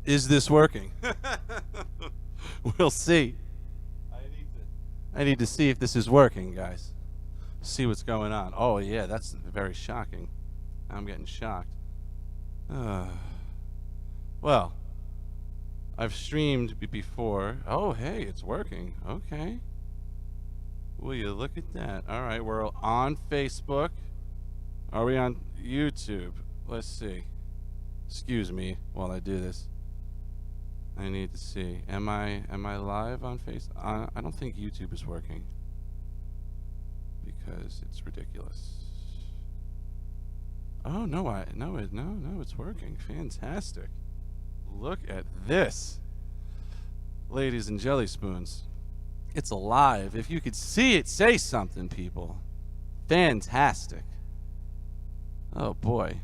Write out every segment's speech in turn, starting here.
Is this working? We'll see. I need to see if this is working, guys. See what's going on. Oh, yeah, that's very shocking. I'm getting shocked. Well, I've streamed before. Oh, hey, it's working. Okay. Will you look at that? All right, we're on Facebook. Are we on YouTube? Let's see. Excuse me while I do this. I need to see. Am I live on Facebook? I don't think YouTube is working because it's ridiculous. Oh no, no, it's working. Fantastic. Look at this, ladies and jelly spoons. It's alive. If you could see it, say something, people. Fantastic. Oh boy.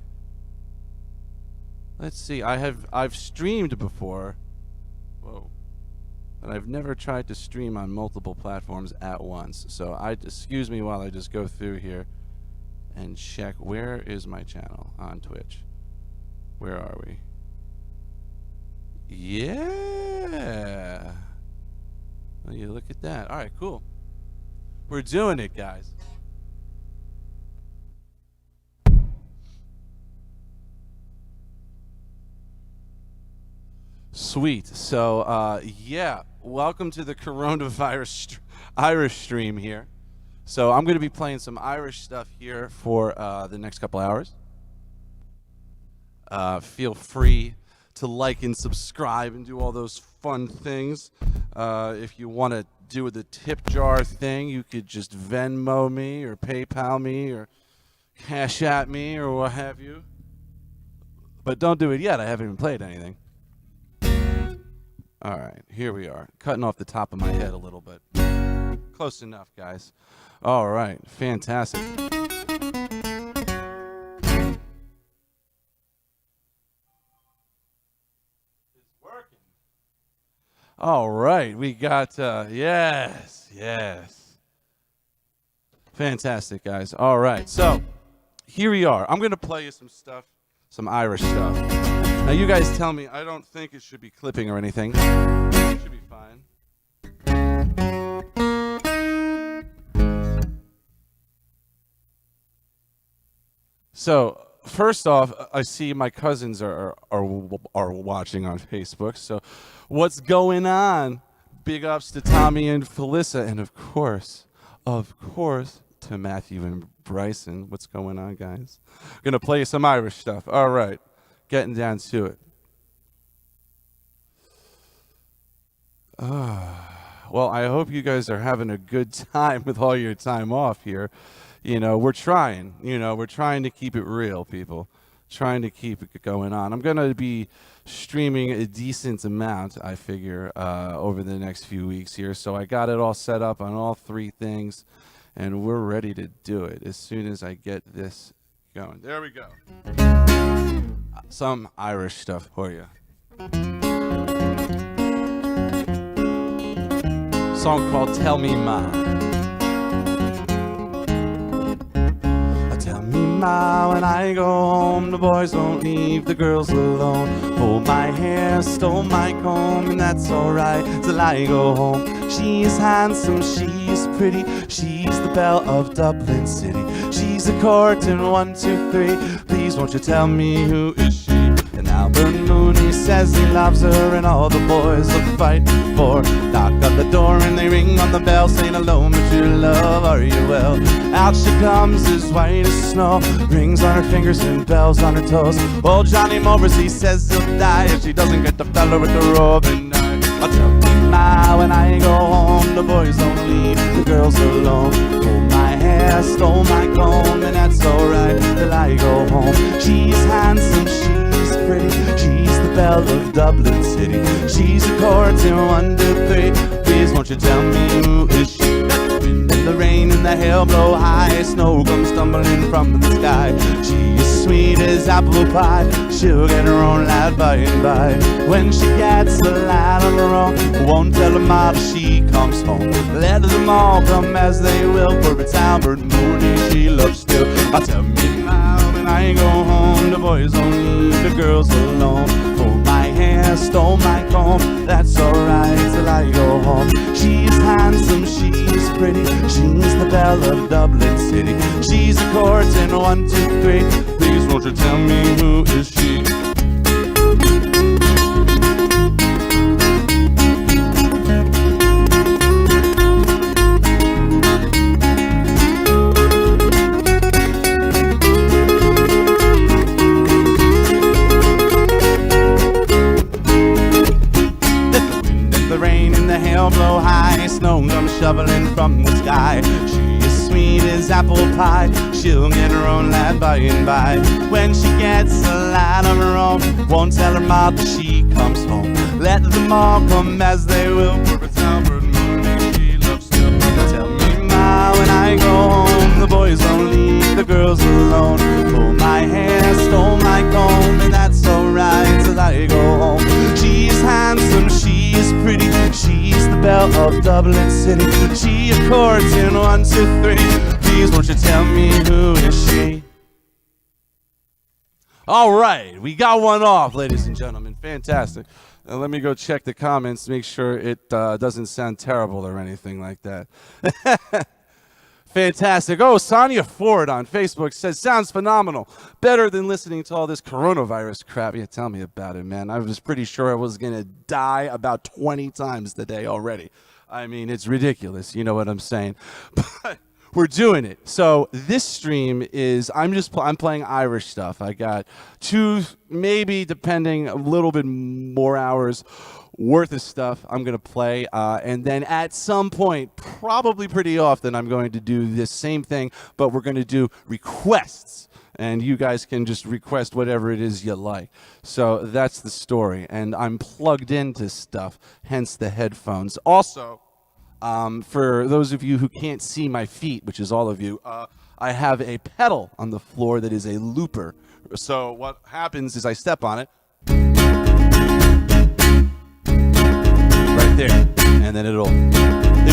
Let's see. I've streamed before. Whoa. But I've never tried to stream on multiple platforms at once. So excuse me while I just go through here and check where is my channel on Twitch. Where are we? Yeah. Well, you look at that. All right, cool. We're doing it, guys. Sweet. So, yeah, welcome to the coronavirus Irish stream here. So I'm going to be playing some Irish stuff here for the next couple hours. Feel free to like and subscribe and do all those fun things. If you want to do the tip jar thing, you could just Venmo me or PayPal me or Cash at me or what have you. But don't do it yet. I haven't even played anything. All right, here we are. Cutting off the top of my head a little bit. Close enough, guys. All right, fantastic. It's working. All right, we got, yes. Fantastic, guys. All right, so here we are. I'm going to play you some stuff, some Irish stuff. Now, you guys tell me. I don't think it should be clipping or anything. It should be fine. So, first off, I see my cousins are watching on Facebook. So, what's going on? Big ups to Tommy and Felissa, and of course, to Matthew and Bryson. What's going on, guys? I'm gonna play you some Irish stuff. All right. Getting down to it. Well, I hope you guys are having a good time with all your time off here. You know, we're trying. We're trying to keep it real, people. Trying to keep it going on. I'm going to be streaming a decent amount, I figure, over the next few weeks here. So I got it all set up on all three things, and we're ready to do it as soon as I get this going. There we go. Some Irish stuff for you. Song called Tell Me Ma. Tell me Ma, when I go home, the boys won't leave the girls alone. Pull my hair, stole my comb, and that's alright till I go home. She is handsome, she is pretty, she's the belle of Dublin City. She's a courtin' 1, 2, 3. Please won't you tell me who is she? And Albert Mooney says he loves her, and all the boys look fighting for. Knock on the door and they ring on the bell, saying hello, my true love, are you well? Out she comes as white as snow, rings on her fingers and bells on her toes. Old Johnny Morrissey says he'll die if she doesn't get the fella with the roving eye. I'll tell me Ma, when I go home, the boys don't leave the girls alone. Pulled my hair, stole my comb, and that's alright till I go home. She's handsome, she's pretty, she's the belle of Dublin City. She's a courtin' 1, 2, 3. Please won't you tell me who is she? Wind and the rain and the hail blow high, snow comes tumbling from the sky. She is sweet as apple pie, she'll get her own lad by and by. When she gets a lad on her own, won't tell her ma till she comes home. Let them all come as they will, for it's Albert Mooney she loves still. I'll tell me Ma, when I go home, the boys don't leave the girls alone. Pull my hair, home, that's alright till I go home. She's handsome, she's pretty, she's the belle of Dublin City. She's a courting 1, 2, 3. Please won't you tell me who is she? Blow high, snow comes shoveling from the sky. She is sweet as apple pie, she'll get her own lad by and by. When she gets a lad of her own, won't tell her ma that she comes home. Let them all come as they will, for it's Albert morning she loves still. Tell me ma, when I go home, the boys won't leave the girls alone. Pull my hair, stole my comb, and that's alright till I go home. She's handsome, she's pretty, she's the belle of Dublin City. She a courting 1, 2, 3. Please won't you tell me who is she? All right, we got one off, ladies and gentlemen. Fantastic. Let me go check the comments, make sure it doesn't sound terrible or anything like that. Fantastic. Oh, Sonia Ford on Facebook says, sounds phenomenal. Better than listening to all this coronavirus crap. Yeah, tell me about it, man. I was pretty sure I was going to die about 20 times today already. I mean, it's ridiculous. You know what I'm saying? But we're doing it. So this stream is, I'm playing Irish stuff. I got 2, maybe depending, a little bit more hours worth of stuff I'm going to play, and then at some point, probably pretty often, I'm going to do this same thing, but we're going to do requests, and you guys can just request whatever it is you like. So that's the story, and I'm plugged into stuff, hence the headphones. Also, for those of you who can't see my feet, which is all of you, I have a pedal on the floor that is a looper. So what happens is I step on it, there, and then it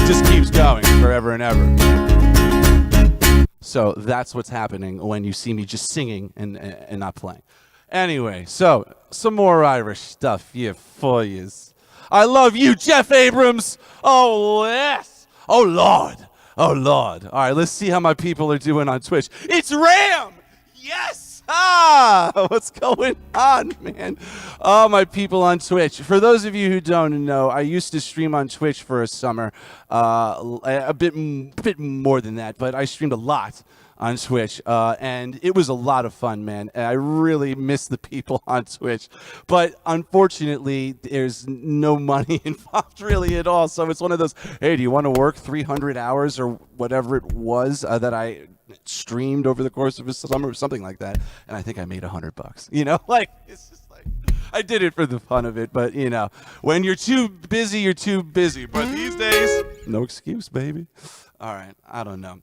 just keeps going forever and ever. So that's what's happening when you see me just singing and not playing. Anyway, so some more Irish stuff here for yous. I love you, Jeff Abrams. Oh yes. Oh Lord. Oh Lord. All right, let's see how my people are doing on Twitch. It's Ram. Yes. What's going on, man? Oh, my people on Twitch. For those of you who don't know, I used to stream on Twitch for a summer, a bit more than that, but I streamed a lot on Twitch, and it was a lot of fun, man. I really miss the people on Twitch, but unfortunately, there's no money involved really at all. So it's one of those, hey, do you want to work 300 hours or whatever it was that I streamed over the course of a summer or something like that, and I think I made $100. You know, like, it's just like, I did it for the fun of it, but you know, when you're too busy, you're too busy. But these days, no excuse, baby. All right, I don't know.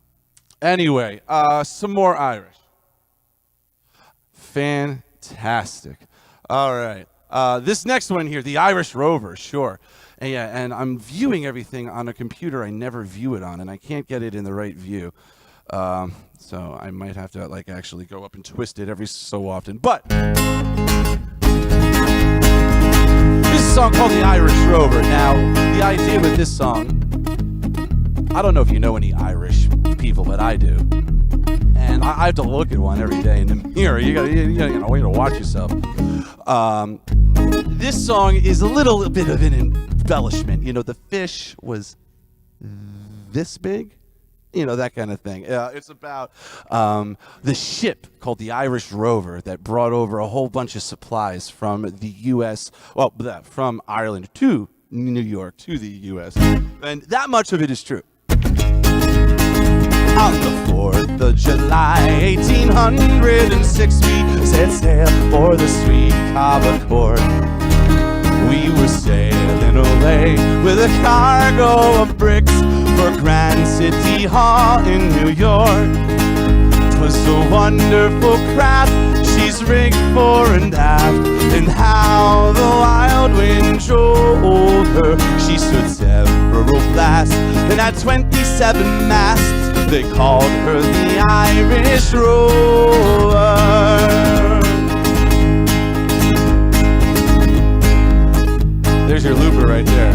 Anyway, some more Irish. Fantastic. All right, this next one here, the Irish Rover, sure. And yeah, and I'm viewing everything on a computer I never view it on, and I can't get it in the right view. So I might have to like actually go up and twist it every so often. But this is a song called The Irish Rover. Now, the idea with this song, I don't know if you know any Irish people, but I do. And I have to look at one every day in the mirror. You gotta watch yourself. This song is a little bit of an embellishment. You know, the fish was this big. You know, that kind of thing. It's about the ship called the Irish Rover that brought over a whole bunch of supplies from the U.S., well, from Ireland to New York to the U.S. And that much of it is true. On the 4th of July, 1806, we set sail for the sweet Court. We were sailing away with a cargo of bricks for Grand City Hall in New York. 'Twas a wonderful craft, she's rigged fore and aft, and how the wild wind drove her. She stood several blasts and had 27 masts. They called her the Irish Rover. There There's your looper right there.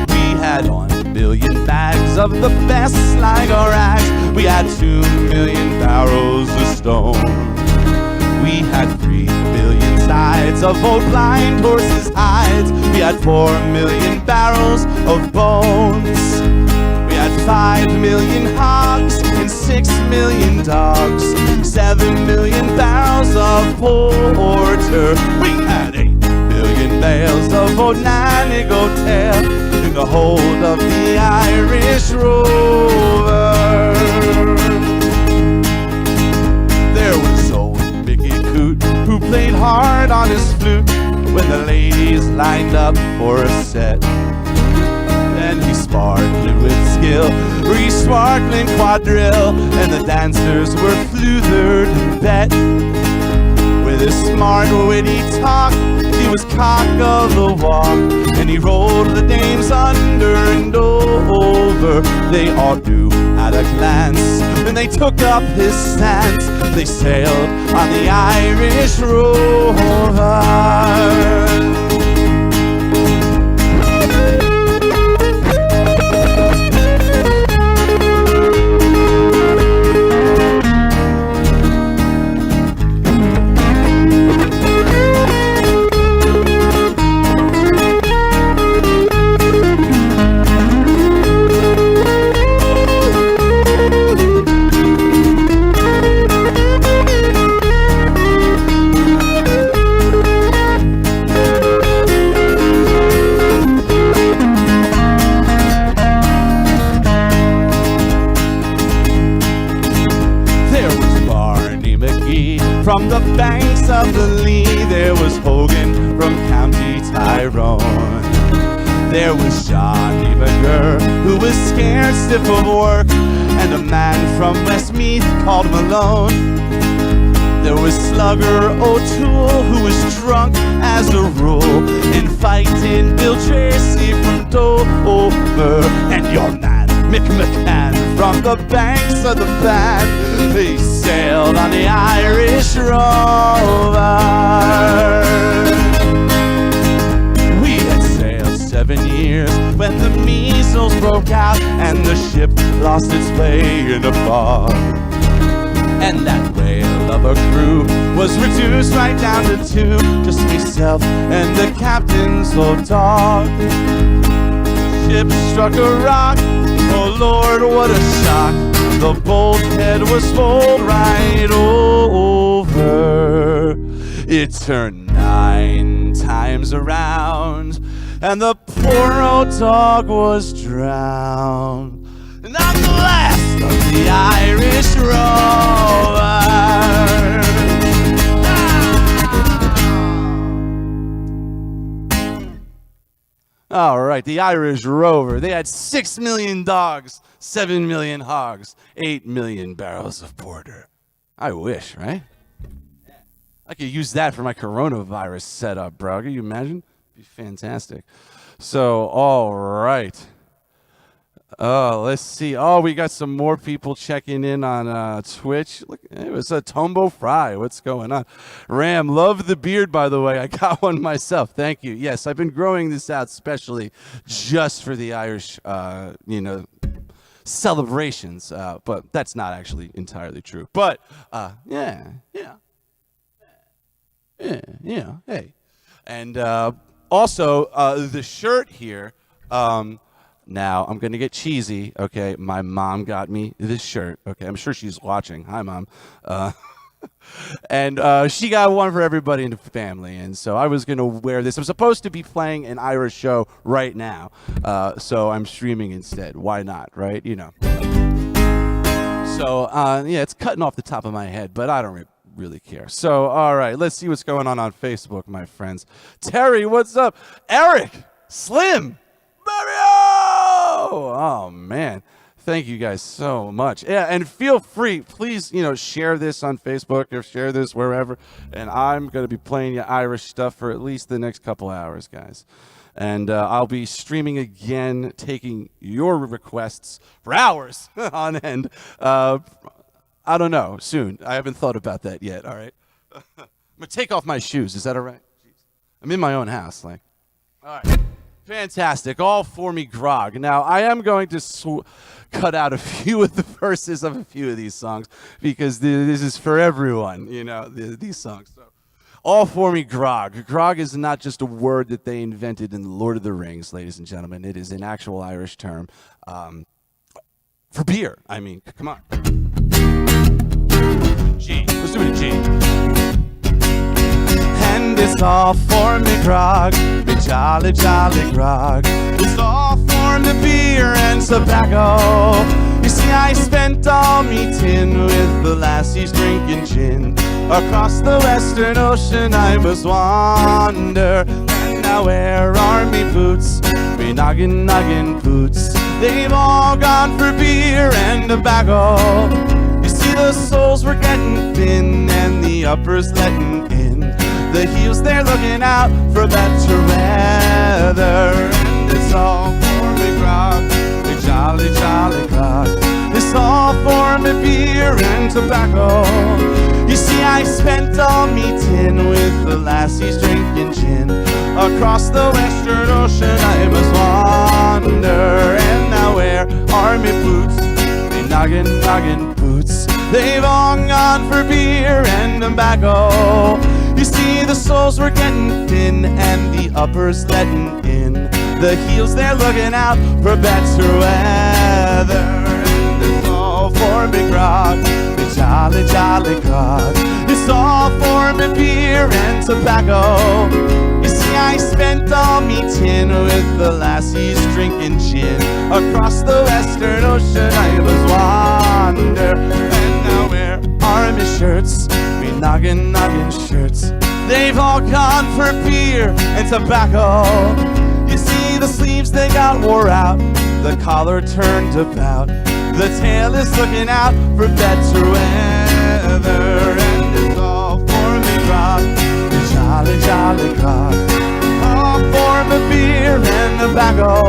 We had 1 million bags of the best Sligo rags. We had 2 million barrels of stone. We had 3 million sides of old blind horses' hides. We had 4 million barrels of bones. We had 5 million hogs and 6 million dogs. 7 million barrels of porter. We had 8 million bales of old Nanny Goat tail in the hold of the Irish Rover. There was old Mickey Coot, who played hard on his flute when the ladies lined up for a set. Then he sparkled with skill, re-sparkling quadrille, and the dancers were fluthered and bet. With his smart, witty talk, he was cock of the walk, and he rolled the dames under and over. They all knew at a glance when they took up his stance. They sailed on the Irish Rover. From the banks of the Lee, there was Hogan from County Tyrone. There was Johnny McGurr, who was scared stiff of work, and a man from Westmeath called Malone. There was Slugger O'Toole, who was drunk as a rule, and fighting Bill Tracy from Dover, and your man Mick McCann from the banks of the Bann. They sailed on the Irish Rover. We had sailed 7 years when the measles broke out and the ship lost its way in a fog. And that whale of a crew was reduced right down to 2, just myself and the captain's old dog. The ship struck a rock, oh Lord, what a shock. The bulkhead was rolled right over. It turned 9 times around, and the poor old dog was drowned. And I'm the last of the Irish Rover. All right, the Irish Rover. They had 6 million dogs, 7 million hogs, 8 million barrels of porter. I wish, right? I could use that for my coronavirus setup, bro. Can you imagine? It'd be fantastic. So, all right. Let's see. Oh, we got some more people checking in on Twitch. Look, it was a Tombo Fry. What's going on? Ram, love the beard, by the way. I got one myself. Thank you. Yes, I've been growing this out specially just for the Irish, celebrations. But that's not actually entirely true. But, yeah. Hey. And also, the shirt here, now, I'm going to get cheesy, okay? My mom got me this shirt, okay? I'm sure she's watching. Hi, Mom. And she got one for everybody in the family, and so I was going to wear this. I'm supposed to be playing an Irish show right now, so I'm streaming instead. Why not, right? You know. So, yeah, it's cutting off the top of my head, but I don't really care. So, all right, let's see what's going on Facebook, my friends. Terry, what's up? Eric, Slim, Mario! Oh, man. Thank you guys so much. Yeah, and feel free, please, share this on Facebook or share this wherever. And I'm going to be playing you Irish stuff for at least the next couple hours, guys. And I'll be streaming again, taking your requests for hours on end. I don't know, soon. I haven't thought about that yet, all right? I'm going to take off my shoes. Is that all right? Jeez. I'm in my own house, like. All right. Fantastic. All for me grog. Now, I am going to cut out a few of the verses of a few of these songs because this is for everyone, you know, these songs. So, all for me grog. Grog is not just a word that they invented in The Lord of the Rings, ladies and gentlemen. It is an actual Irish term for beer. I mean, come on. G. Let's do it in G. And it's all for me grog, me jolly, jolly grog. It's all for me beer and tobacco. You see, I spent all me tin with the lassies drinking gin. Across the Western Ocean I must wander. And now where are me boots, me noggin, noggin boots? They've all gone for beer and tobacco. You see, the soles were getting thin and the uppers letting in. The heels, they're looking out for better weather. And it's all for me grog, me jolly, jolly grog. It's all for me beer and tobacco. You see, I spent all me tin with the lassies drinking gin. Across the Western Ocean I must wander. And now where are me boots, me noggin, noggin boots? They've all gone for beer and tobacco. You see, the soles were getting thin and the uppers letting in. The heels, they're looking out for better weather. And it's all for me grog, me jolly, jolly grog. It's all for me beer and tobacco. You see, I spent all me tin with the lassies drinking gin. Across the Western Ocean I must wander. And now where are me shirts, me noggin, noggin shirts? They've all gone for beer and tobacco. You see, the sleeves, they got wore out, the collar turned about. The tail is looking out for better weather. And it's all for me grog, me jolly, jolly grog. All for me beer and tobacco.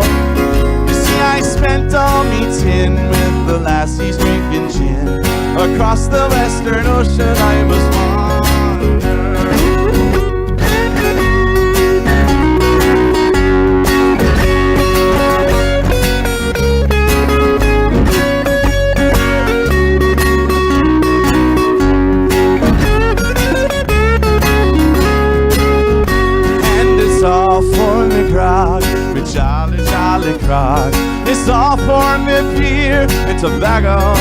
You see, I spent all me tin with the lassies drinking gin. Across the Western Ocean I must wander. All for me grog, me jolly, jolly grog. It's all for me beer and tobacco.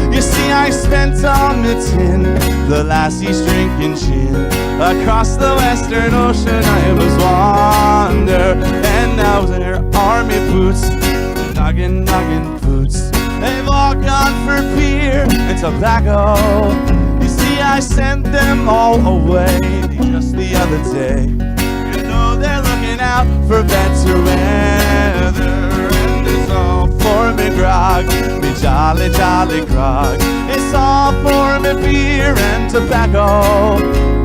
You see, I spent all me tin, the lassies drinking gin. Across the Western Ocean I must wander. And now there are me boots, noggin, noggin boots. They've all gone for beer and tobacco. You see, I sent them all away just the other day. They're looking out for better weather. And it's all for me grog, me jolly, jolly grog. It's all for me beer and tobacco.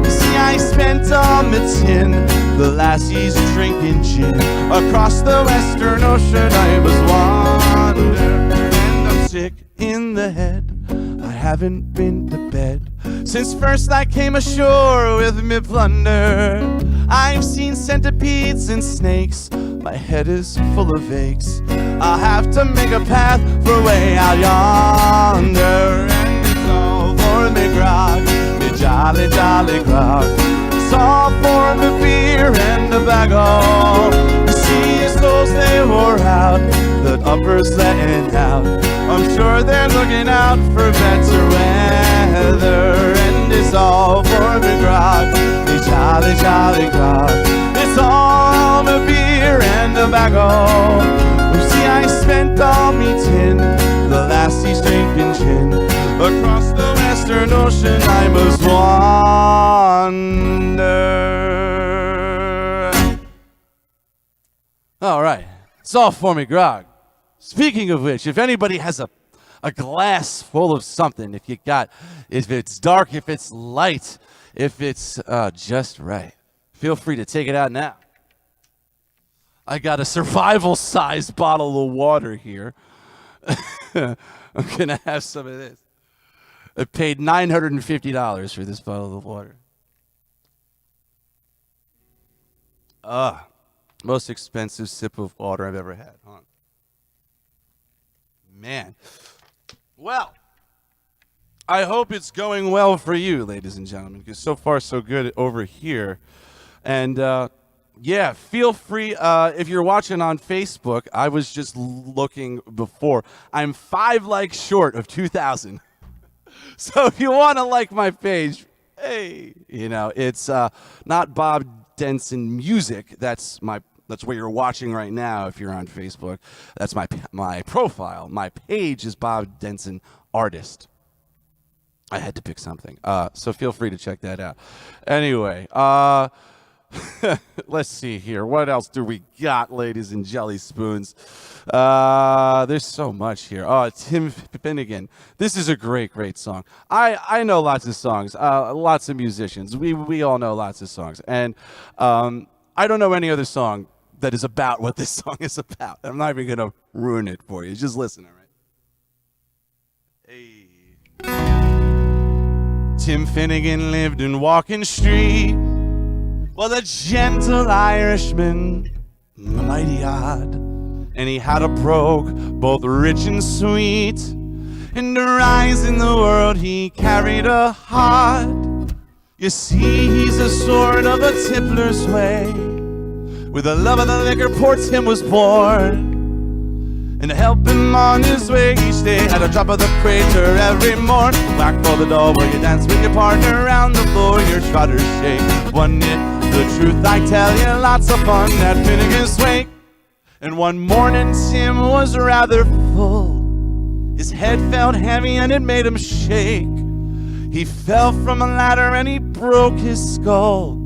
You see, I spent all me tin, the lassies drinking gin. Across the Western Ocean I must wander. And I'm sick in the head, I haven't been to bed since first I came ashore with me plunder. I've seen centipedes and snakes, my head is full of aches. I'll have to make a path for way out yonder. And it's all for me grog, me jolly, jolly grog. It's all for me beer and tobacco. You see, as those they wore out, the uppers letting out. I'm sure they're looking out for better weather. And it's all for me grog, me jolly, jolly grog. It's all me beer and tobacco. You see, I spent all me tin, the lassies drinking gin. Across the Western Ocean I must wander. All right, it's all for me grog. Speaking of which, if anybody has a glass full of something, if it's dark, if it's light, if it's just right, feel free to take it out now. I got a survival-sized bottle of water here. I'm going to have some of this. I paid $950 for this bottle of water. Most expensive sip of water I've ever had. Huh? Man. Well, I hope it's going well for you, ladies and gentlemen, because so far so good over here. And yeah, feel free, if you're watching on Facebook, I was just looking before. I'm 5 likes short of 2,000. So if you want to like my page, hey, you know, it's not Bob Denson Music. That's where you're watching right now if you're on Facebook. That's my profile. My page is Bob Denson Artist. I had to pick something. So feel free to check that out. Anyway, let's see here. What else do we got, ladies and jelly spoons? There's so much here. Oh, Tim Finnegan. This is a great song. I know lots of songs, lots of musicians. We all know lots of songs. And I don't know any other song that is about what this song is about. I'm not even going to ruin it for you. Just listen, all right? Hey. Tim Finnegan lived in Walking Street. Well, the gentle Irishman, mighty odd. And he had a brogue, both rich and sweet. And to rise in the world, he carried a heart. You see, he's a sort of a tippler's way. With the love of the liquor, poor Tim was born. And to help him on his way each day, at a drop of the crater every morn. Whack for the door where you dance with your partner. Around the floor, your trotters shake. Wasn't it the truth? I tell you, lots of fun at Finnegan's Wake. And one morning, Tim was rather full. His head felt heavy and it made him shake. He fell from a ladder and he broke his skull.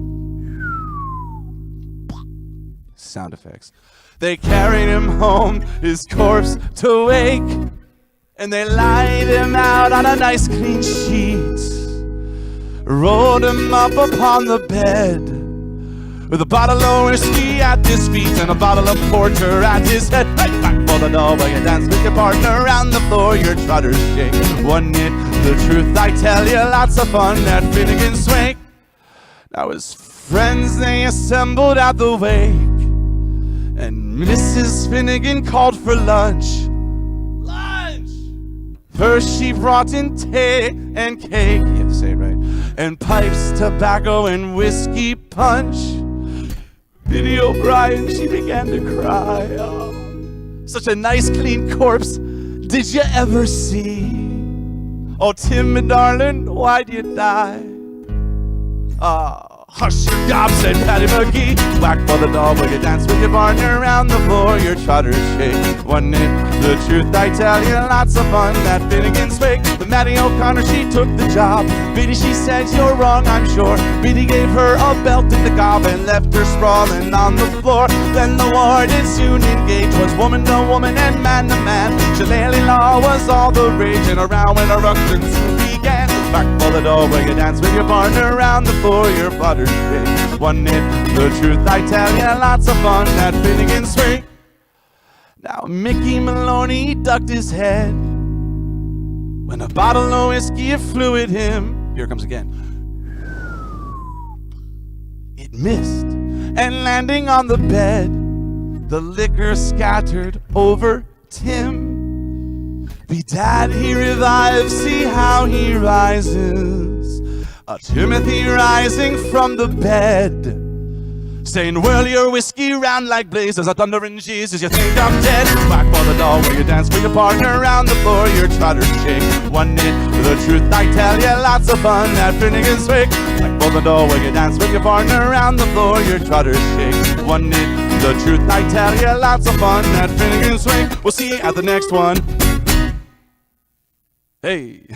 Sound effects. They carried him home, his corpse to wake. And they laid him out on a nice clean sheet. Rolled him up upon the bed. With a bottle of whiskey at his feet and a bottle of porter at his head. Right back for the door where you dance with your partner. Around the floor your trotters shake. Wasn't it the truth? I tell you, lots of fun at Finnegan's Wake. Now his friends, they assembled at the wake. And Mrs. Finnegan called for lunch. Lunch! First she brought in tea and cake. You have to say it right. And pipes, tobacco, and whiskey punch. Biddy O'Brien, she began to cry. Oh, such a nice clean corpse did you ever see? Oh, Tim, my darling, why'd you die? Hush your gob, said Patty McGee. Whack for the door where you dance with your partner. Around the floor your trotters shake. Wasn't it the truth? I tell you, lots of fun at Finnegan's Wake. But Mattie O'Connor, she took the job. Biddy, she said, you're wrong, I'm sure. Biddy gave her a belt in the gob and left her sprawling on the floor. Then the war did soon engage. Was woman to woman and man to man. Shillelagh law was all the rage. And around when a ruction soon began. Back for the door where you dance with your partner. Around the floor your trotters shake. Wasn't it the truth? I tell you, lots of fun at Finnegan's Wake. Now Mickey Maloney ducked his head when a bottle of whiskey flew at him. Here it comes again. It missed, and landing on the bed, the liquor scattered over Tim. Bedad, he revives, see how he rises. A Timothy rising from the bed, saying, whirl your whiskey round like blazes, a thundering Jesus, you think I'm dead. Back for the door where you dance with your partner. Around the floor your trotters shake. Wasn't it the truth? I tell you, lots of fun at Finnegan's Wake. Back for the door where you dance with your partner. Around the floor your trotters shake. Wasn't it the truth? I tell you, lots of fun at Finnegan's Wake. We'll see you at the next one. Hey.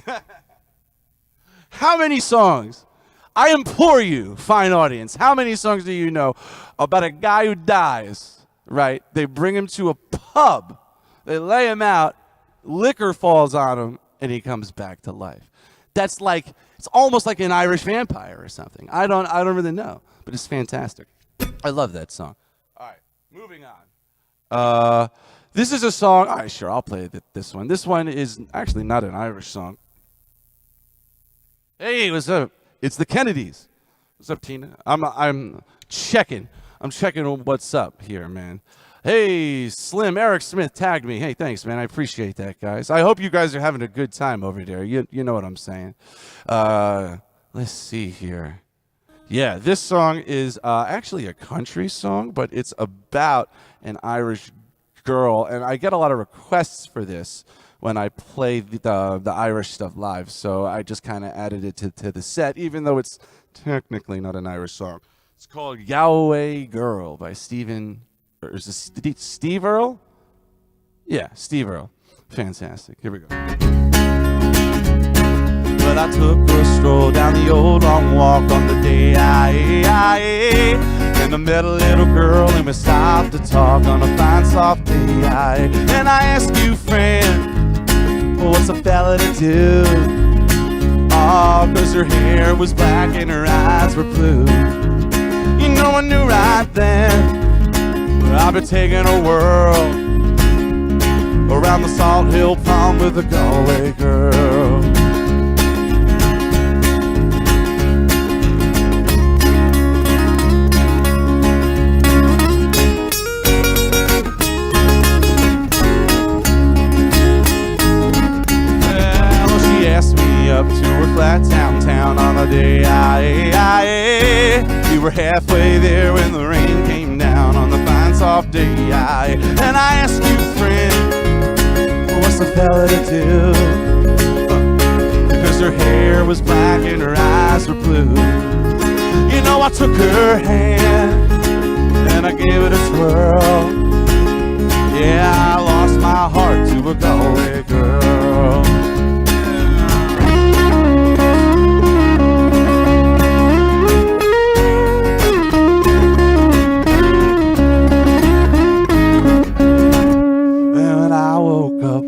How many songs? I implore you, fine audience, how many songs do you know about a guy who dies, right? They bring him to a pub, they lay him out, liquor falls on him, and he comes back to life. That's like, it's almost like an Irish vampire or something. I don't really know, but it's fantastic. I love that song. All right, moving on. This is a song, all right, sure, I'll play this one. This one is actually not an Irish song. Hey, what's up? It's the Kennedys. What's up, Tina? I'm checking. I'm checking what's up here, man. Hey, Slim, Eric Smith tagged me. Hey, thanks, man. I appreciate that, guys. I hope you guys are having a good time over there. You know what I'm saying. Let's see here. Yeah, this song is actually a country song, but it's about an Irish girl, and I get a lot of requests for this when I play the Irish stuff live, so I just kind of added it to the set, even though it's technically not an Irish song. It's called Galway Girl by Stephen... Or is it Steve Earle? Yeah, Steve Earle. Fantastic. Here we go. But I took a stroll down the old long walk on the day and I met a little girl and we stopped to talk on a fine soft day. And I asked you, friend, what's a fella to do? Oh, 'cause her hair was black and her eyes were blue. You know, I knew right then I've been taking a whirl around the Salt Hill Pond with a Galway girl. Well, she asked me up to her flat downtown on a day we were halfway there when the rain came down on the fine soft day. And I asked you, friend, what's a fella to do? Because her hair was black and her eyes were blue. You know, I took her hand and I gave it a twirl. Yeah, I lost my heart to a Galway girl.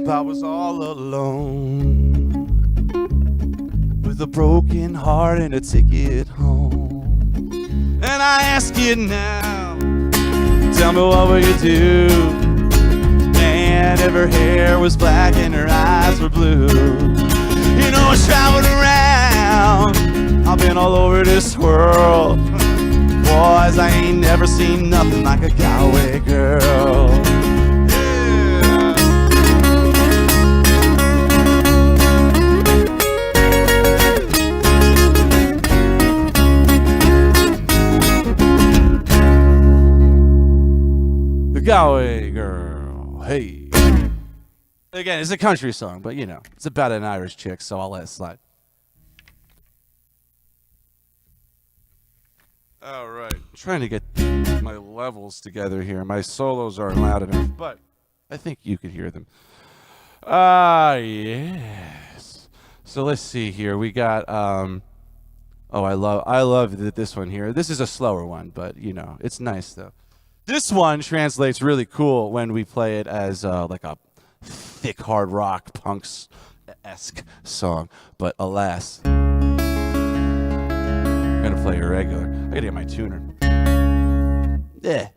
I was all alone with a broken heart and a ticket home. And I ask you now, tell me what will you do? And if her hair was black and her eyes were blue. You know, I traveled around, I've been all over this world. Boys, I ain't never seen nothing like a Galway girl. Galway Girl, hey. Again, it's a country song, but you know, it's about an Irish chick, so I'll let it slide. All right, I'm trying to get my levels together here. My solos aren't loud enough, but I think you could hear them. Yes. So let's see here. We got, oh, I love this one here. This is a slower one, but you know, it's nice though. This one translates really cool when we play it as like a thick hard rock punks-esque song. But alas, I'm gonna play a regular. I gotta get my tuner. Yeah.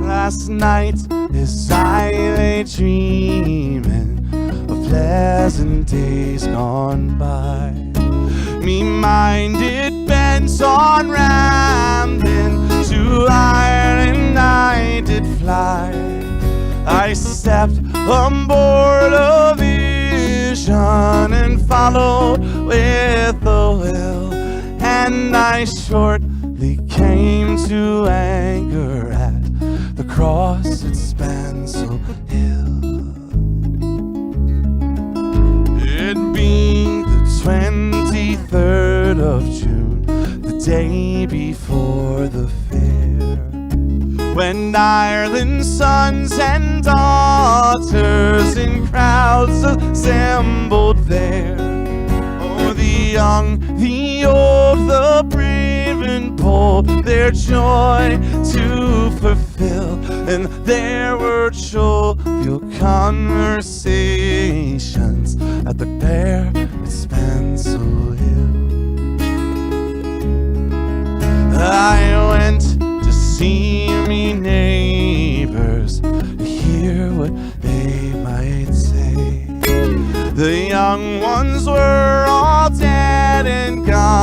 Last night as I lay dreaming of pleasant days gone by, me minded bent on rambling to Ireland I did fly. I stepped on board a vision and followed with the will, and I shortly came to anchor at the cross at Spansel Hill. It being the 23rd of June, the day before the fair, when Ireland's sons and daughters in crowds assembled there. Oh, the young, the old, the brave and bold, their joy to fulfill, and there were jovial conversations at the fair at Spansel Hill. I went to see me neighbors to hear what they might say. The young ones were all dead and gone,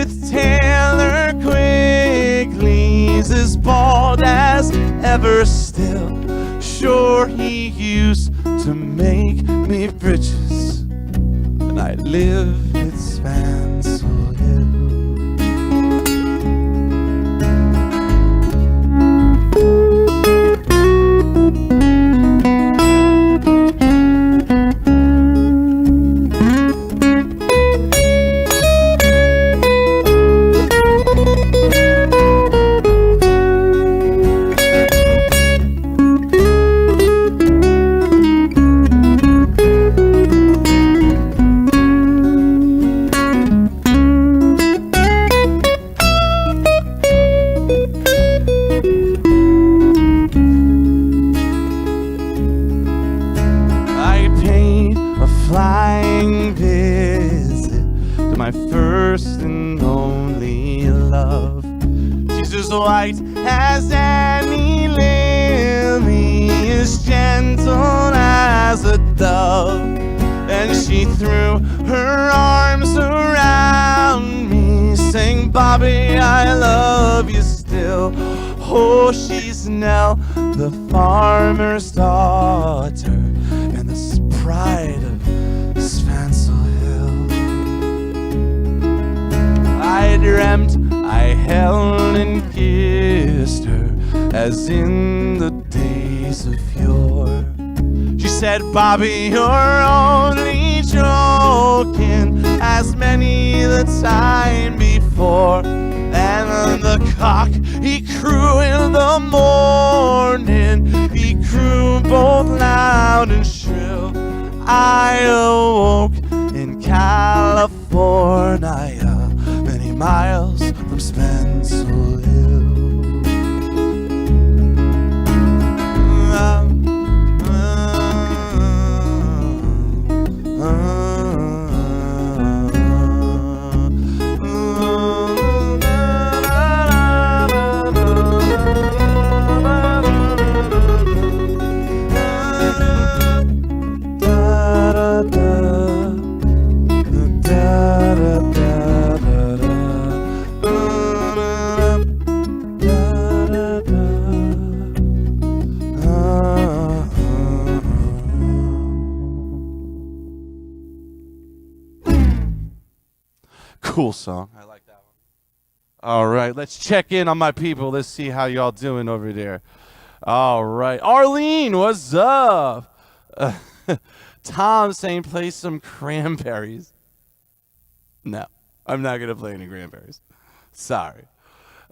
with Taylor Quigley. He's as bald as ever still. Sure, he used to make me bridges, and I lived at Spansel Hill. My first and only love. She's as white as any lily, as gentle as a dove, and she threw her arms around me, saying, Bobby, I love you still. Oh, she's Nell, the farmer's daughter, and the pride of Spansel Hill. I dreamt I held and kissed her as in the days of yore. She said, Bobby, you're only joking, as many the time before. And the cock, he crew in the morning, he crew both loud and shrill. I awoke in California, many miles from Spansel Hill. Cool song. I like that one. All right, let's check in on my people. Let's see how y'all doing over there. All right. Arlene, what's up? Tom saying play some Cranberries. No, I'm not going to play any Cranberries. Sorry.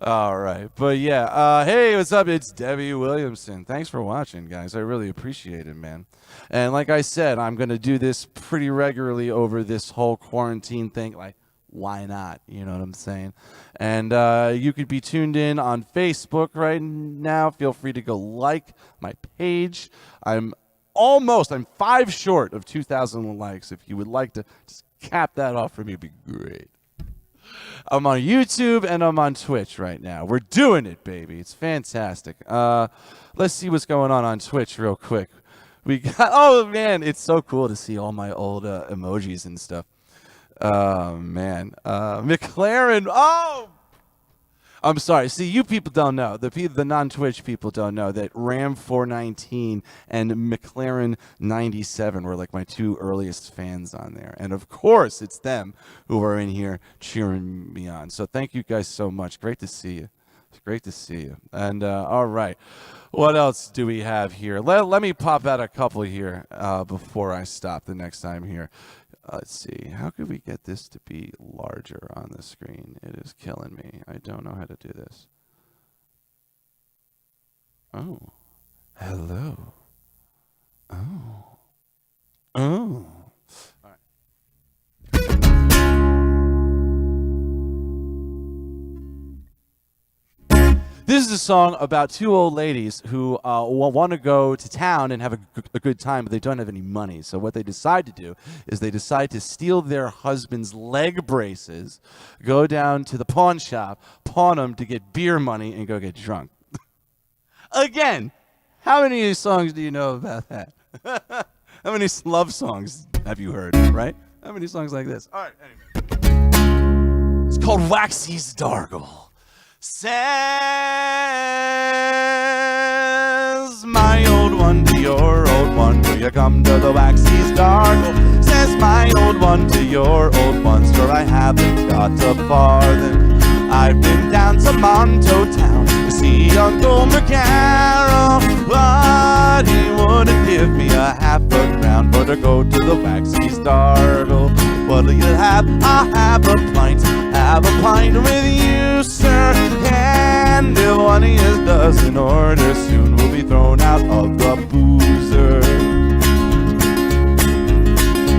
All right. But yeah, hey, what's up? It's Debbie Williamson. Thanks for watching, guys. I really appreciate it, man. And like I said, I'm going to do this pretty regularly over this whole quarantine thing. Like, why not? You know what I'm saying? And you could be tuned in on Facebook right now. Feel free to go like my page. I'm 5 short of 2,000 likes. If you would like to just cap that off for me, it'd be great. I'm on YouTube and I'm on Twitch right now. We're doing it, baby. It's fantastic. Let's see what's going on Twitch real quick. We got, oh man, it's so cool to see all my old emojis and stuff. Oh, man. McLaren. Oh, I'm sorry. See, you people don't know. The non-Twitch people don't know that Ram 419 and McLaren 97 were like my 2 earliest fans on there. And, of course, it's them who are in here cheering me on. So thank you guys so much. Great to see you. It's great to see you. And, all right. What else do we have here? Let me pop out a couple here before I stop the next time here. Let's see. How could we get this to be larger on the screen? It is killing me. I don't know how to do this. Oh. Hello. Oh. Oh. All right. This is a song about 2 old ladies who want to go to town and have a good time, but they don't have any money. So what they decide to do is they decide to steal their husband's leg braces, go down to the pawn shop, pawn them to get beer money, and go get drunk. Again, how many songs do you know about that? How many love songs have you heard, right? How many songs like this? All right, anyway. Called Waxy's Dargle. Says my old one to your old one, will you come to the Waxy's Dargle? Says my old one to your old one, sure I haven't got a farthing. I've been down to Monto Town to see Uncle McCarroll, but he wouldn't give me a half a crown for to go to the Waxy's Dargle. What'll you have? I'll have a pint with you, sir. And if one of you doesn't order soon, we'll be thrown out of the boozer.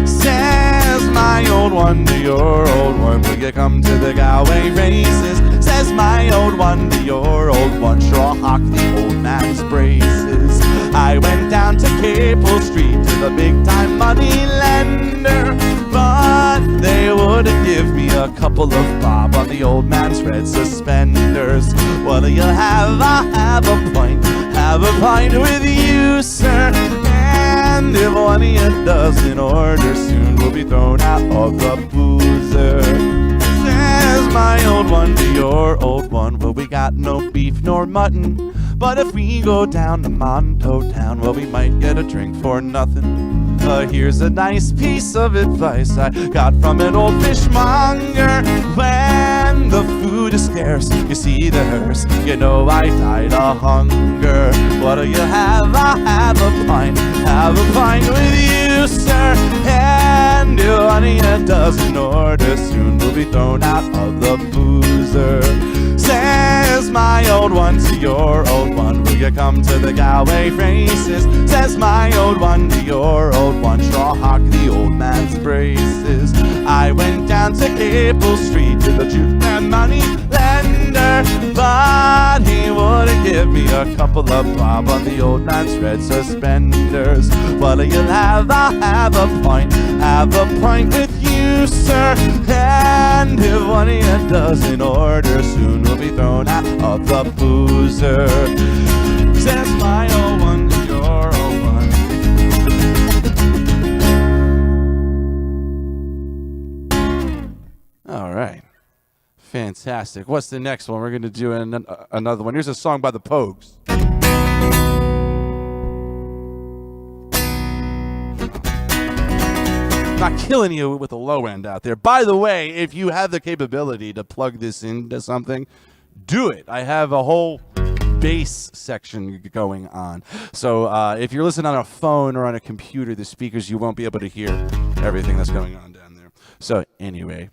Says my old one to your old one, will you come to the Galway races? Says my old one to your old one, sure I'll hock the old man's braces. I went down to Capel Street to the big time money lender, but they wouldn't give me a couple of bob on the old man's red suspenders. What'll you have? I'll have a pint with you, sir. And if one of you doesn't order soon, we'll be thrown out of the boozer. Says my old one to your old one, well, we got no beef nor mutton, but if we go down to Monto Town, well, we might get a drink for nothing. Here's a nice piece of advice I got from an old fishmonger. When the food is scarce, you see the hearse, you know I died of hunger. What'll you have? I'll have a pint with you, sir. And if one of you doesn't order soon, we'll be thrown out of the boozer. Says my old one to your old one, will you come to the Galway races? Says my old one to your old one, straw hock the old man's braces. I went down to Capel Street to the juke and money lender, but he wouldn't give me a couple of bob on the old man's red suspenders. What'll you have? I'll have a pint with you, sir. And if one of you doesn't order soon, we'll be thrown out of the boozer. Says my old one to your old one. All right. Fantastic. What's the next one? We're going to do another one. Here's a song by the Pogues. Not killing you with the low end out there. By the way, if you have the capability to plug this into something, do it. I have a whole bass section going on. So if you're listening on a phone or on a computer, the speakers, you won't be able to hear everything that's going on down there. So anyway.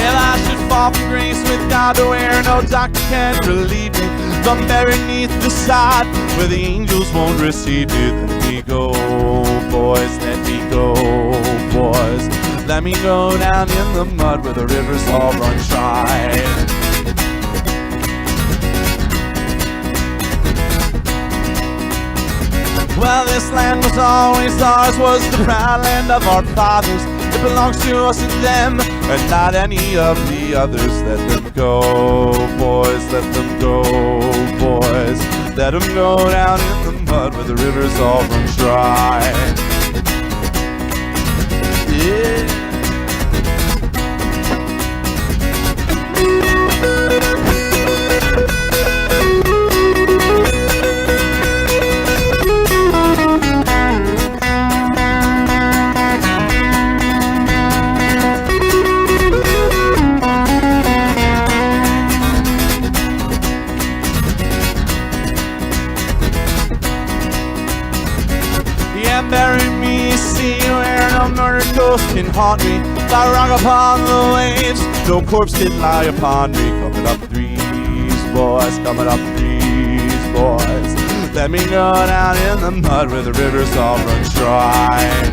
If I should fall from grace with God to where no doctor can relieve me, from beneath the sod where the angels won't receive me, let me go, boys, let me go, boys. Let me go down in the mud where the rivers all run dry. Well, this land was always ours, was the proud land of our fathers. It belongs to us and them, and not any of the others. Let them go, boys, let them go, boys. Let them go down in the mud where the rivers all run dry. Yeah. Bury me, see where no murdered ghost can haunt me. I rock upon the waves, no corpse can lie upon me. Coming up threes, boys, coming up threes, boys. Let me go down in the mud where the rivers all run dry.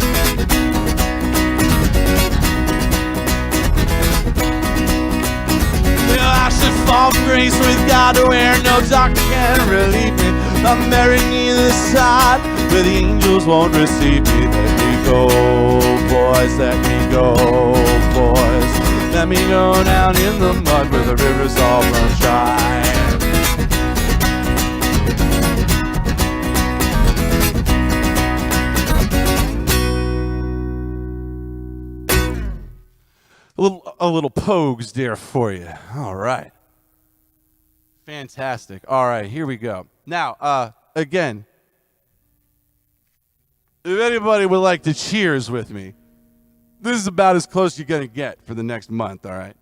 I should fall from grace with God to where no doctor can relieve me. I'm buried near the side where the angels won't receive me. Let me go, boys, let me go, boys. Let me go down in the mud where the rivers all run dry. a little Pogues there for you. All right. Fantastic. All right, here we go. Now, again, if anybody would like to cheers with me, this is about as close you're going to get for the next month, all right?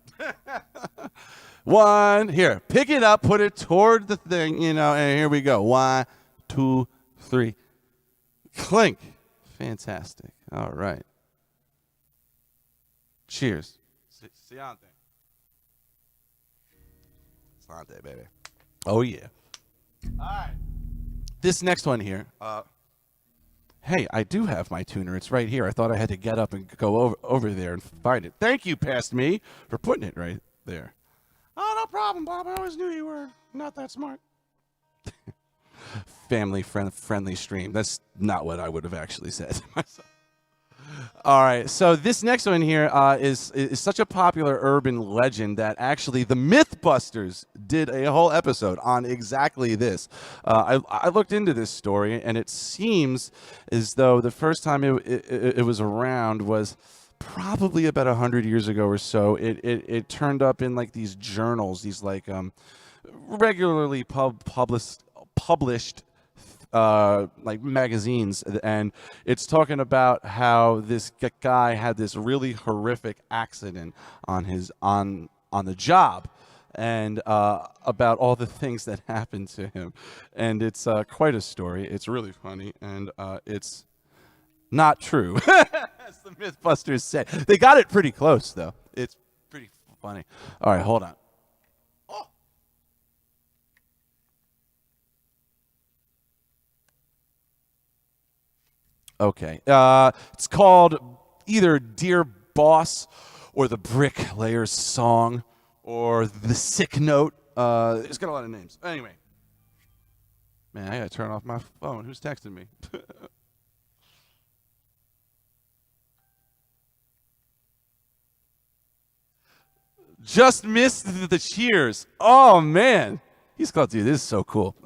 One, here, pick it up, put it toward the thing, and here we go. 1, 2, 3. Clink. Fantastic. All right. Cheers. Siante. Siante, baby. Oh, yeah. All right. This next one here, hey, I do have my tuner. It's right here. I thought I had to get up and go over there and find it. Thank you, past me, for putting it right there. Oh, no problem, Bob. I always knew you were not that smart. Family-friendly stream. That's not what I would have actually said to myself. All right, so this next one here is such a popular urban legend that actually the Mythbusters did a whole episode on exactly this. I looked into this story, and it seems as though the first time it was around was probably about 100 years ago or so. It turned up in like these journals, these like regularly published like magazines, and it's talking about how this guy had this really horrific accident on the job, and about all the things that happened to him. And it's quite a story. It's really funny, and it's not true, as the Mythbusters say. They got it pretty close, though. It's pretty funny. All right, hold on. Okay. It's called either Dear Boss or The Bricklayer's Song or The Sick Note. It's got a lot of names. Anyway. Man, I gotta turn off my phone. Who's texting me? Just missed the cheers. Oh, man. He's called, dude, this is so cool.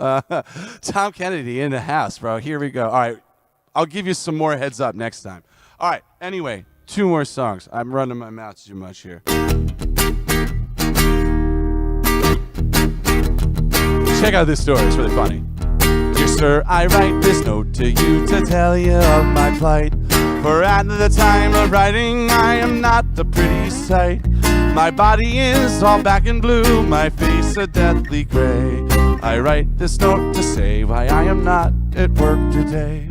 Tom Kennedy in the house, bro. Here we go. All right. I'll give you some more heads up next time. All right. Anyway, 2 more songs. I'm running my mouth too much here. Check out this story. It's really funny. Dear sir, I write this note to you to tell you of my plight. For at the time of writing, I am not a pretty sight. My body is all black and blue, my face a deathly gray. I write this note to say why I am not at work today.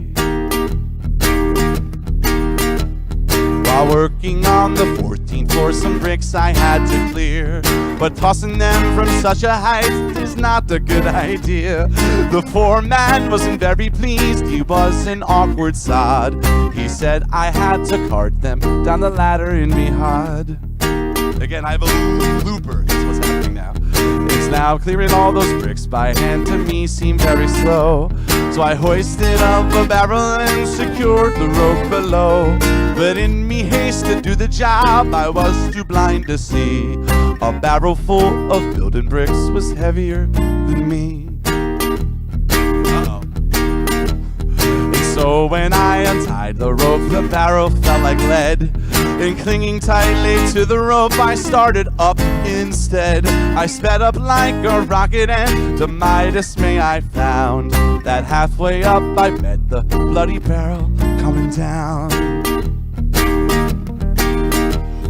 While working on the 14th floor, some bricks I had to clear. But tossing them from such a height is not a good idea. The foreman wasn't very pleased, he was an awkward sod. He said I had to cart them down the ladder in me hod. Again, I have a looper, that's what's happening now. It's now clearing all those bricks by hand to me seem very slow. So I hoisted up a barrel and secured the rope below. But in me haste to do the job, I was too blind to see. A barrel full of building bricks was heavier than me. Uh-oh. And so when I untied the rope, the barrel felt like lead. And clinging tightly to the rope, I started up instead. I sped up like a rocket, and to my dismay I found that halfway up I met the bloody barrel coming down.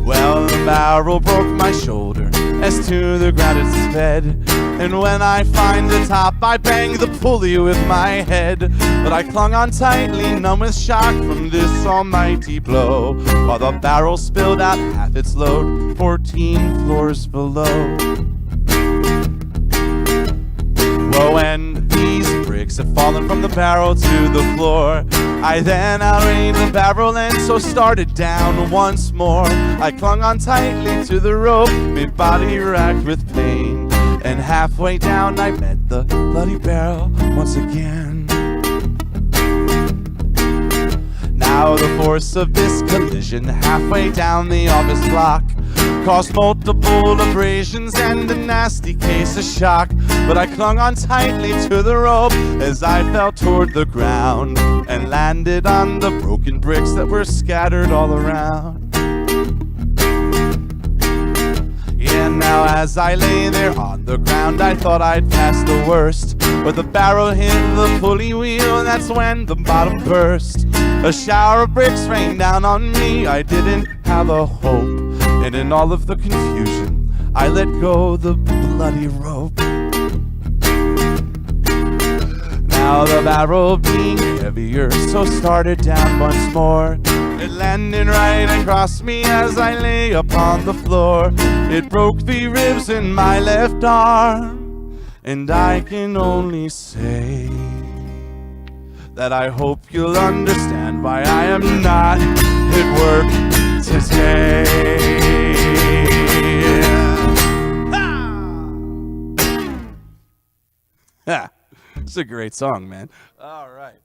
Well, the barrel broke my shoulder as to the ground it sped. And when I find the top, I bang the pulley with my head. But I clung on tightly, numb with shock from this almighty blow, while the barrel spilled out half its load 14 floors below. Well, when these bricks had fallen from the barrel to the floor, I then outrained the barrel and so started down once more. I clung on tightly to the rope, my body racked with pain. And halfway down I met the bloody barrel once again. Now the force of this collision halfway down the office block caused multiple abrasions and a nasty case of shock. But I clung on tightly to the rope as I fell toward the ground and landed on the broken bricks that were scattered all around. And now as I lay there on the ground, I thought I'd passed the worst. But the barrel hit the pulley wheel, and that's when the bottom burst. A shower of bricks rained down on me. I didn't have a hope, and in all of the confusion, I let go the bloody rope. Now the barrel being heavier, so started down once more. It landed right across me as I lay upon the floor. It broke the ribs in my left arm, and I can only say that I hope you'll understand why I am not at work today. Ha! It's a great song, man. All right.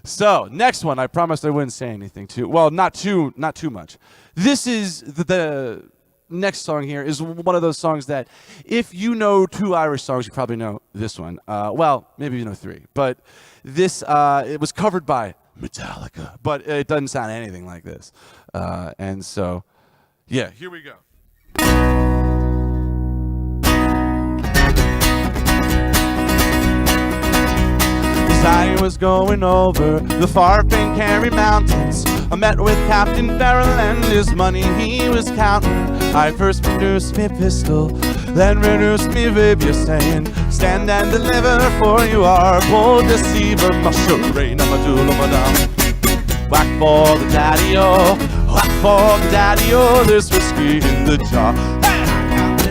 So, next one, I promised I wouldn't say anything too. Well, not too much. This is the next song here is one of those songs that if you know 2 Irish songs, you probably know this one. Well, maybe you know 3. But this, it was covered by Metallica, but it doesn't sound anything like this. And so, yeah, here we go. I was going over the far Pencarry Mountains. I met with Captain Farrell and his money he was counting. I first produced me pistol, then produced me baby, saying, stand and deliver, for you are a bold deceiver. Masharena, madula, madam. Whack for the daddy-o, whack for the daddy-o, there's whiskey in the jar.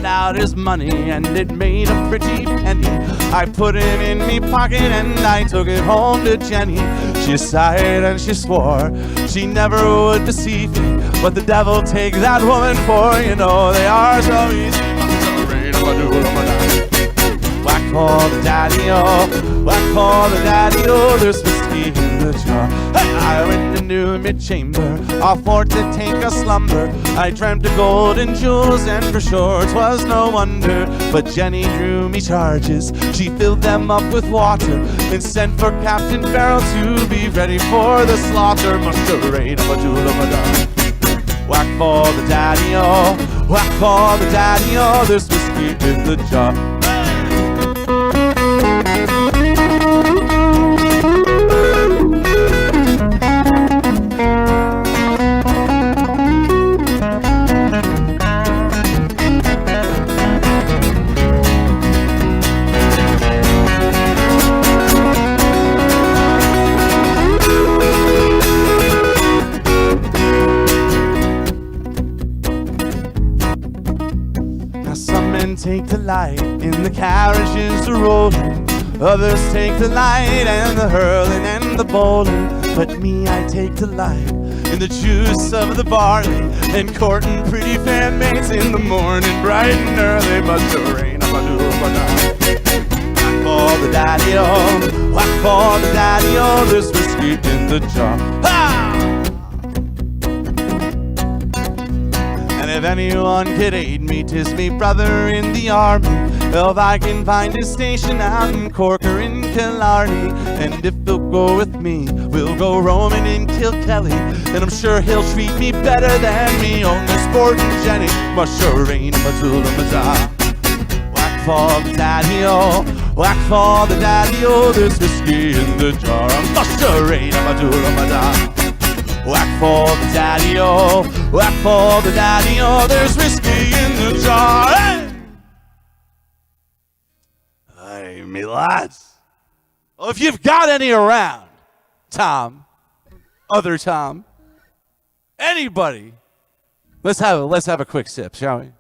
Out his money and it made a pretty penny. I put it in me pocket and I took it home to Jenny. She sighed and she swore she never would deceive me, but the devil take that woman, for you know they are so easy. Whack for the daddy-o, whack for the daddy-o, there's whiskey in the jar. I went into mid-chamber, off for to take a slumber. I dreamt of gold and jewels, and for sure 'twas no wonder. But Jenny drew me charges, she filled them up with water, and sent for Captain Farrell to be ready for the slaughter. Whack for the daddy-o, whack for the daddy-o, there's whiskey in the jar. Take the light in the carriages rolling, others take the light and the hurling and the bowling, but me, I take delight in the juice of the barley and courting pretty fair maids in the morning, bright and early. But the rain of a whack for the daddy-o, whack for the daddy-o, there's whiskey in the jar. Ha! If anyone could aid me, 'tis me brother in the army. If I can find a station out in Cork or in Killarney, and if he'll go with me, we'll go roaming in Kilkelly, and I'm sure he'll treat me better than me own the sporting Jenny. Masharena, madula, madam. Whack for the daddy-o, whack for the daddy-o, there's whiskey in the jar. Masharena, madula, madam. Whack for the daddy-o, whack for the daddy-o, there's whiskey in the jar. Hey, me lads. Well, if you've got any around, Tom, other Tom, anybody, let's have a quick sip, shall we?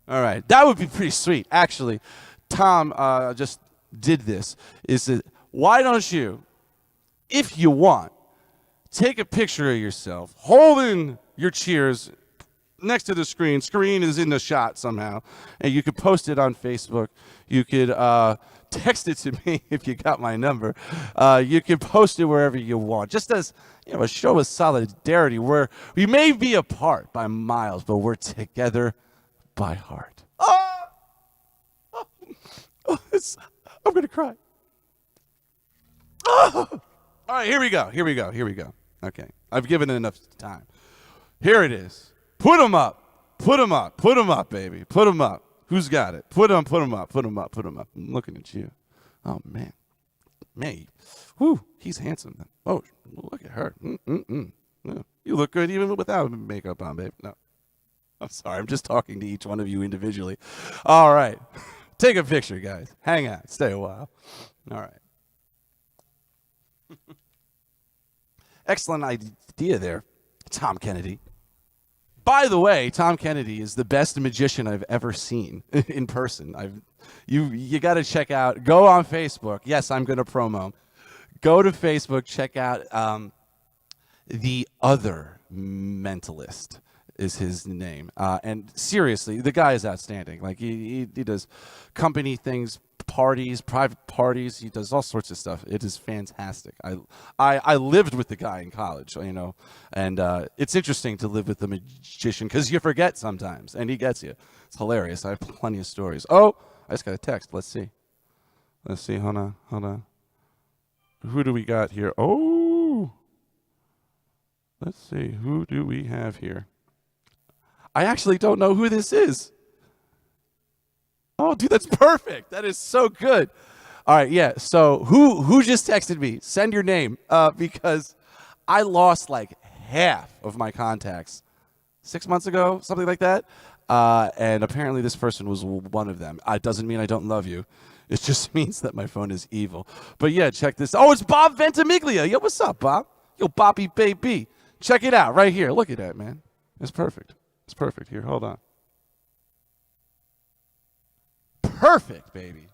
All right, that would be pretty sweet. Actually, Tom just did this. Is that why don't you, if you want, take a picture of yourself holding your cheers next to the screen. Screen is in the shot somehow, and you could post it on Facebook. You could text it to me if you got my number. You can post it wherever you want, just as a show of solidarity where we may be apart by miles, but we're together by heart. I'm gonna cry. All right, here we go. Okay, I've given it enough time. Here it is. Put 'em up. Put them up. Put them up, baby. Put them up. Who's got it? Put them up. Put them up. Put them up. I'm looking at you. Oh, man. Man. Whew. He's handsome. Man. Oh, look at her. Yeah. You look good even without makeup on, babe. No. I'm sorry. I'm just talking to each one of you individually. All right. Take a picture, guys. Hang out. Stay a while. All right. Excellent idea there, Tom Kennedy. By the way, Tom Kennedy is the best magician I've ever seen in person. You got to check out. Go on Facebook. Yes, I'm going to promo. Go to Facebook. Check out The Other Mentalist is his name. And seriously, the guy is outstanding. Like he does company things, parties, private parties. He does all sorts of stuff. It is fantastic. I lived with the guy in college, you know, and it's interesting to live with a magician because you forget sometimes, and he gets you. It's hilarious. I have plenty of stories. Oh, I just got a text. Let's see. Hold on. Who do we got here? Oh, let's see. Who do we have here? I actually don't know who this is. Oh, dude, that's perfect. That is so good. All right, yeah. So who just texted me? Send your name because I lost like half of my contacts 6 months ago, something like that. And apparently this person was one of them. It doesn't mean I don't love you. It just means that my phone is evil. But yeah, check this. Oh, it's Bob Ventimiglia. Yo, what's up, Bob? Yo, Bobby baby. Check it out right here. Look at that, man. It's perfect. It's perfect. Here, hold on. Perfect, baby.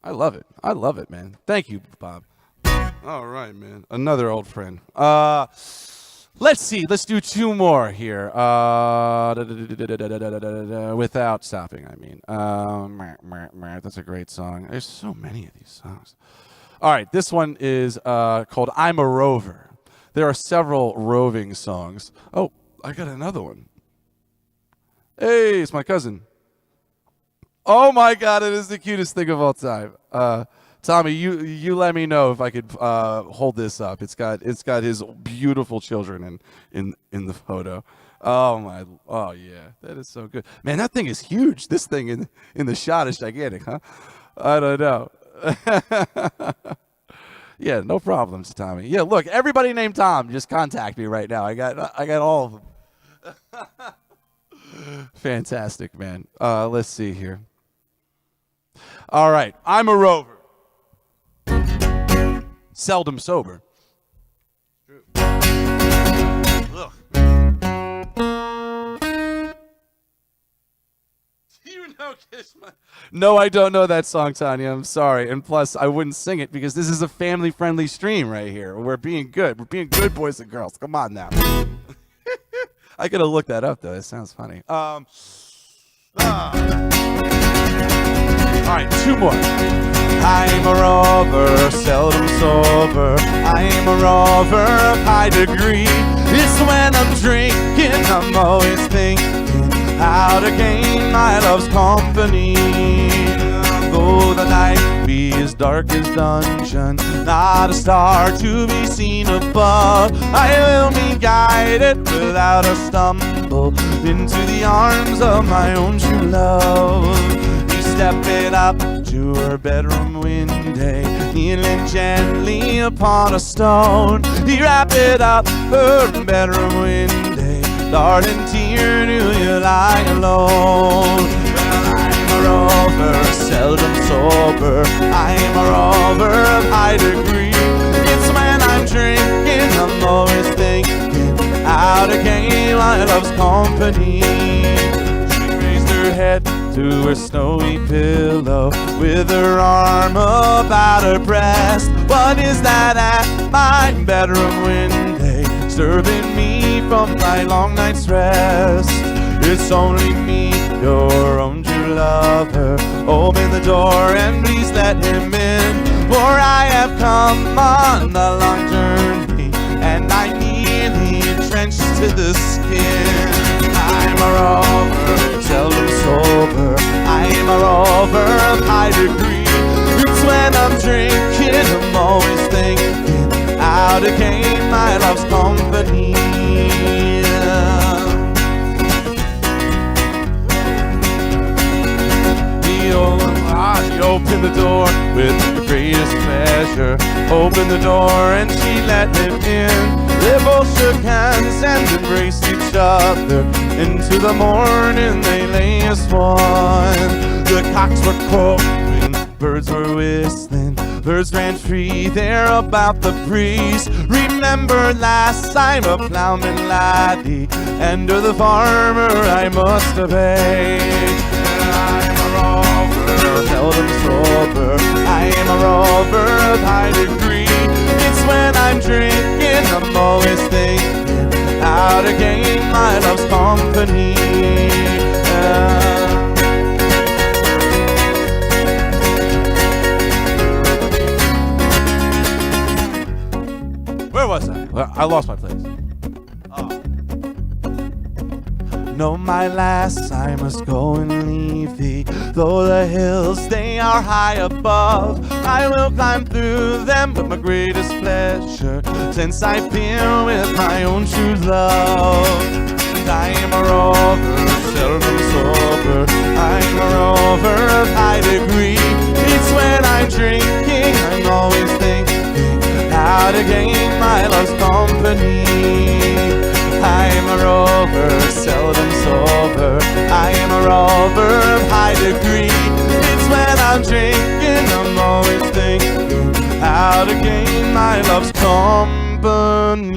I love it. I love it, man. Thank you, Bob. All right, man. Another old friend. Let's see. Let's do two more here. Without stopping, I mean. That's a great song. There's so many of these songs. All right, this one is called I'm a Rover. There are several roving songs. Oh, I got another one. Hey, it's my cousin. Oh my God, it is the cutest thing of all time. Tommy, you let me know if I could hold this up. It's got his beautiful children in the photo. Oh yeah, that is so good. Man, that thing is huge. This thing in the shot is gigantic, huh? I don't know. Yeah, no problems, Tommy. Yeah, look, everybody named Tom, just contact me right now. I got all of them. Fantastic, man. Let's see here. All right, I'm a rover. Seldom sober. Ugh. You know Kiss My... No, I don't know that song, Tanya. I'm sorry. And plus, I wouldn't sing it because this is a family-friendly stream right here. We're being good. We're being good boys and girls. Come on now. I gotta look that up, though. It sounds funny. All right, two more. I'm a rover, seldom sober. I'm a rover of high degree. It's when I'm drinking, I'm always thinking how to gain my love's company. Though the night be as dark as dungeon, not a star to be seen above, I will be guided without a stumble into the arms of my own true love. Stepping up to her bedroom window, kneeling gently upon a stone. He wrapped it up her bedroom window, darling, dear, do you lie alone? Well, I'm a rover, seldom sober. I'm a rover of high degree. It's when I'm drinking, I'm always thinking how to gain my love's company. She raised her head to her snowy pillow with her arm about her breast. What is that at my bedroom window, disturbing me from my long night's rest? It's only me, your own true lover. Open the door and please let him in, for I have come on a long journey and I'm nearly drenched to the skin. I'm a rover, seldom sober. I'm a rover of high degree. It's when I'm drinking, I'm always thinking how to gain my love's company. opened the door with the greatest pleasure. Opened the door and she let him in. They both shook hands and embraced each other. Into the morning they lay as one. The cocks were crowing, birds were whistling. Birds ran free there about the breeze. Remember last time a plowman laddie, and to the farmer I must obey. I'm a rover, seldom sober. I am a rover of high degree. It's when I'm drinking I'm always thinking how to gain my love's company. Where was I? Well, I lost my place. Oh. No, my lass, I must go and leave thee. Though the hills, they are high above, I will climb through them with my greatest pleasure, since I've been with my own true love. And I am a rover, seldom sober. I am a rover of high degree. It's when I'm drinking, I'm always thinking how to gain my love's company. I am a rover, seldom sober. I am a rover of high degree. It's when I'm drinking I'm always thinking how to gain my love's company.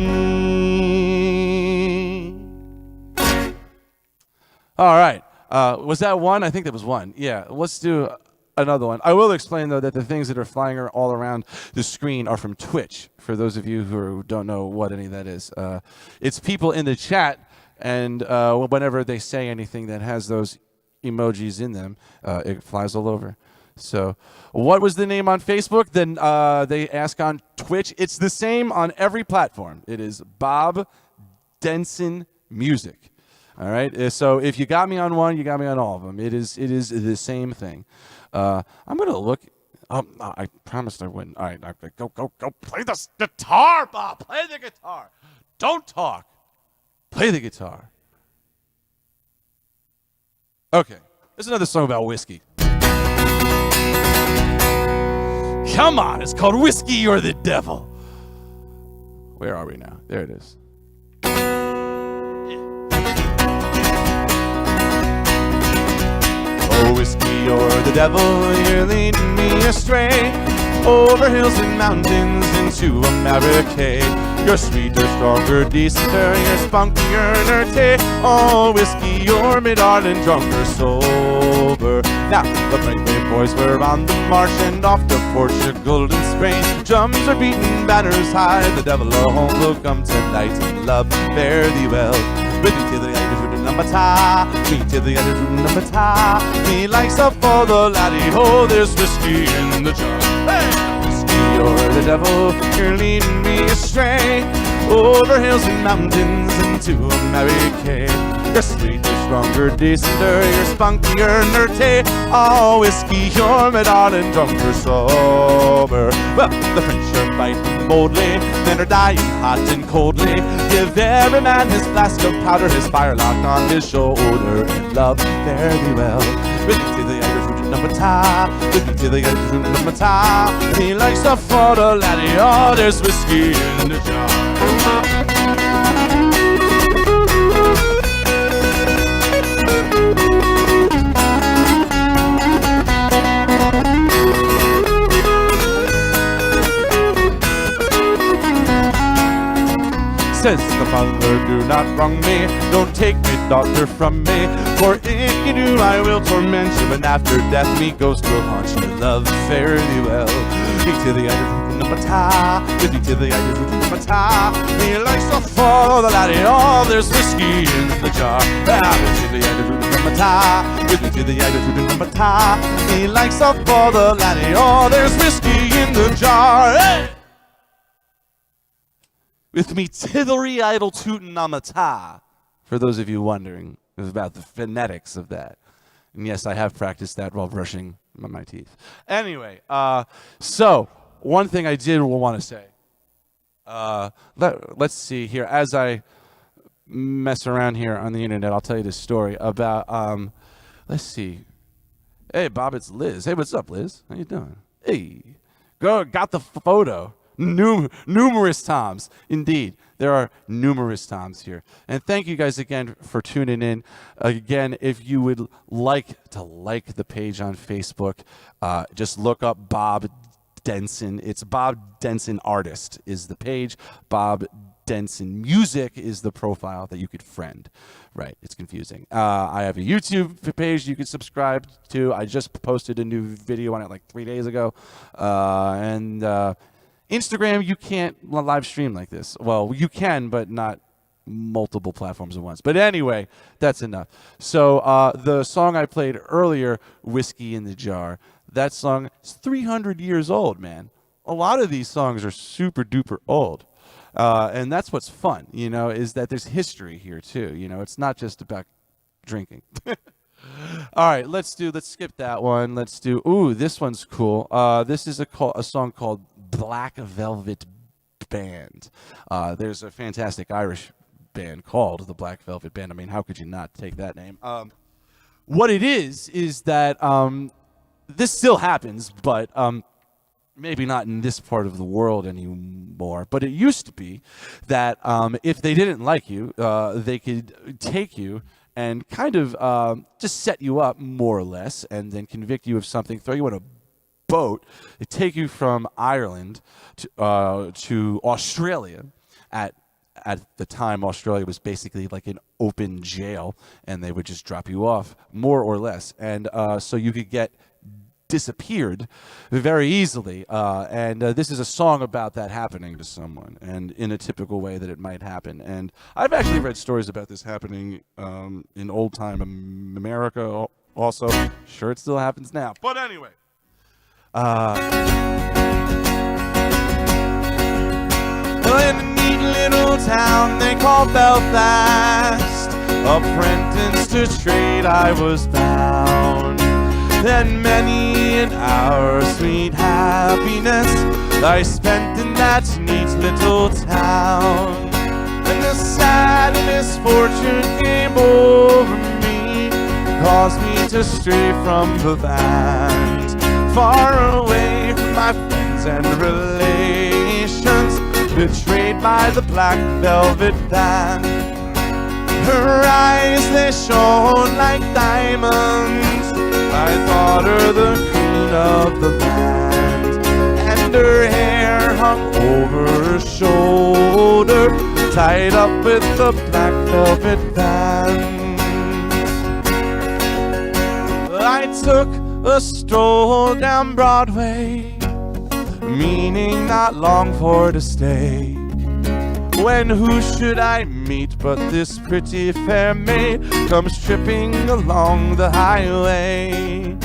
All right. Was that one? I think that was one. Yeah. Let's do another one. I will explain, though, that the things that are flying all around the screen are from Twitch, for those of you who don't know what any of that is. It's people in the chat, and whenever they say anything that has those emojis in them, it flies all over. So what was the name on Facebook? Then they ask on Twitch. It's the same on every platform. It is Bob Denson Music. All right? So if you got me on one, you got me on all of them. It is the same thing. I'm going to look. I promised I wouldn't. All right, go. Play the guitar, Bob. Play the guitar. Don't talk. Play the guitar. Okay. There's another song about whiskey. Come on. It's called Whiskey or the Devil. Where are we now? There it is. Oh, whiskey or the devil, you're leading me astray, over hills and mountains into America. You're sweeter, stronger, decenter, you're spunkier, nerdy. Oh, whiskey, you're me darling, drunk or sober. Now, the plain boys were on the march and off to Portugal and Spain. Drums are beating, banners high, the devil alone will come tonight and love fare thee well. With me to the attitude number ta, me to the attitude number ta. Me likes up for the laddie, oh, there's whiskey in the jar. Hey! Whiskey or the devil, you're leading me astray, over hills and mountains into America. You're sweeter, stronger, decenter, you're spunkier, nerdy. Oh, whiskey, you're my darling, drunk or sober. Well, the French are fighting boldly, men are dying hot and coldly. Give every man his flask of powder, his firelock on his shoulder, and love fare thee well. With me to the Irish root number ta, with me to the Irish root number ta. He likes to for the laddie, oh, there's whiskey in the jar. Says the mother, do not wrong me, don't take me daughter from me, for if you do I will torment you, and after death me ghost will haunt you. Love fare thee well. Me to the Irish number ta, with me to the Irish number ta. He likes to follow the laddie, oh, there's whiskey in the jar. With me to the Irish number ta, with me to the Irish number ta. He likes to follow the laddie, oh, there's whiskey in the jar. Hey! With me tithery idle tootin' on the ta. For those of you wondering about the phonetics of that. And yes, I have practiced that while brushing my teeth. Anyway, so one thing I did want to say. Let's see here. As I mess around here on the internet, I'll tell you this story about, let's see. Hey, Bob, it's Liz. Hey, what's up, Liz? How you doing? Hey, got the photo. Numerous times. Indeed, there are numerous times here. And thank you guys again for tuning in. Again, if you would like to like the page on Facebook, just look up Bob Denson. It's Bob Denson Artist is the page. Bob Denson Music is the profile that you could friend. Right, it's confusing. I have a YouTube page you can subscribe to. I just posted a new video on it like 3 days ago. And Instagram, you can't live stream like this. Well, you can, but not multiple platforms at once. But anyway, that's enough. So the song I played earlier, Whiskey in the Jar, that song is 300 years old, man. A lot of these songs are super duper old. And that's what's fun, you know, is that there's history here too. You know, it's not just about drinking. All right, let's skip that one. Let's do, this one's cool. This is a song called Black Velvet Band. There's a fantastic Irish band called the Black Velvet Band. I mean, how could you not take that name? What it is that this still happens, but maybe not in this part of the world anymore, but it used to be that if they didn't like you, they could take you and kind of just set you up more or less and then convict you of something, throw you on a boat, they take you from Ireland to Australia. At the time, Australia was basically like an open jail, and they would just drop you off, more or less. And so you could get disappeared very easily. And this is a song about that happening to someone, and in a typical way that it might happen. And I've actually read stories about this happening in old-time America also. Sure, it still happens now. But anyway. Well, in a neat little town they call Belfast, apprenticed to trade I was bound. Then many an hour sweet happiness I spent in that neat little town. And the sad misfortune came over me, caused me to stray from the band, far away from my friends and relations, betrayed by the Black Velvet Band. Her eyes, they shone like diamonds, I thought her the queen of the land, and her hair hung over her shoulder, tied up with the Black Velvet Band. I took a stroll down Broadway, meaning not long for to stay, when who should I meet but this pretty fair maid comes tripping along the highway.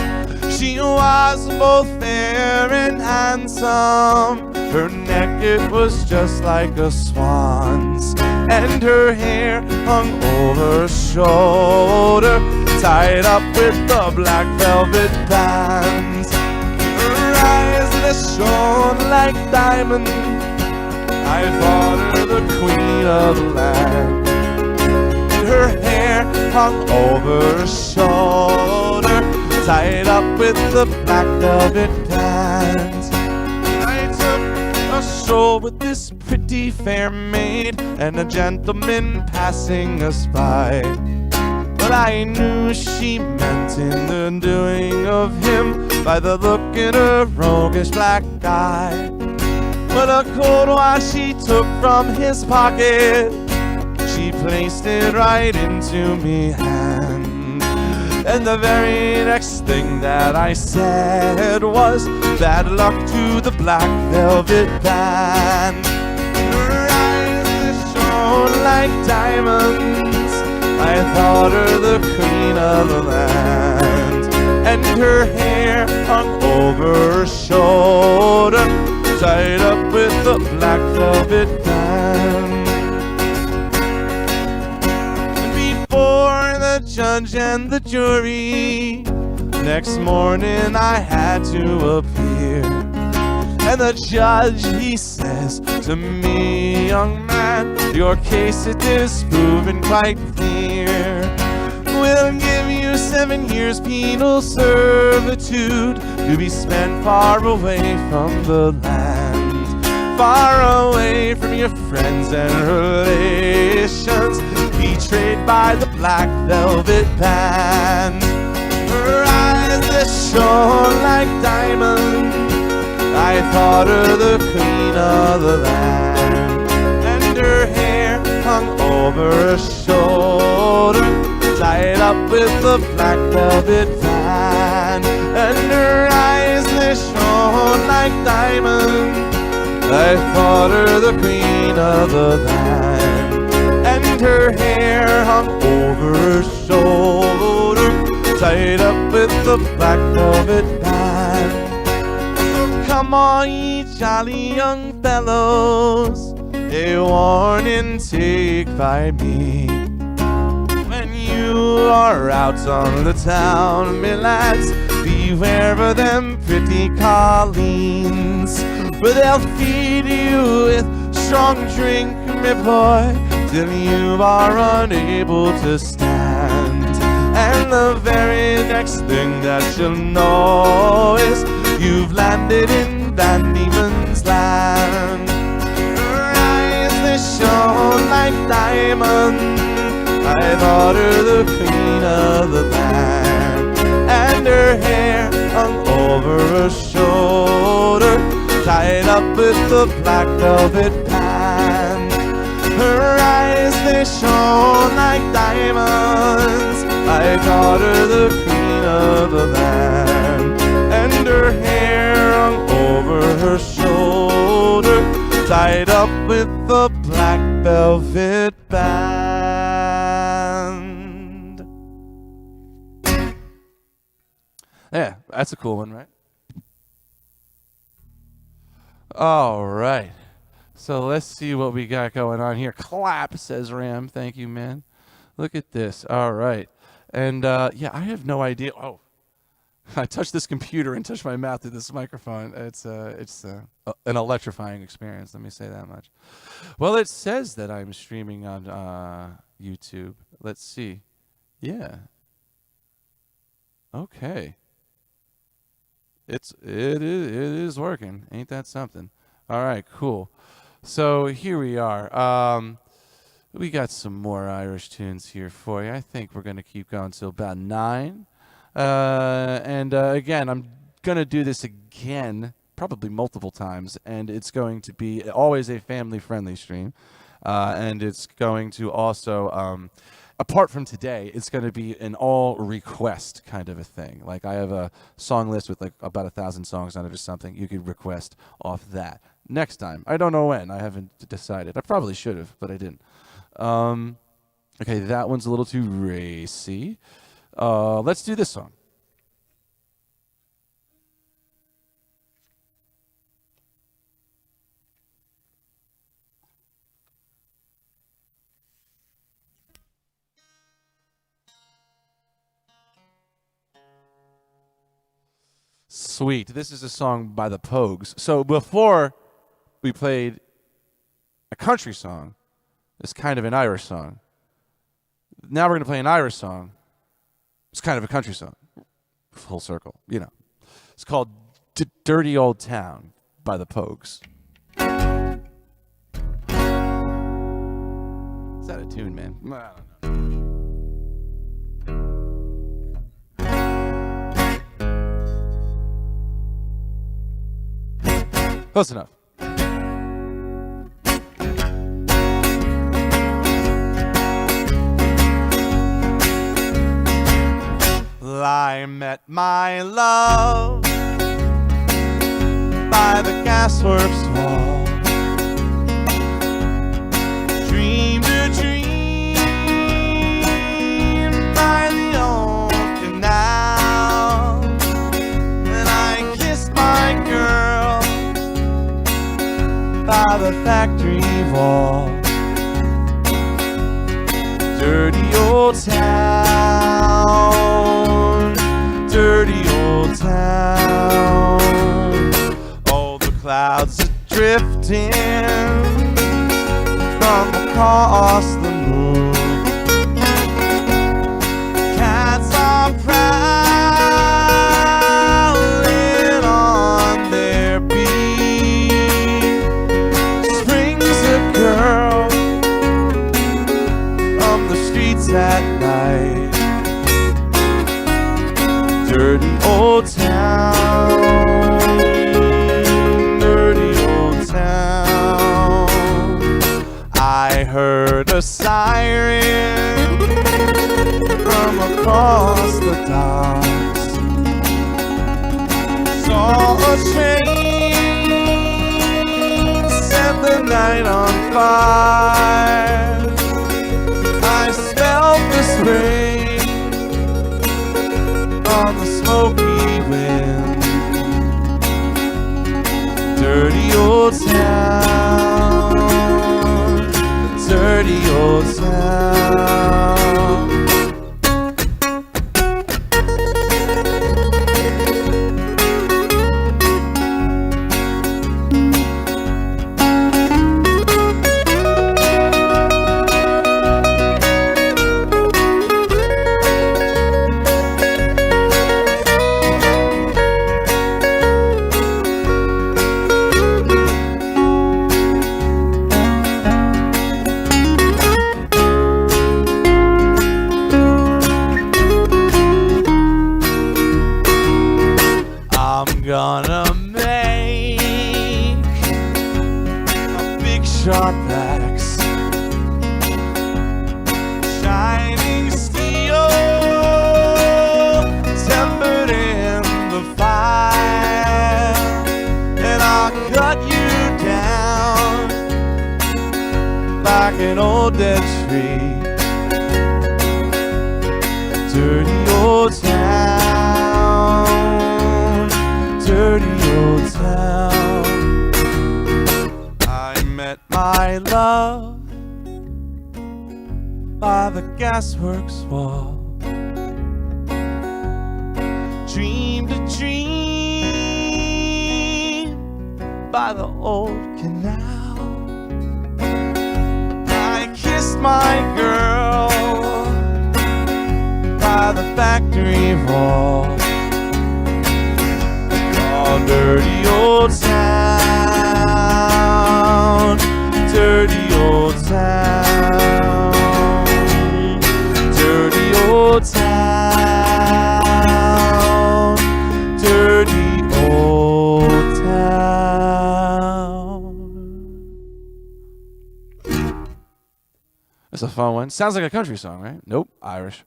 She was both fair and handsome, her neck it was just like a swan's, and her hair hung over her shoulder, tied up with the Black Velvet bands. Her eyes that shone like diamonds, I thought her the queen of the land. Her hair hung over her shoulder, tied up with the Black Velvet bands. I took a stroll with this pretty fair maid, and a gentleman passing us by. But I knew she meant in the doing of him by the look in her roguish black eye. But a cold watch she took from his pocket, she placed it right into me hand. And the very next thing that I said was, bad luck to the Black Velvet Band. Her eyes shone like diamonds, I thought her the queen of the land. And her hair hung over her shoulder, tied up with the Black Velvet band. And before the judge and the jury, next morning I had to appear. And the judge, he says to me, young man, your case it is proven quite clear. will give you 7 years penal servitude to be spent far away from the land, far away from your friends and relations, betrayed by the black velvet band. Her eyes that shone like diamonds, I thought her the queen of the land, and her hair hung over her shoulder, tied up with the black velvet band, and her eyes they shone like diamonds, I thought her the queen of the land, and her hair hung over her shoulder, tied up with the black velvet band. Come on, ye jolly young fellows, a warning take by me. When you are out on the town, me lads, beware of them pretty colleens, for they'll feed you with strong drink, me boy, till you are unable to stand. And the very next thing that you'll know is you've landed in Van Diemen's land. Her eyes, they shone like diamonds, I thought her the queen of the land, and her hair hung over her shoulder, tied up with the black velvet band. Her eyes, they shone like diamonds, I thought her the queen of the land, and her hair hung over her shoulder, tied up with the black velvet band. Yeah, that's a cool one, right? All right. So let's see what we got going on here. Clap, says Ram. Thank you, man. Look at this. All right. And yeah, I have no idea. Oh, I touched this computer and touched my mouth through this microphone. It's an electrifying experience. Let me say that much. Well, it says that I'm streaming on YouTube. Let's see. Yeah. Okay. It is working. Ain't that something? All right, cool. So here we are. We got some more Irish tunes here for you. I think we're going to keep going till about 9. And again, I'm going to do this again, probably multiple times, and it's going to be always a family-friendly stream. And it's going to also, apart from today, it's going to be an all-request kind of a thing. Like I have a song list with like about 1,000 songs on it or something. You could request off that. Next time. I don't know when. I haven't decided. I probably should have, but I didn't. Okay, that one's a little too racy. Let's do this song. Sweet. This is a song by the Pogues. So before we played a country song, it's kind of an Irish song. Now we're going to play an Irish song. It's kind of a country song. Full circle, you know. It's called Dirty Old Town by the Pogues. Is that a tune, man? I don't know. Close enough. I met my love by the gasworks wall. Dreamed a dream by the old canal, and I kissed my girl by the factory wall. Dirty old town, dirty old town. All the clouds are drifting from across the moon. old town, dirty old town. I heard a siren from across the docks. Saw a train set the night on fire. I smelled the spray on the smoky wind. Dirty old town, dirty old town. Gonna make a big sharp axe, shining steel, tempered in the fire, and I'll cut you down like an old dead tree. Dirty old town, dirty old town. I met my love by the gasworks wall. Dreamed a dream by the old canal. I kissed my girl by the factory wall. Dirty old town, dirty old town, dirty old town, dirty old town. That's a fun one. Sounds like a country song, right? Nope, Irish.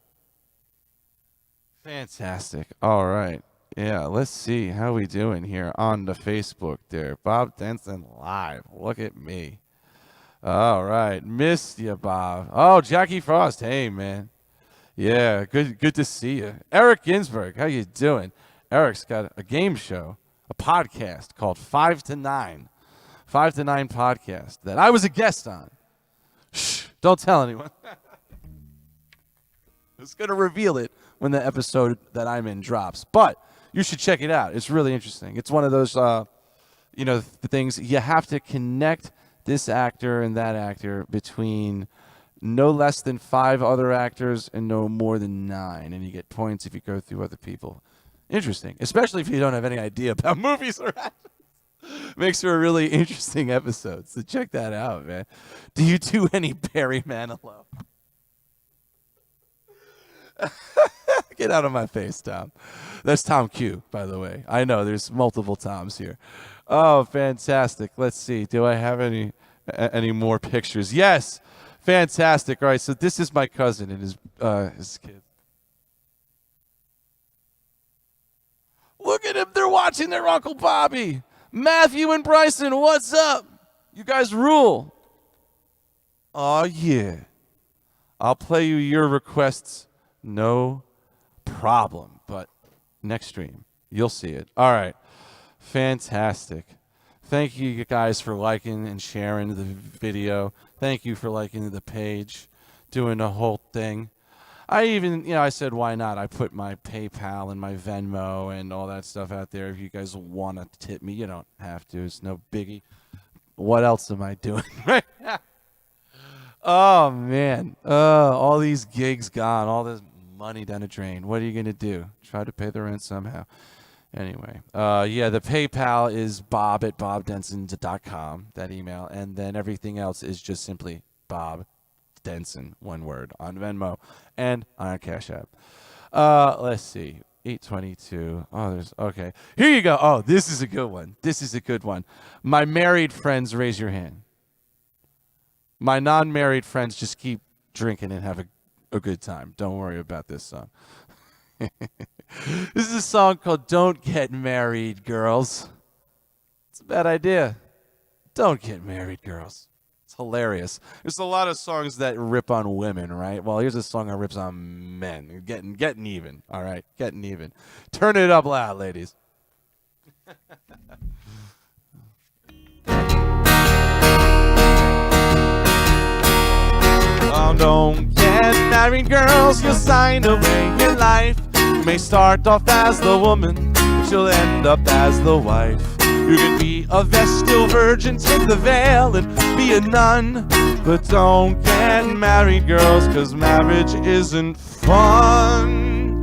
Fantastic. All right. Yeah, let's see how we doing here on the Facebook there. Bob Denson live. Look at me. All right. Missed you, Bob. Oh, Jackie Frost. Hey, man. Yeah, good to see you. Eric Ginsberg, how you doing? Eric's got a game show, a podcast called 5 to 9. 5 to 9 podcast that I was a guest on. Shh, don't tell anyone. It's going to reveal it when the episode that I'm in drops. But you should check it out. It's really interesting. It's one of those, the things you have to connect this actor and that actor between no less than 5 other actors and no more than 9. And you get points if you go through other people. Interesting, especially if you don't have any idea about movies or actors. Makes for a really interesting episode. So check that out, man. Do you do any Barry Manilow? Get out of my face, Tom. That's Tom Q, by the way. I know there's multiple Toms here. Oh, fantastic. Let's see. Do I have any more pictures? Yes. Fantastic. All right. So this is my cousin and his kid. Look at him. They're watching their Uncle Bobby. Matthew and Bryson, what's up? You guys rule. Oh, yeah. I'll play you your requests. No problem. But next stream, you'll see it. All right. Fantastic. Thank you guys for liking and sharing the video. Thank you for liking the page, doing the whole thing. I even, I said, why not? I put my PayPal and my Venmo and all that stuff out there. If you guys want to tip me, you don't have to. It's no biggie. What else am I doing? Oh, man. All these gigs gone. All this money down the drain. What are you going to do? Try to pay the rent somehow. Anyway, the PayPal is bob@bobdenson.com, that email. And then everything else is just simply Bob Denson, one word, on Venmo and on Cash App. Let's see. 8:22. Oh, there's okay. Here you go. Oh, this is a good one. This is a good one. My married friends, raise your hand. My non-married friends, just keep drinking and have a good time. Don't worry about this song. This is a song called "Don't Get Married, Girls." It's a bad idea. Don't get married, girls. It's hilarious. There's a lot of songs that rip on women, right? Well, here's a song that rips on men. Getting even, all right? Getting even. Turn it up loud, ladies. Oh, don't get married, girls. You'll sign away your life. You may start off as the woman, but you'll end up as the wife. You can be a vestal virgin, take the veil and be a nun. But don't get married, girls, 'cause marriage isn't fun.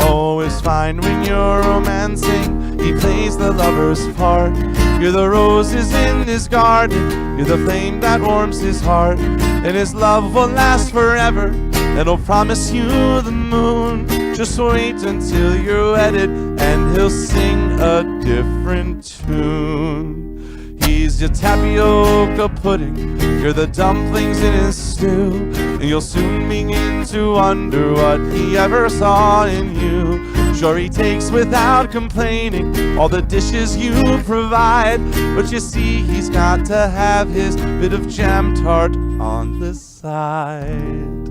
Oh, it's fine when you're romancing. He plays the lover's part. You're the roses in his garden. You're the flame that warms his heart. And his love will last forever. And he'll promise you the moon. Just wait until you're wedded and he'll sing a different tune. He's your tapioca pudding, you're the dumplings in his stew, and you'll soon begin to wonder what he ever saw in you. Sure, he takes without complaining all the dishes you provide, but you see he's got to have his bit of jam tart on the side.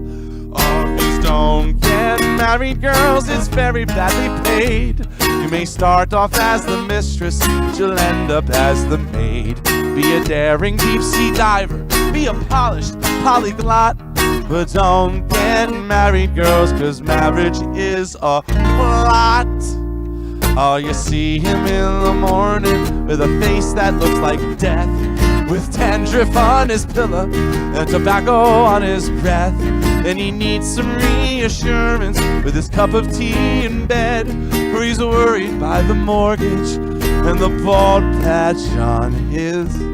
Oh, please don't get married, girls, it's very badly paid. You may start off as the mistress, but you'll end up as the maid. Be a daring deep-sea diver, be a polished polyglot, but don't get married, girls, 'cause marriage is a plot. Oh, you see him in the morning with a face that looks like death, with dandruff on his pillow and tobacco on his breath. Then he needs some reassurance with his cup of tea in bed, for he's worried by the mortgage and the bald patch on his head.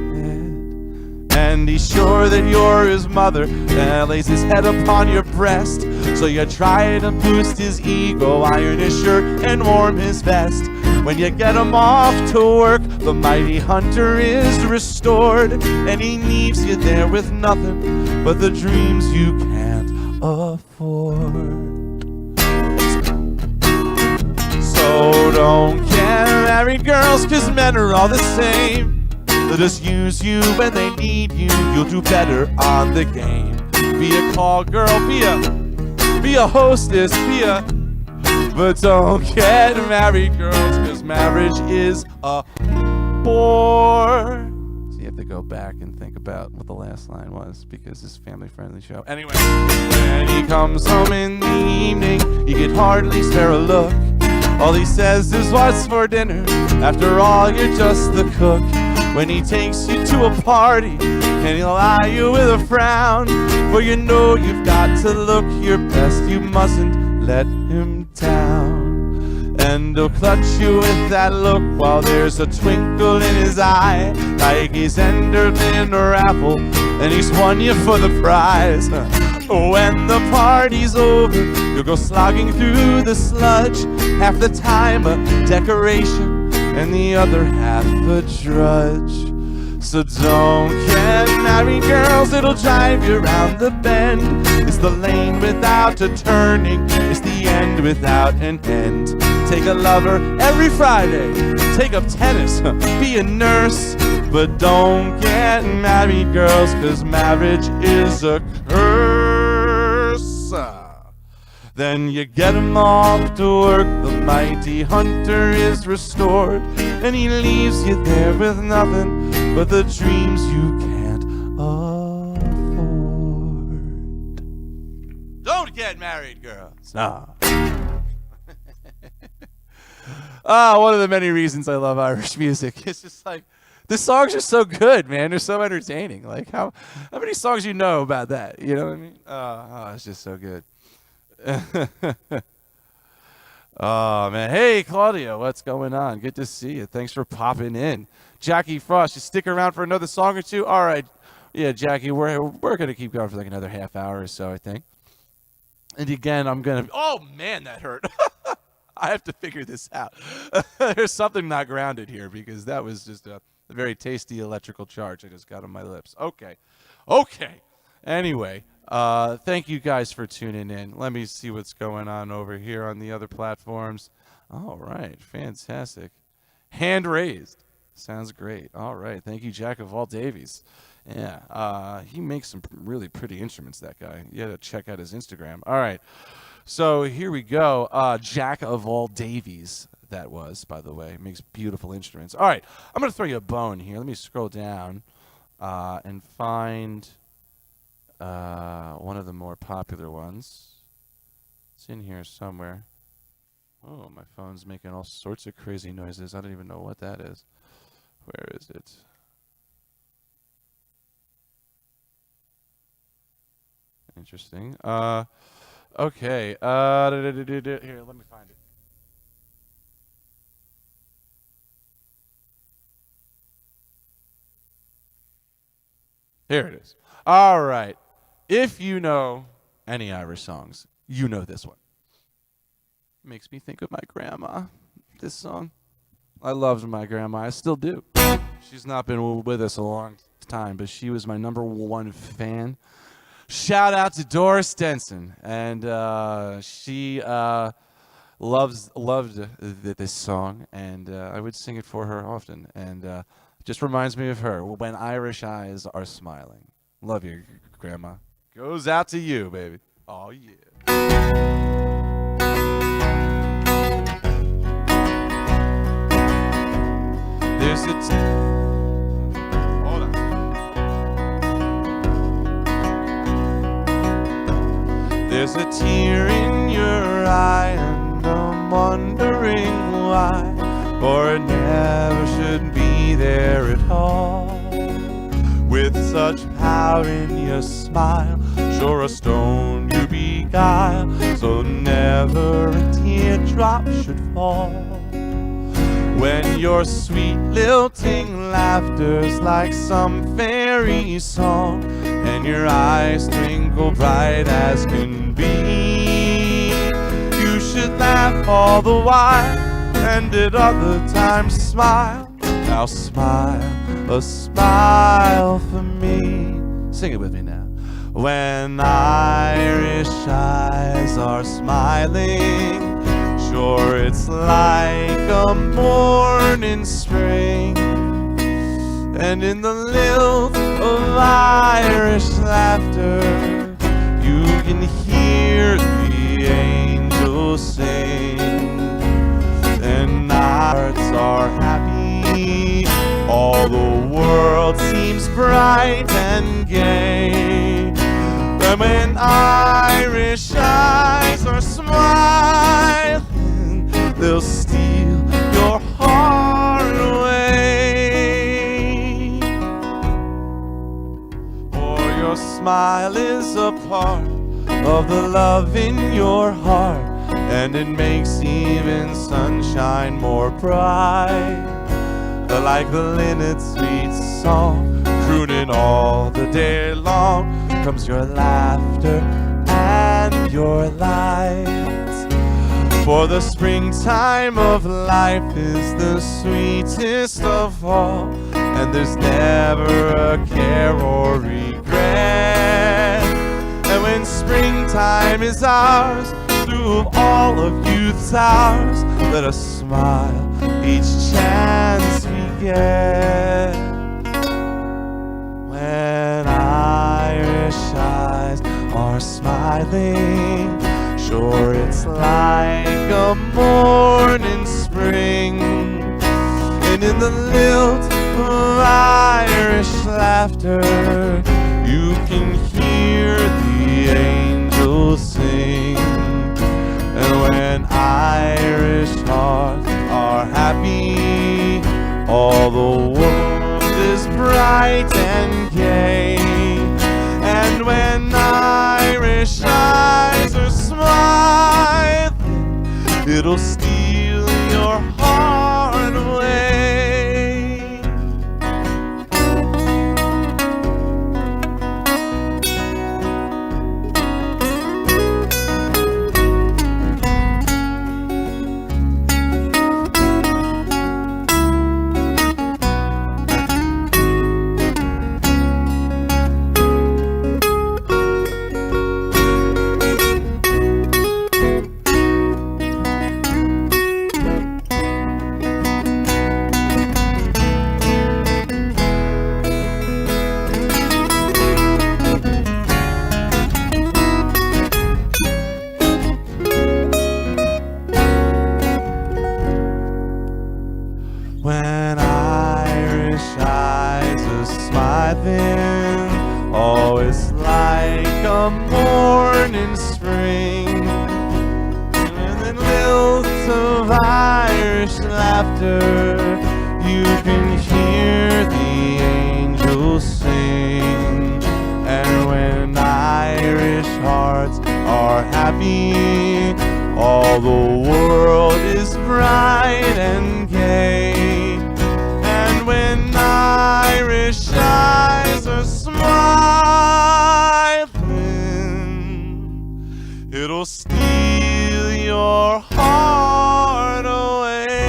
And he's sure that you're his mother and lays his head upon your breast. So you try to boost his ego, iron his shirt and warm his vest. When you get him off to work, the mighty hunter is restored, and he leaves you there with nothing but the dreams you can't afford. So don't get married, girls, 'cause men are all the same. They'll just use you when they need you. You'll do better on the game. Be a call girl, be a hostess, but don't get married, girls, 'cause marriage is a bore. So you have to go back and think about what the last line was, because it's a family-friendly show. Anyway, when he comes home in the evening, you can hardly spare a look. All he says is, "What's for dinner?" After all, you're just the cook. When he takes you to a party, and he'll eye you with a frown, for you know you've got to look your best. You mustn't let him down. And he'll clutch you with that look while there's a twinkle in his eye, like he's entered in a raffle and he's won you for the prize. When the party's over, you'll go slogging through the sludge, half the time a decoration and the other half a drudge. So don't get married, girls, it'll drive you around the bend. It's the lane without a turning, it's the end without an end. Take a lover every Friday, take up tennis, be a nurse, but don't get married, girls, 'cause marriage is a curse. Then you get him off to work, the mighty hunter is restored, and he leaves you there with nothing but the dreams you can't afford. Don't get married, girls. Nah. One of the many reasons I love Irish music. It's just like, the songs are so good, man. They're so entertaining. Like, how many songs you know about that? You know what I mean? It's just so good. Oh, man. Hey, Claudia, what's going on? Good to see you. Thanks for popping in. Jackie Frost, you stick around for another song or two? All right. Yeah, Jackie, we're going to keep going for like another half hour or so, I think. And again, I'm going to... Oh, man, that hurt. I have to figure this out. There's something not grounded here because that was just a very tasty electrical charge I just got on my lips. Okay. Anyway, thank you guys for tuning in. Let me see what's going on over here on the other platforms. All right, fantastic. Hand raised. Sounds great. All right, thank you, Jack of all Davies. Yeah, he makes some really pretty instruments, that guy. You gotta check out his Instagram. All right, so here we go. Jack of all Davies, that was, by the way. Makes beautiful instruments. All right, I'm gonna throw you a bone here. Let me scroll down and find one of the more popular ones. It's in here somewhere. Oh, my phone's making all sorts of crazy noises. I don't even know what that is. Where is it? Interesting. Okay. Here, let me find it. Here it is. All right. If you know any Irish songs, you know this one. Makes me think of my grandma, this song. I loved my grandma. I still do. She's not been with us a long time, but she was my #1 fan. Shout out to Doris Stenson. And she loved this song, and I would sing it for her often. And just reminds me of her, when Irish eyes are smiling. Love you, Grandma. Goes out to you, baby. Oh, yeah. There's a hold on. There's a tear in your eye, and I'm wondering why, for it never should be there at all. With such power in your smile, sure a stone you beguile, so never a teardrop should fall. When your sweet lilting laughter's like some fairy song, and your eyes twinkle bright as can be, you should laugh all the while, and at other times smile. Now smile, a smile for me. Sing it with me now. When Irish eyes are smiling, sure it's like a morning spring, and in the lilt of Irish laughter, you can hear the angels sing, and our hearts are happy, all the world seems bright and gay. And when Irish eyes are smiling, they'll steal your heart away. For your smile is a part of the love in your heart, and it makes even sunshine more bright. Like the linnet sweet song, crooning all the day long, comes your laughter and your light. For the springtime of life is the sweetest of all, and there's never a care or regret. And when springtime is ours, through all of youth's hours, let us smile each chance we get. When Irish eyes are smiling, sure it's like a morning spring, and in the lilt of Irish laughter, you can hear the angels sing. And when Irish hearts are happy, all the world is bright and gay. And when Irish eyes are smiling, it'll steal your heart away. a morning spring, and then lilt of Irish laughter. You can hear the angels sing, and when Irish hearts are happy, all the world is bright and gay. And when Irish eyes are smiling, it'll steal your heart away.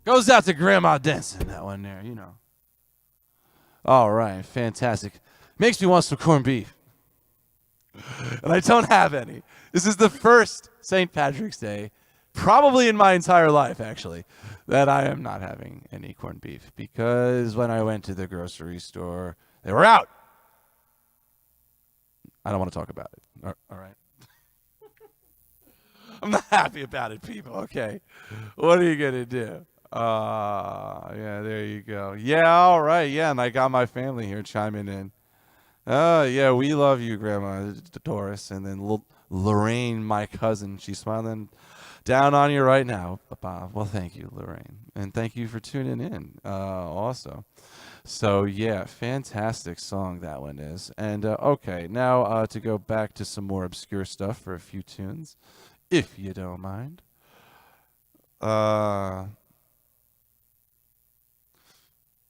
Goes out to Grandma Denson, that one there, you know. All right, fantastic. Makes me want some corned beef. And I don't have any. This is the first St. Patrick's Day, probably in my entire life, actually, that I am not having any corned beef. Because when I went to the grocery store, they were out. I don't want to talk about it. All right. I'm not happy about it, people. Okay. What are you going to do? Yeah, there you go. Yeah, all right. Yeah, and I got my family here chiming in. Oh, yeah, we love you, Grandma Doris. And then Lorraine, my cousin, she's smiling down on you right now, Bob. Well, thank you, Lorraine. And thank you for tuning in also. So, yeah, fantastic song that one is. And, okay, now to go back to some more obscure stuff for a few tunes, if you don't mind.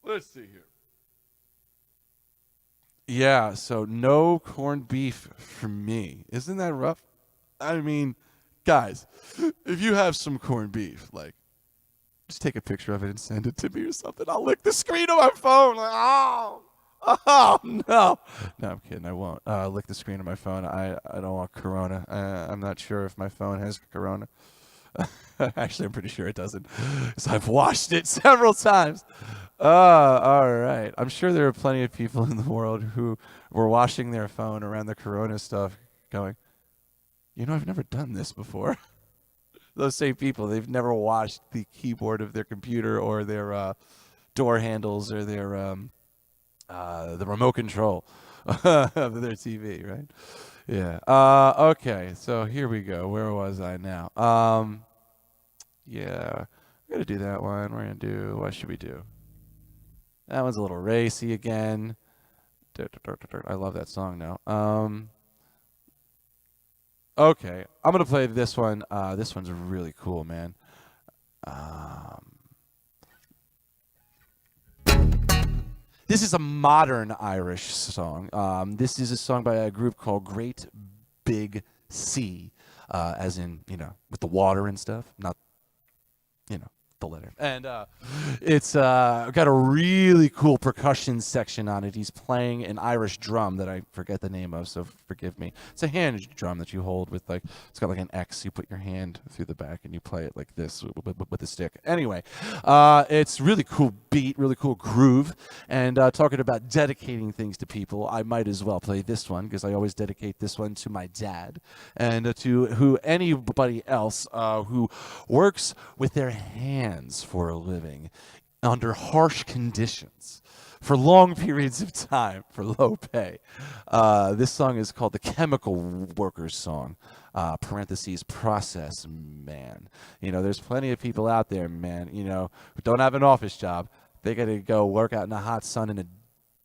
Let's see here. Yeah, so no corned beef for me. Isn't that rough? I mean, guys, if you have some corned beef, like, just take a picture of it and send it to me or something. I'll lick the screen of my phone. Like, oh, no. No, I'm kidding. I won't lick the screen of my phone. I don't want Corona. I'm not sure if my phone has Corona. Actually, I'm pretty sure it doesn't, because I've washed it several times. All right. I'm sure there are plenty of people in the world who were washing their phone around the Corona stuff going, you know, I've never done this before. Those same people, they've never washed the keyboard of their computer or their door handles or their the remote control of their TV, right? Yeah. Okay, so here we go. Where was I now? Yeah, we're going to do that one. We're going to do, what should we do? That one's a little racy again. I love that song now. Okay, I'm going to play this one. This one's really cool, man. This is a modern Irish song. This is a song by a group called Great Big Sea, as in, you know, with the water and stuff, not, you know, the letter. And it's got a really cool percussion section on it. He's playing an Irish drum that I forget the name of, so forgive me. It's a hand drum that you hold with, like, it's got like an X. You put your hand through the back and you play it like this with the stick. Anyway, it's really cool beat, really cool groove. And talking about dedicating things to people, I might as well play this one, because I always dedicate this one to my dad and to anybody else who works with their hands for a living under harsh conditions for long periods of time for low pay. This song is called the Chemical Workers Song, parentheses, process man. You know, there's plenty of people out there, man, you know, who don't have an office job. They got to go work out in the hot sun in the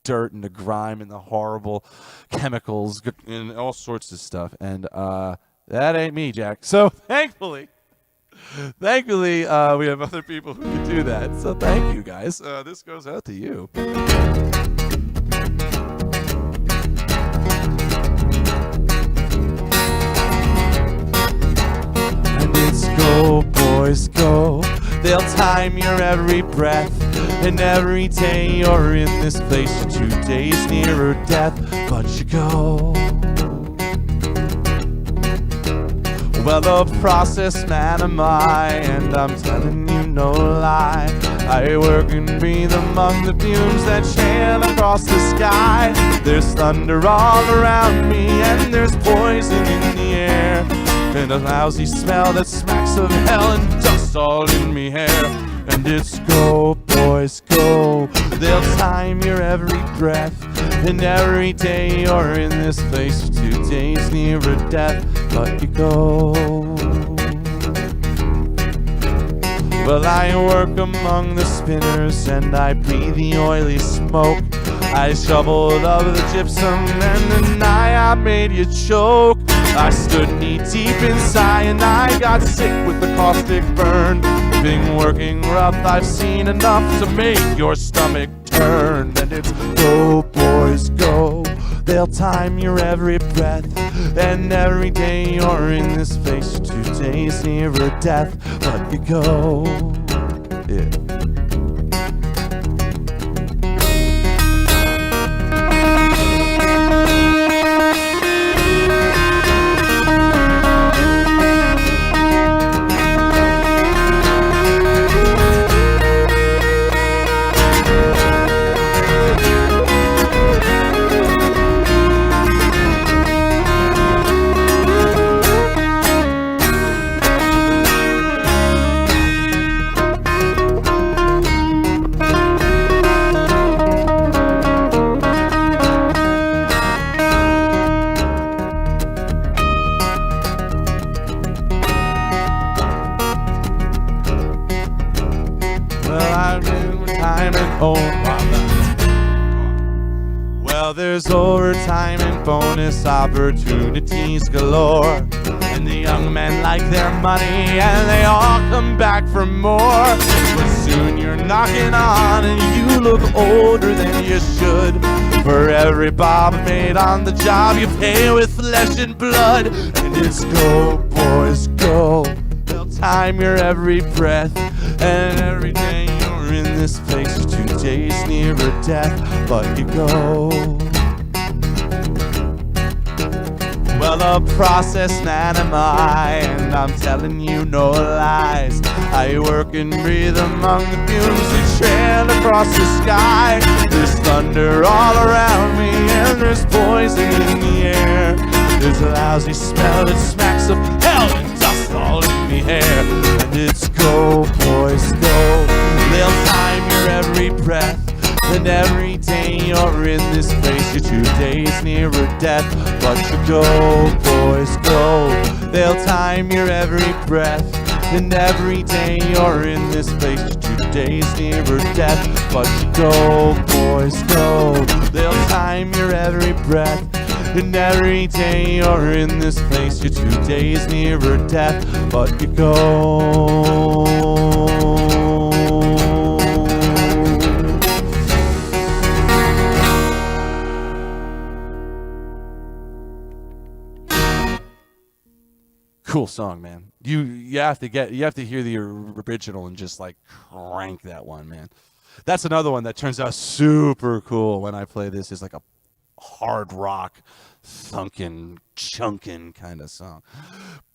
dirt and the grime and the horrible chemicals and all sorts of stuff. And that ain't me, Jack. So thankfully, we have other people who can do that. So thank you, guys. This goes out to you. And it's go, boys, go. They'll time your every breath. And every day you're in this place, you're 2 days nearer death. But you go. Well, the process man am I, and I'm telling you no lie. I work and breathe among the fumes that chant across the sky. There's thunder all around me, and there's poison in the air, and a lousy smell that smacks of hell, and dust all in me hair. And it's go, boy, boys go. They'll time your every breath, and every day you're in this place for 2 days nearer death, but you go. Well, I work among the spinners and I breathe the oily smoke. I shoveled up the gypsum and the night I made you choke. I stood knee deep in cyanide, got sick with the caustic burn. Been working rough, I've seen enough to make your stomach turn. And it's go, boys, go. They'll time your every breath, and every day you're in this place for 2 days nearer death, but you go. Yeah. Well, there's overtime and bonus opportunities galore, and the young men like their money and they all come back for more. But soon you're knocking on and you look older than you should. For every bob made on the job you pay with flesh and blood. And it's go, boys, go. They'll time your every breath, and every day you're in this place for 2 days nearer death, but you go. Well, a processed man am I, and I'm telling you no lies. I work and breathe among the fumes that trail across the sky. There's thunder all around me, and there's poison in the air. There's a lousy smell that smacks of hell and dust all in the air. And it's go, boys, go. They'll time your every breath, and every day you're in this place, you're 2 days nearer death, but you go, boys, go. They'll time your every breath, and every day you're in this place, you're 2 days nearer death, but you go, boys, go. They'll time your every breath, and every day you're in this place, you're 2 days nearer death, but you go. Cool song, man. You have to hear the original and just like crank that one, man. That's another one that turns out super cool when I play this. Is like a hard rock, thunkin', chunkin' kind of song.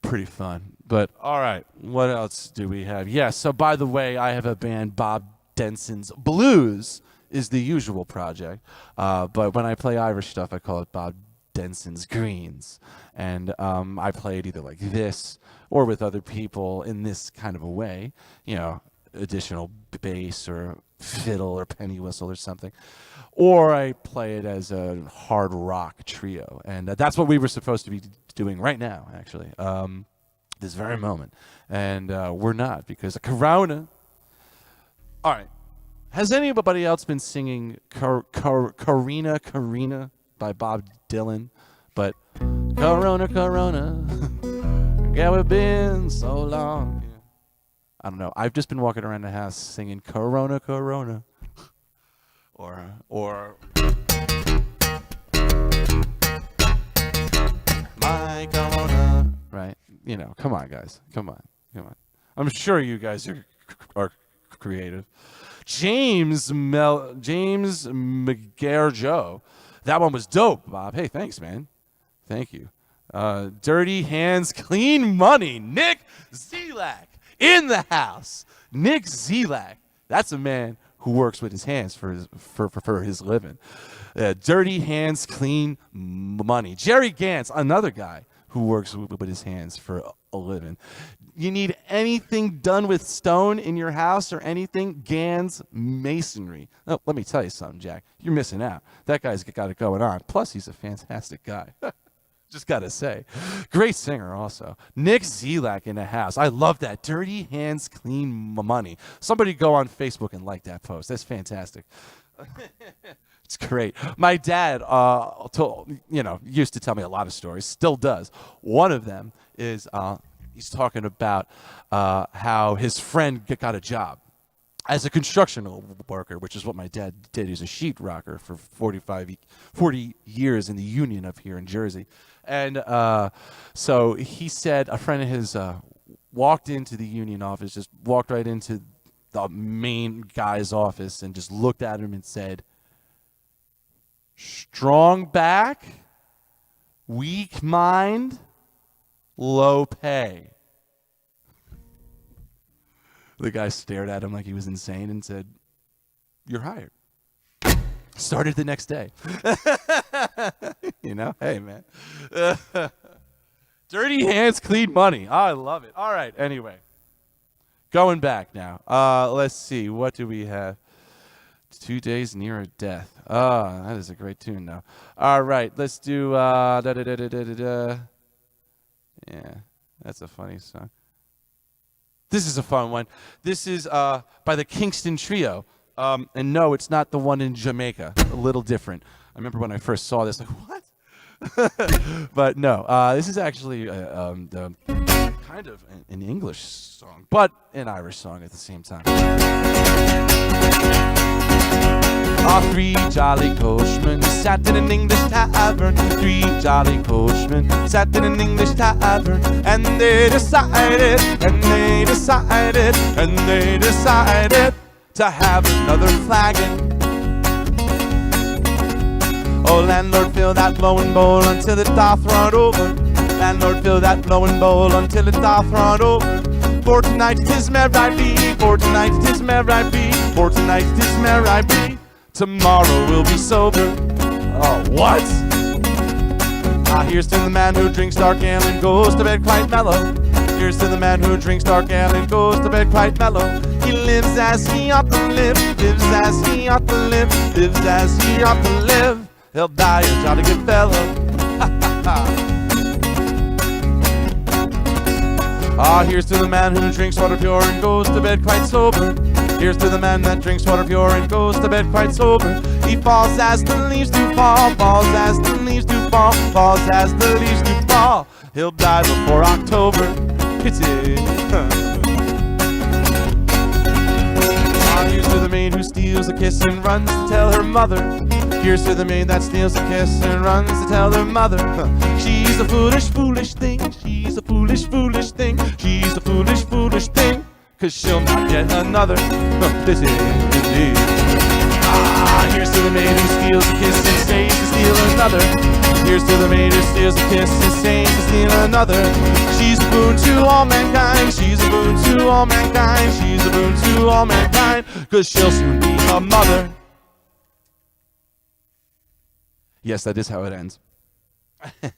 Pretty fun. But all right, what else do we have? Yeah, so by the way, I have a band, Bob Denson's Blues is the usual project. But when I play Irish stuff, I call it Bob Denson's Greens. And I play it either like this or with other people in this kind of a way, you know, additional bass or fiddle or penny whistle or something. Or I play it as a hard rock trio. And that's what we were supposed to be doing right now, actually, this very moment. And we're not because of Corona. All right. Has anybody else been singing Carina by Bob Dylan? But Corona, Corona, yeah, we've been so long. Yeah. I don't know. I've just been walking around the house singing Corona, Corona, or my Corona. Right? You know. Come on, guys. Come on. I'm sure you guys are creative. James McGarjo. That one was dope, Bob. Hey, thanks, man. Thank you. Dirty Hands, Clean Money. Nick Zelak in the house. Nick Zelak. That's a man who works with his hands for his living. Dirty Hands, Clean Money. Jerry Gantz, another guy who works with his hands for a living. you need anything done with stone in your house or anything, Gans Masonry. Oh, let me tell you something, Jack. You're missing out. That guy's got it going on. Plus, he's a fantastic guy. Just got to say. Great singer also. Nick Zelak in the house. I love that. Dirty Hands, Clean Money. Somebody go on Facebook and like that post. That's fantastic. It's great. My dad used to tell me a lot of stories, still does. One of them is he's talking about how his friend got a job as a construction worker, which is what my dad did. He's a sheetrocker for 40 years in the union up here in Jersey. And so he said a friend of his walked into the union office, just walked right into the main guy's office and just looked at him and said, "Strong back, weak mind, low pay." The guy stared at him like he was insane and said, "You're hired." Started the next day. Hey, man. Dirty Hands, Clean Money. I love it. All right, anyway. Going back now. Let's see. What do we have? 2 Days Nearer Death. That is a great tune, though. All right, let's do... Yeah, that's a funny song. This is a fun one. This is by the Kingston Trio. And no, it's not the one in Jamaica. A little different. I remember when I first saw this, like, what? But no, this is actually kind of an English song, but an Irish song at the same time. Three jolly coachmen sat in an English tavern. Three jolly coachmen sat in an English tavern. And they decided to have another flagon. Oh, landlord, fill that blowing bowl until it doth run over. Landlord, fill that blowing bowl until it doth run over. For tonight 'tis merry be, for tonight 'tis merry be, for tonight 'tis merry be. Tomorrow we'll be sober. Oh, what? Here's to the man who drinks dark ale and goes to bed quite mellow. Here's to the man who drinks dark ale and goes to bed quite mellow. He lives as he ought to live, lives as he ought to live, lives as he ought to live. He'll die a jolly good fellow. Here's to the man who drinks water pure and goes to bed quite sober. Here's to the man that drinks water pure and goes to bed quite sober. He falls as the leaves do fall, falls as the leaves do fall, falls as the leaves do fall. He'll die before October. Pity. Here's to the maid who steals a kiss and runs to tell her mother. Here's to the maid that steals a kiss and runs to tell her mother. She's a foolish, foolish thing. She's a foolish, foolish thing. She's a foolish, foolish thing. 'Cause she'll not get another. Pity indeed. Here's to the maid who steals a kiss and stays to steal another. Here's to the maid who steals a kiss and stays to steal another. She's a boon to all mankind. She's a boon to all mankind. She's a boon to all mankind. 'Cause she'll soon be a mother. Yes, that is how it ends. Yeah.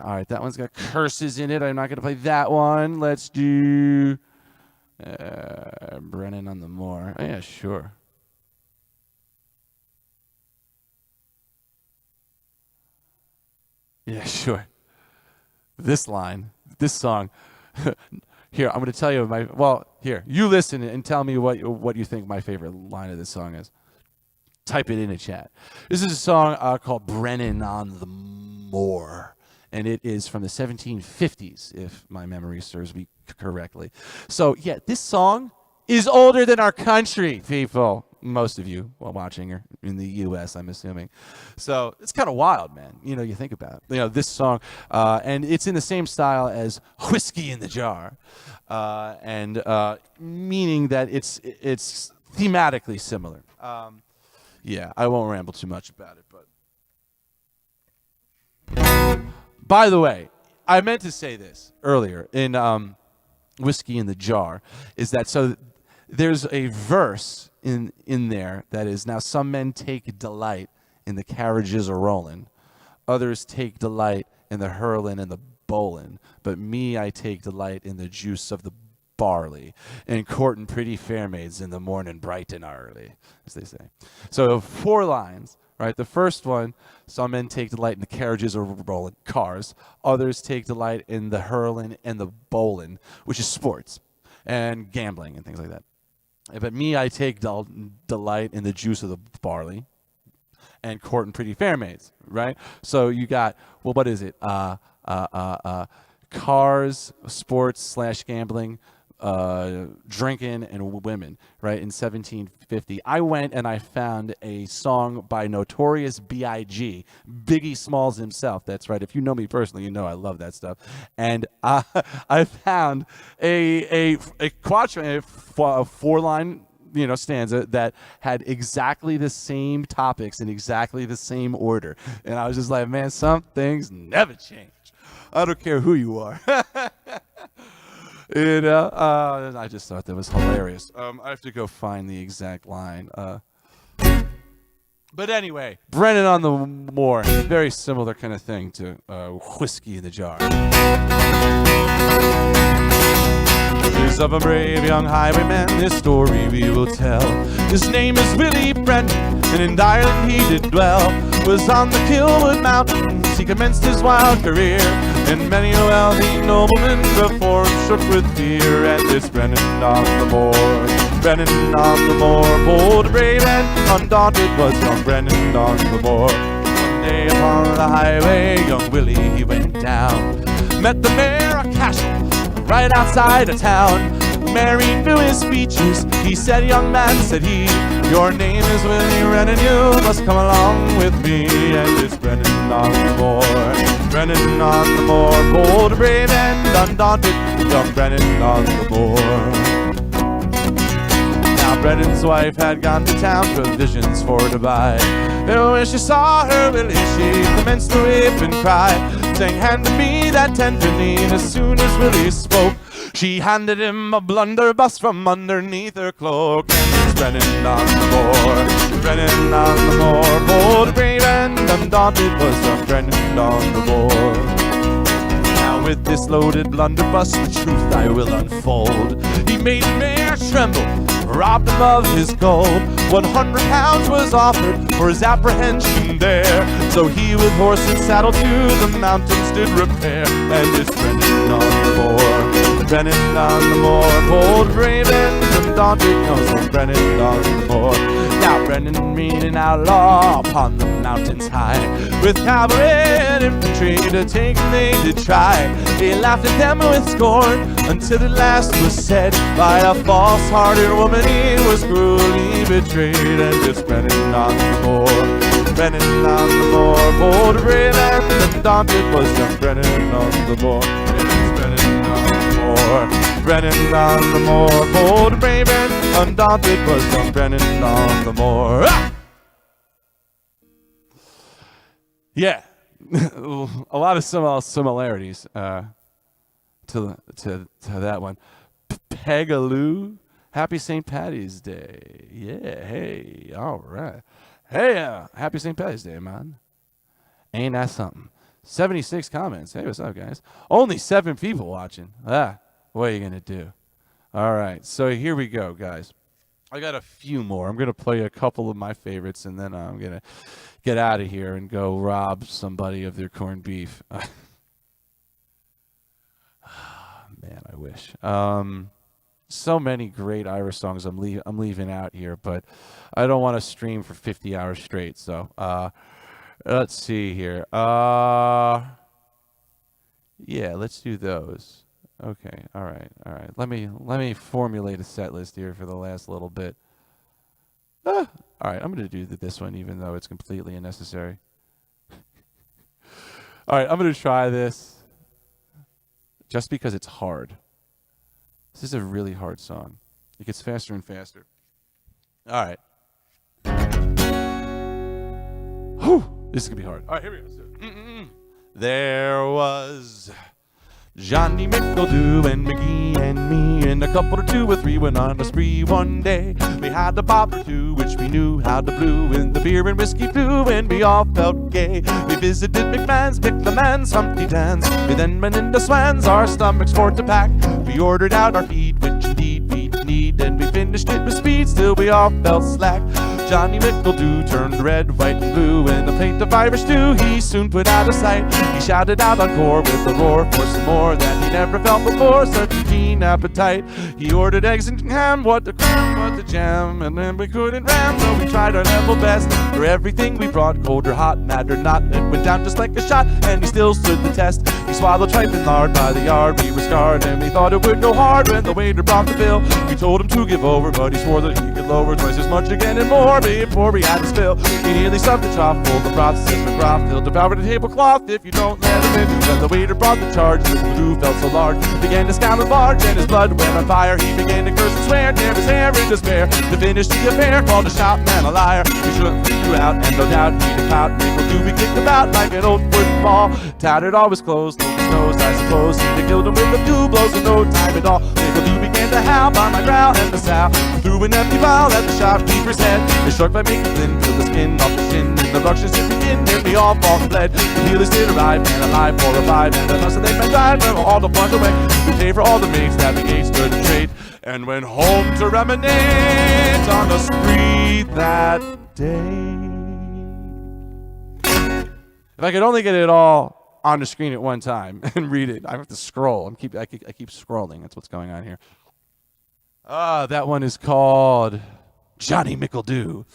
All right, that one's got curses in it. I'm not going to play that one. Let's do Brennan on the Moor. Oh, yeah, sure. Yeah, sure. This song. Here, I'm going to tell you here, you listen and tell me what you think my favorite line of this song is. Type it in the chat. This is a song called Brennan on the Moor, and it is from the 1750s, if my memory serves me correctly. So, yeah, this song is older than our country, people. Most of you while watching are in the U.S., I'm assuming. So it's kind of wild, man. You think about it. This song, and it's in the same style as Whiskey in the Jar, and meaning that it's thematically similar. Yeah, I won't ramble too much about it, but by the way, I meant to say this earlier in Whiskey in the Jar, is that so there's a verse in there that is, now some men take delight in the carriages a rolling, others take delight in the hurling and the bowling, but me, I take delight in the juice of the barley, and courting pretty fair maids in the morning bright and early, as they say. So 4 lines, right? The first one, some men take delight in the carriages or rolling cars. Others take delight in the hurling and the bowling, which is sports and gambling and things like that. But me, I take delight in the juice of the barley and courting pretty fair maids, right? So you got, well, what is it? Cars, sports / gambling, drinking, and women, right? In 1750, I went and I found a song by Notorious B.I.G., Biggie Smalls himself. That's right. If you know me personally, you know I love that stuff. And I found a quatrain, a 4-line, stanza that had exactly the same topics in exactly the same order. And I was just like, man, some things never change. I don't care who you are. I just thought that was hilarious. I have to go find the exact line. But anyway, Brennan on the Moor, very similar kind of thing to Whiskey in the Jar. News of a brave young highwayman, this story we will tell. His name is Willie Brennan, and in Ireland he did dwell. Was on the Kilwood Mountains he commenced his wild career, and many a wealthy nobleman before him shook with fear. And it's Brennan on the moor, Brennan on the moor, bold, brave, and undaunted was young Brennan on the moor. One day upon the highway, young Willie he went down, met the mayor of Cashel right outside of town. Mary knew his features. He said, young man, said he, your name is Willie Brennan, you must come along with me. And it's Brennan on the moor, Brennan on the moor, bold, brave, and undaunted, young Brennan on the moor. Now Brennan's wife had gone to town, provisions for to buy. And when she saw her Willie, she commenced to weep and cry, saying, hand me that tenderine. As soon as Willie spoke, she handed him a blunderbuss from underneath her cloak. And it's Brennan on the moor, Brennan on the moor, bold, brave, and undaunted was young Brennan on the moor. Now with this loaded blunderbuss, the truth I will unfold. He made the mayor tremble, robbed him of his gold. 100 pounds was offered for his apprehension there. So he with horse and saddle to the mountains did repair. And it's Brennan on the moor, Brennan on the moor, bold, brave, and undaunted goes Brennan on the moor. Now Brennan mean an outlaw upon the mountains high, with cavalry and infantry to take him they did try. He laughed at them with scorn until at last was said, by a false-hearted woman he was cruelly betrayed. And it's Brennan on the moor, Brennan on the moor, bold, brave, and undaunted was young Brennan on the moor. It's Brennan on the moor, Brennan on the moor, bold, brave, and undaunted was young Brennan on the moor. Ah! Yeah, a lot of similarities to that one. Pegaloo, happy St. Patty's Day. Yeah, hey, all right. Hey, happy St. Patty's Day, man. Ain't that something? 76 comments. Hey, what's up, guys? Only 7 people watching. What are you going to do? All right, so here we go, guys. I got a few more. I'm going to play a couple of my favorites, and then I'm going to get out of here and go rob somebody of their corned beef. Man, I wish. So many great Irish songs I'm leaving out here, but I don't want to stream for 50 hours straight. So let's see here. Yeah, let's do those. Okay, all right. Let me formulate a set list here for the last little bit. All right, I'm going to do this one even though it's completely unnecessary. All right, I'm going to try this just because it's hard. This is a really hard song. It gets faster and faster. All right. Whew, this is going to be hard. All right, here we go. There was Johnny McEldew and McGee and me and a couple or two or three went on a spree one day. We had a bob or two which we knew how to brew, and the beer and whiskey flew and we all felt gay. We visited McMahon's, McLeman's, Humpty Dan's. We then went into Swan's, our stomachs for to pack. We ordered out our feed, which indeed we need, and we finished it with speed, still we all felt slack. Johnny McEldew turned red, white, and blue, and a plate of Irish stew he soon put out of sight. He shouted out encore with a roar for some more that he never felt before, such a keen appetite. He ordered eggs and ham, what the crème, what the jam, and then we couldn't ram, so we tried our level best. For everything we brought, cold or hot, mad or not, it went down just like a shot, and he still stood the test. He swallowed tripe and lard by the yard, we were scarred, and we thought it would go hard when the waiter brought the bill. We told him to give over, but he swore that he could lower twice as much again and more before we had to spill. He nearly stuffed the trough full of broth, sipped the broth, filled the powdered tablecloth if you don't let him in. When the waiter brought the charge, the blue felt so large, began to scowl and barge, and his blood went on fire. He began to curse and swear, tear his hair in despair. To finish the affair, called a shopman a liar. We shook you out, and no doubt he'd have pout. McEldew be kicked about like an old wooden ball. Tattered all his clothes, no his nose, I suppose. He'd have killed him with a few blows in no time at all. McEldew began to howl by my brow and the sow. Threw an empty vial at the shopkeeper's head. They struck by making thin, till the skin off the shin, and the ructions did begin, and we all fall and bled. The healers did arrive, and alive for a vibe, and the hustle they might die, but all the plunge away. We paid for all the mates that the gates stood in trade, and went home to reminisce on the spree that day. If I could only get it all on the screen at one time and read it. I have to scroll. I keep scrolling. That's what's going on here. That one is called Johnny McEldew.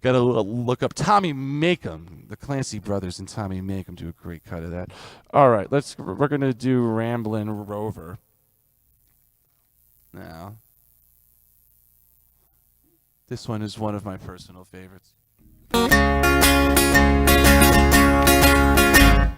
Got to look up Tommy Makem. The Clancy brothers and Tommy Makem do a great cut of that. All right, we're gonna do Ramblin' Rover now. This one is one of my personal favorites.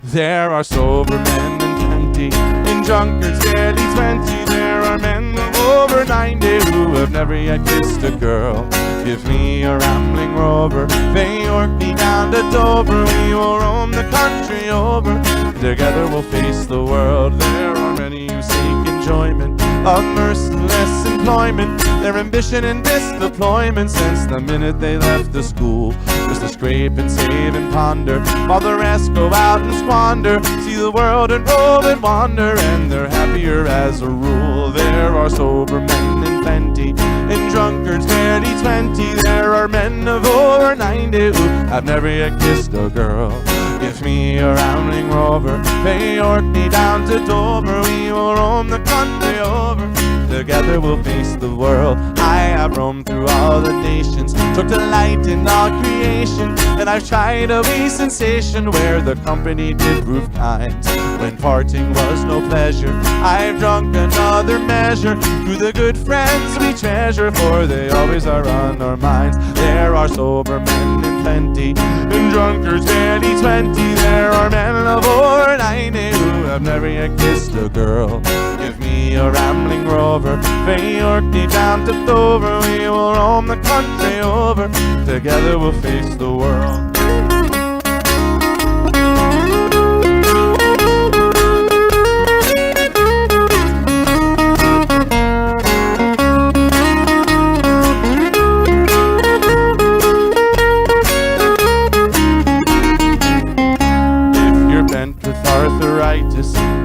There are sober men and plenty, in drunkards barely 20. There are men over 90 who have never yet kissed a girl. Give me a rambling rover, they work me down to Dover. We will roam the country over, together we'll face the world. There are many who seek enjoyment of merciless employment, their ambition in this deployment since the minute they left the school was to scrape and save and ponder, while the rest go out and squander, see the world and rove and wander, and they're happier as a rule. There are sober men in plenty, and drunkards barely 20. There are men of over 90 who have never yet kissed a girl. Give me a rambling rover, pay Orkney down to Dover. We will roam the country over, together we'll face the world. I have roamed through all the nations, took delight in all creation, and I've tried a wee sensation where the company did prove kind. When parting was no pleasure, I've drunk another measure through the good friends we treasure, for they always are on our minds. There are sober men in plenty, and drunkards barely 20. There are men of over 90 who have never yet kissed a girl. Give me a rambling rover, pay Orkney down to Dover. We will roam the country over, together we'll face the world.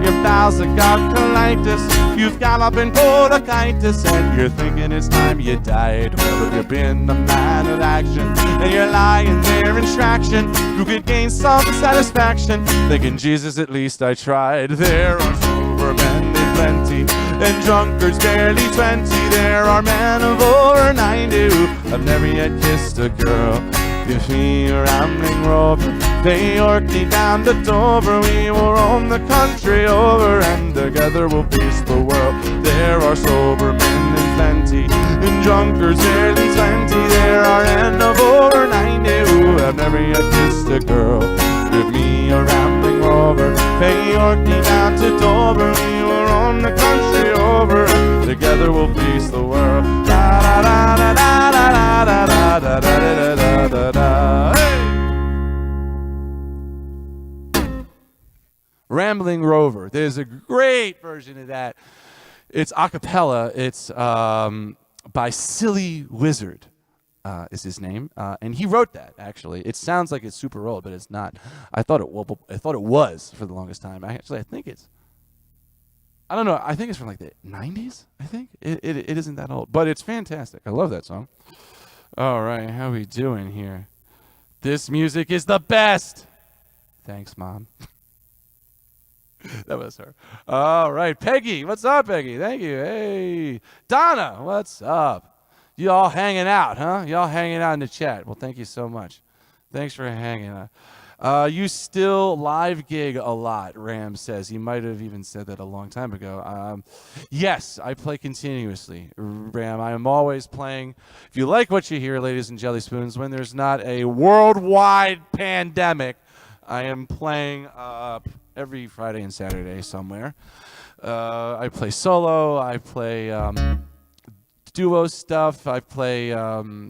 Your pals have got colitis, you've gallop and policitis, and you're thinking it's time you died. Well, if you've been a man of action, and you're lying there in traction, you could gain some satisfaction, thinking, Jesus, at least I tried. There are sober men in plenty, and drunkards barely 20. There are men of over 90 who have never yet kissed a girl. Give me a rambling rover, pay Orkney down to Dover. We will roam the country over, and together we'll face the world. There are sober men in plenty, and drunkards barely 20. There are men of over 90 who have never yet kissed a girl. Give me a rambling rover, pay Orkney down to Dover. We will roam the country over, and together we'll face the world. Da da da da da da da da da da da da da da. Hey! Rambling Rambling Rover. There's a great version of that. It's a cappella. It's by Silly Wizard. Is his name, and he wrote that. Actually, it sounds like it's super old, but it's not. I thought it was for the longest time. I think it's. I don't know. I think it's from like the 90s. I think it isn't that old, but it's fantastic. I love that song. All right, how we doing here? This music is the best. Thanks, Mom. That was her. All right, Peggy. What's up, Peggy? Thank you. Hey, Donna. What's up? You all hanging out, huh? You all hanging out in the chat. Well, thank you so much. Thanks for hanging out. You still live gig a lot, Ram says. He might have even said that a long time ago. Yes, I play continuously, Ram. I am always playing. If you like what you hear, ladies and jelly spoons, when there's not a worldwide pandemic, I am playing every Friday and Saturday somewhere. I play solo. I play duo stuff. I play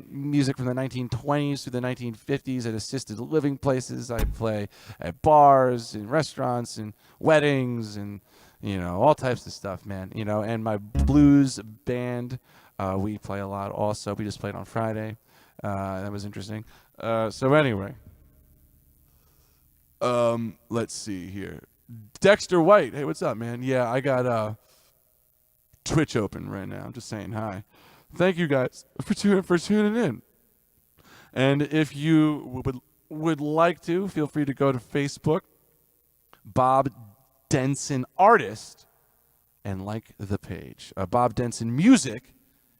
music from the 1920s through the 1950s at assisted living places. I play at bars and restaurants and weddings and, all types of stuff, man. And my blues band, we play a lot also. We just played on Friday. That was interesting. So anyway, let's see here. Dexter White. Hey, what's up, man? Yeah, I got Twitch open right now. I'm just saying hi. Thank you guys for tuning in. And if you would like to, feel free to go to Facebook, Bob Denson Artist, and like the page. Bob Denson Music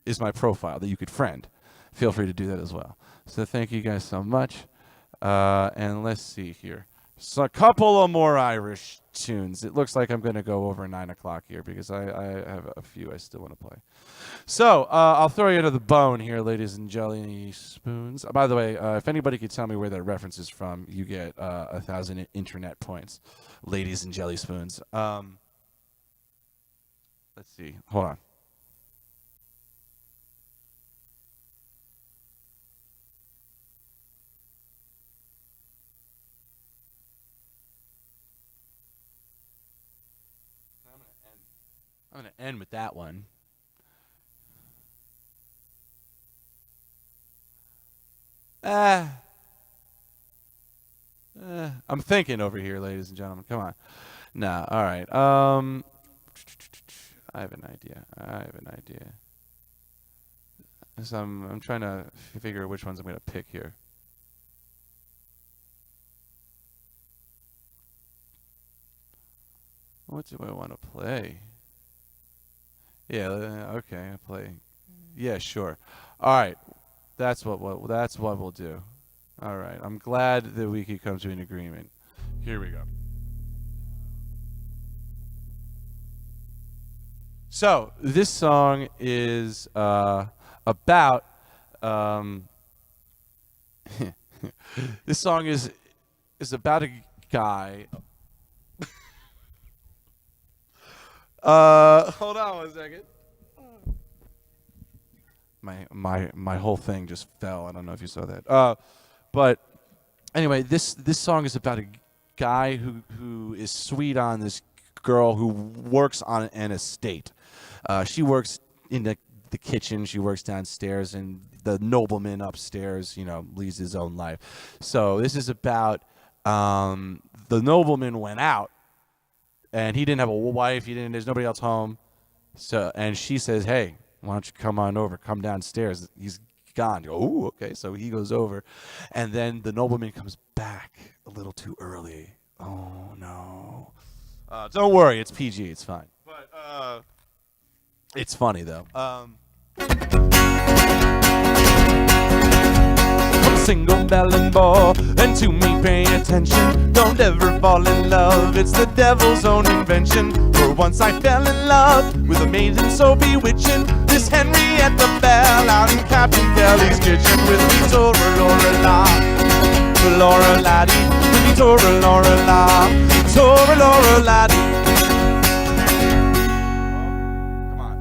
is my profile that you could friend. Feel free to do that as well. So thank you guys so much. And let's see here. So a couple of more Irish tunes. It looks like I'm going to go over 9 o'clock here because I have a few I still want to play. So I'll throw you into the bone here, ladies and jelly spoons. By the way, if anybody could tell me where that reference is from, you get 1,000 internet points, ladies and jelly spoons. Let's see. Hold on. I'm going to end with that one. I'm thinking over here, ladies and gentlemen. Come on. Nah, all right. I have an idea. So I'm trying to figure which ones I'm going to pick here. What do I want to play? Yeah, okay, I play. Yeah, sure. All right, that's what we'll do. All right, I'm glad that we could come to an agreement. Here we go. So this song is about. This song is about a guy. Hold on one second. My whole thing just fell. I don't know if you saw that. But anyway, this song is about a guy who is sweet on this girl who works on an estate. She works in the kitchen. She works downstairs, and the nobleman upstairs, leads his own life. So this is about the nobleman went out. And he didn't have a wife. There's nobody else home. And she says, "Hey, why don't you come on over? Come downstairs." He's gone. Oh, okay. So he goes over, and then the nobleman comes back a little too early. Oh no! Don't worry, it's PG. It's fine. But it's funny though. Single melon ball, and to me pay attention. Don't ever fall in love, it's the devil's own invention. For once I fell in love with a maiden so bewitching. This Henrietta Belle out in Captain Kelly's kitchen. With me Tora Laura la, Laura laddie. With me Tora Laura la, Tora Laura laddie. Come on.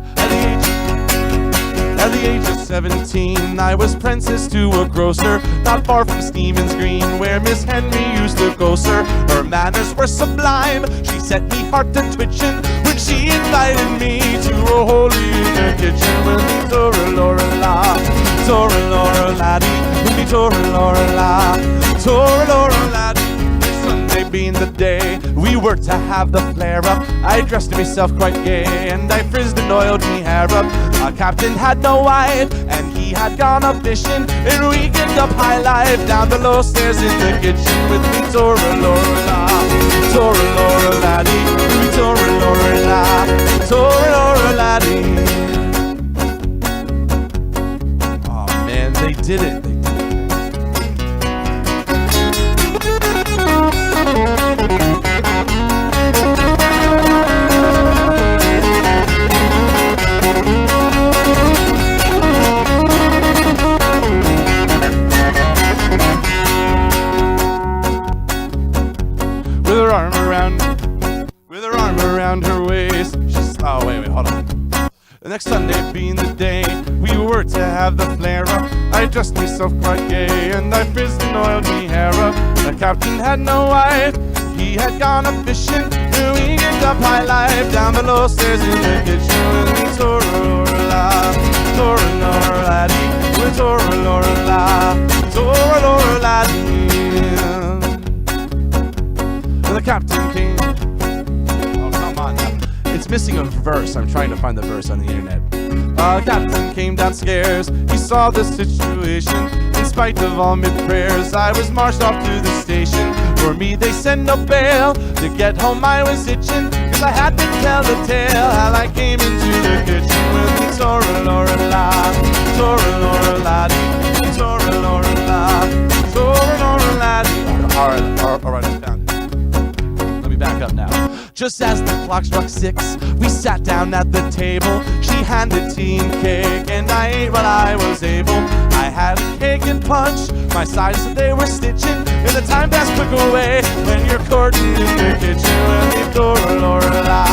At the the age of 17, I was princess to a grocer, not far from Stevens Green, where Miss Henry used to go, sir. Her manners were sublime, she set me heart to twitching, when she invited me to a hole in the kitchen. With me Tora Laura la, Tora Laura laddie, with me Tora Laura la, Tora Laura laddie. Sunday being the day we were to have the flare-up, I dressed myself quite gay, and I frizzed and oiled me hair up. Our captain had no wife, and he had gone a fishing, and we get up high life down the low stairs in the kitchen. With me Tora Laura la, Tora Laura laddie, with me Tora Laura la, Tora Laura laddie. Oh man, they did it. With her arm around her waist, she's, oh wait, hold on. The next Sunday being the day we were to have the flare-up, I dressed myself quite gay, and I frizzed and oiled me hair up. The captain had no wife, he had gone a fishing, and we get up high life down the low stairs in the kitchen. With me Tora Laura la, Tora Laura laddie, with Tora Laura la, Tora Laura laddie. And the captain came. Oh, come on now. It's missing a verse. I'm trying to find the verse on the internet. Captain came downstairs. He saw the situation. In spite of all my prayers, I was marched off to the station. For me, they sent no bail. To get home, I was itching, 'cause I had to tell the tale how I came into the kitchen. With me Tora Laura la, Tora Laura laddie, Tora Laura la, Tora Laura laddie. All right, I found it. Back up now. Just as the clock struck 6, we sat down at the table. She handed tea and cake, and I ate what I was able. I had a cake and punch, my sides they were stitching, and the time passed quick away when you're courting in the kitchen. With me Tora Laura la,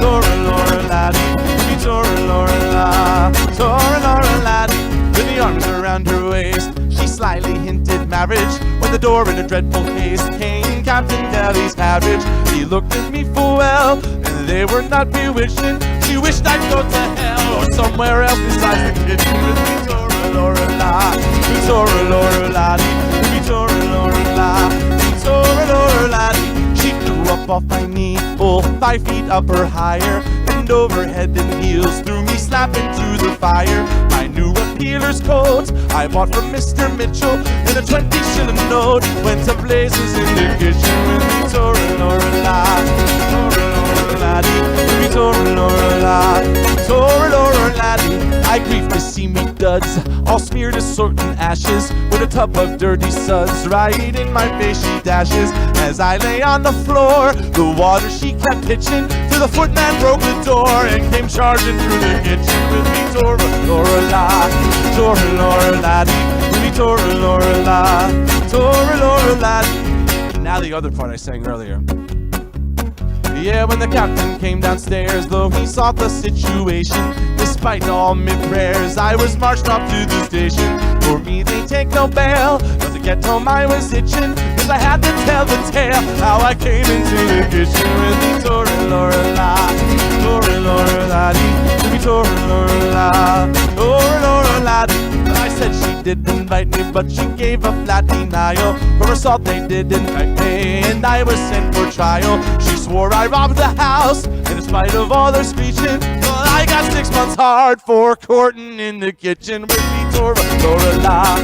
Tora Laura laddie, with me Tora Laura la, Tora Laura laddie. With the arms around her waist, she slyly hinted marriage, when the door in a dreadful haste came Captain Kelly's carriage. He looked at me full well, and they were not bewitching. She wished I'd go to hell or somewhere else besides the kitchen. With me Tora Laura la, with Tora Laura laddie, with me Tora Laura la, with Tora Laura laddie. She flew up off my knee, full 5 feet up or higher, and over head and heels threw me slap into the fire. My new peeler's coat I bought from Mr. Mitchell, and a 20-shilling note went to blazes in the kitchen. With me Tora Laura la, Tora Laura laddie, with me Tora Laura la, Tora Laura laddie. I grieve to see me duds, all smeared as sort and ashes, with a tub of dirty suds right in my face she dashes. As I lay on the floor, the water she kept pitching, till the footman broke the door and came charging through the kitchen. With me Tora Laura la, Tora Laura laddie, with me Tora Laura la, Tora Laura laddie. Now the other part I sang earlier. Yeah, when the captain came downstairs, though he saw the situation, despite all my prayers, I was marched off to the station. For me, they take no bail, but to get home I was itching, 'cause I had to tell the tale how I came into the kitchen. With me Tora Laura la, Tora Laura laddie, with me Tora Laura la, Tora Laura laddie. I said she did invite me, but she gave a flat denial. For assault they did indict me, and I was sent for trial. She swore I robbed the house, and in spite of all their screeching, well, I got 6 months hard for courting in the kitchen. With me Tora Laura la,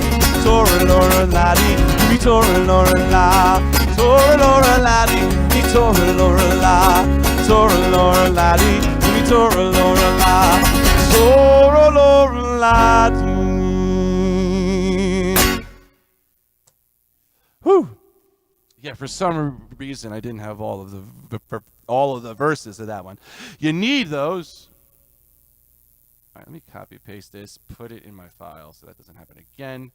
Tora Laura laddie, with me Tora Laura la, Tora Laura laddie, with me Tora Laura la, Tora Laura laddie, with me Tora Laura la, Tora Laura laddie. Whew. Yeah, for some reason I didn't have all of the verses of that one. You need those. All right, let me copy paste this, put it in my file so that doesn't happen again.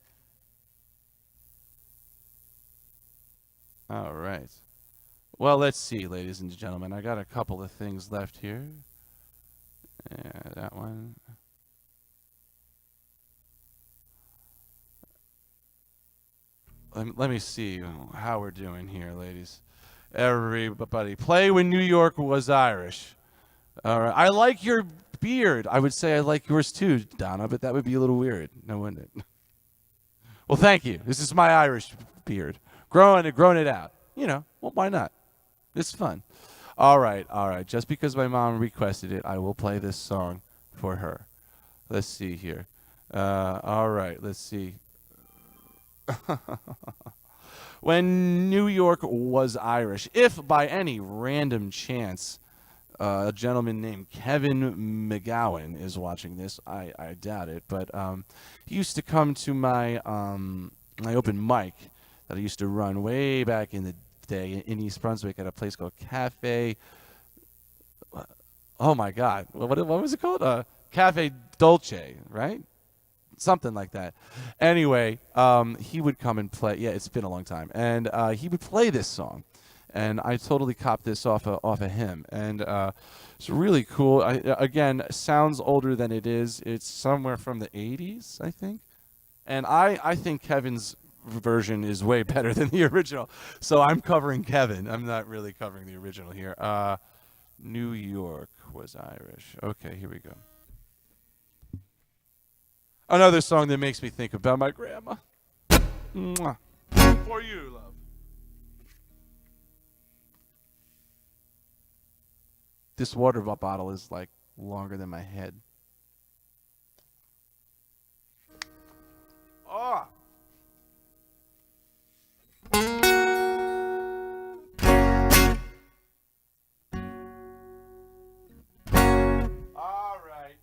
All right. Well, let's see, ladies and gentlemen. I got a couple of things left here. Yeah, that one. let me see how we're doing here, ladies. Everybody, play When New York Was Irish. All right. I like your beard. I would say I like yours too, Donna, but that would be a little weird. No, wouldn't it? Well, thank you. This is my Irish beard. Growing it out. You know, well, why not? It's fun. All right. Just because my mom requested it, I will play this song for her. Let's see here. All right, let's see. When New York Was Irish. If by any random chance a gentleman named Kevin McGowan is watching this, I doubt it, but he used to come to my open mic that I used to run way back in the day in East Brunswick at a place called Cafe. Oh my God, what was it called? Cafe Dolce, right? Something like that. Anyway, he would come and play. Yeah, it's been a long time, and he would play this song, and I totally copped this off of him, and it's really cool. Again, sounds older than it is. It's somewhere from the 80s, I think, and I think Kevin's version is way better than the original. So I'm covering Kevin. I'm not really covering the original here. New York Was Irish. Okay, here we go. Another song that makes me think about my grandma. Mwah. For you, love. This water bottle is like longer than my head. Oh. All right.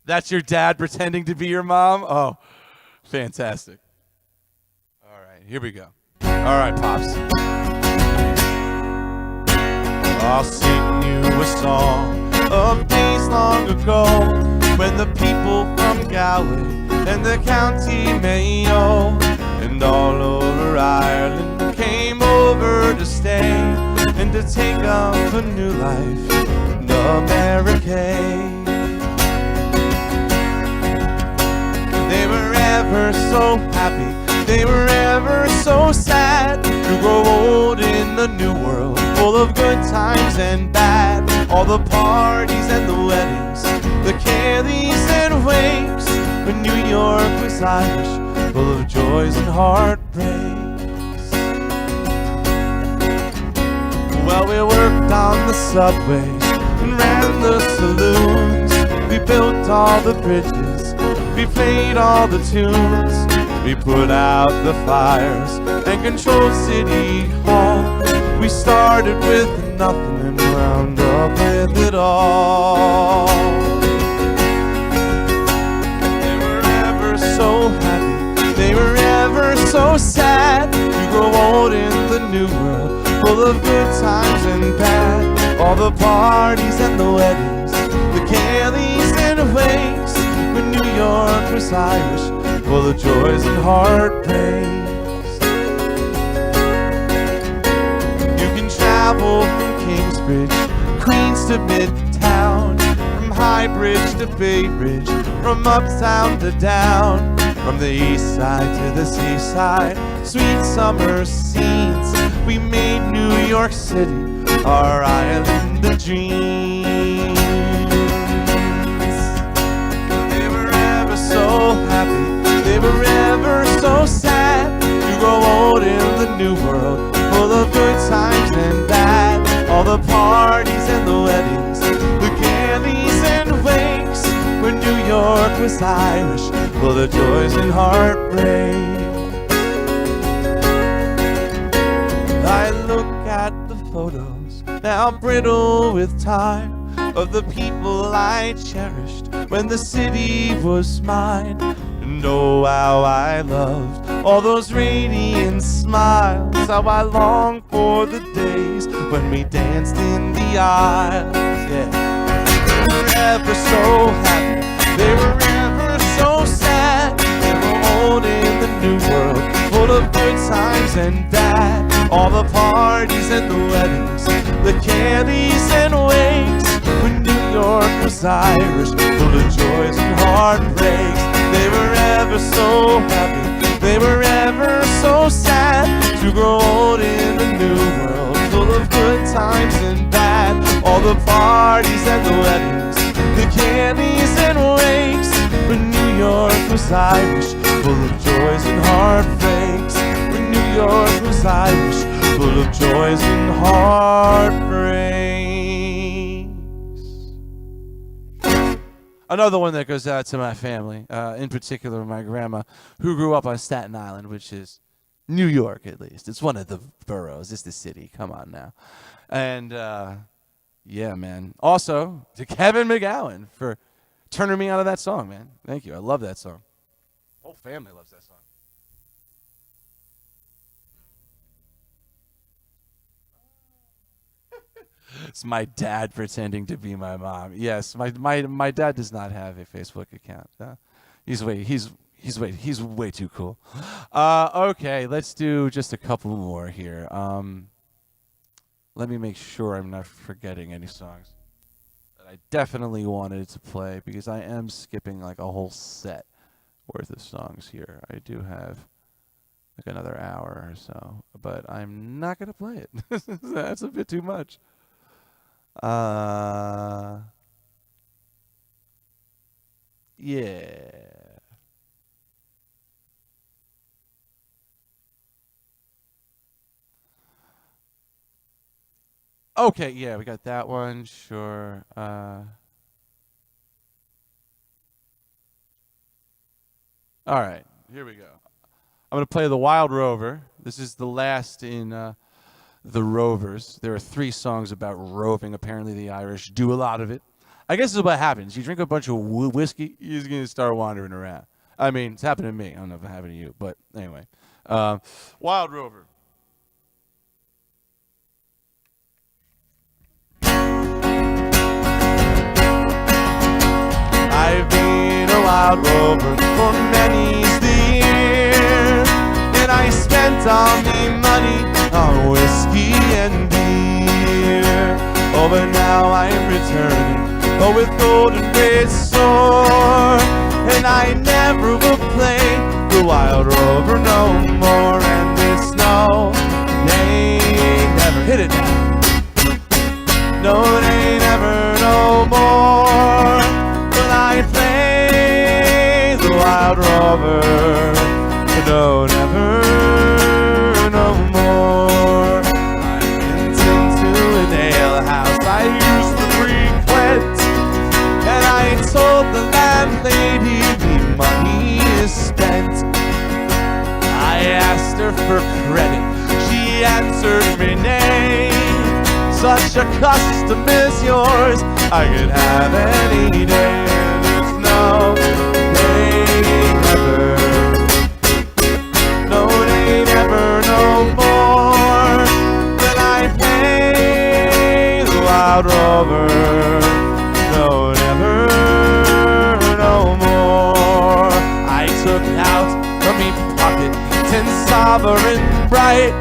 That's your dad pretending to be your mom? Oh, fantastic. All right, here we go. All right, Pops. I'll sing you a song of days long ago when the people from Galway and the county Mayo and all over Ireland came over to stay and to take up a new life in America. They were ever so happy, they were ever so sad to grow old in a new world full of good times and bad. All the parties and the weddings, the Kellys and wakes, when New York was Irish, full of joys and heartbreaks. Well, we worked on the subways and ran the saloons. We built all the bridges, we played all the tunes. We put out the fires and controlled City Hall. We started with nothing and wound up with it all. They were ever so happy, they were ever so sad to grow old in the new world, full of good times and bad. All the parties and the weddings, the Kellys and wakes, when New York was Irish, full of joys and heartbreaks. You can travel from Kingsbridge, Queens to Midtown, from High Bridge to Bay Bridge, from uptown to down, from the east side to the seaside, sweet summer scenes. We made New York City our island of dreams. They were ever so happy, they were ever so sad to grow old in the new world, full of good times and bad. All the parties and the weddings, the Kellys and wakes, when New York was Irish, full of joys and heartbreaks. I look at the photos, now brittle with time, of the people I cherished when the city was mine. And oh, how I loved all those radiant smiles, how I long for the days when we danced in the aisles. Yeah. They were ever so happy, they were ever so sad, they were old in the new world, full of good times and bad. All the parties and the weddings, the Kellys and wakes, when New York was Irish, full of joys and heartbreaks. They were ever so happy, they were ever so sad to grow old in the new world, full of good times and bad. All the parties and the weddings, the candies and wakes. But New York was Irish, full of joys and heartbreaks. But New York was Irish, full of joys and heartbreaks. Another one that goes out to my family, in particular my grandma, who grew up on Staten Island, which is New York at least. It's one of the boroughs. It's the city. Come on now. And yeah, man. Also to Kevin McGowan for turning me out of that song, man. Thank you. I love that song. Whole family loves that song. It's my dad pretending to be my mom. Yes, my dad does not have a Facebook account. He's way too cool. Okay, let's do just a couple more here. Let me make sure I'm not forgetting any songs that I definitely wanted to play, because I am skipping like a whole set worth of songs here. I do have like another hour or so, but I'm not gonna play it. That's a bit too much. Yeah. Okay, yeah, we got that one, sure. All right, here we go. I'm going to play The Wild Rover. This is the last in The Rovers. There are 3 songs about roving. Apparently the Irish do a lot of it. I guess this is what happens. You drink a bunch of whiskey, you're going to start wandering around. I mean, it's happened to me. I don't know if it happened to you, but anyway. Wild Rover. I've been a wild rover for many's the year, and I spent all me money on whiskey and beer. Oh, but now I'm returning, oh, with golden red sword, and I never will play the wild rover no more. And it's no, they never hit it now. No, they never no more. I play the wild rover, no, never, no more. I went into an alehouse I used to frequent, and I told the landlady the money is spent. I asked her for credit, she answered me nay. Such a custom is yours, I could have any day. No, they never, no, they never no more. When I play the wild rover, no, never no more. I took out from me pocket 10 sovereign bright,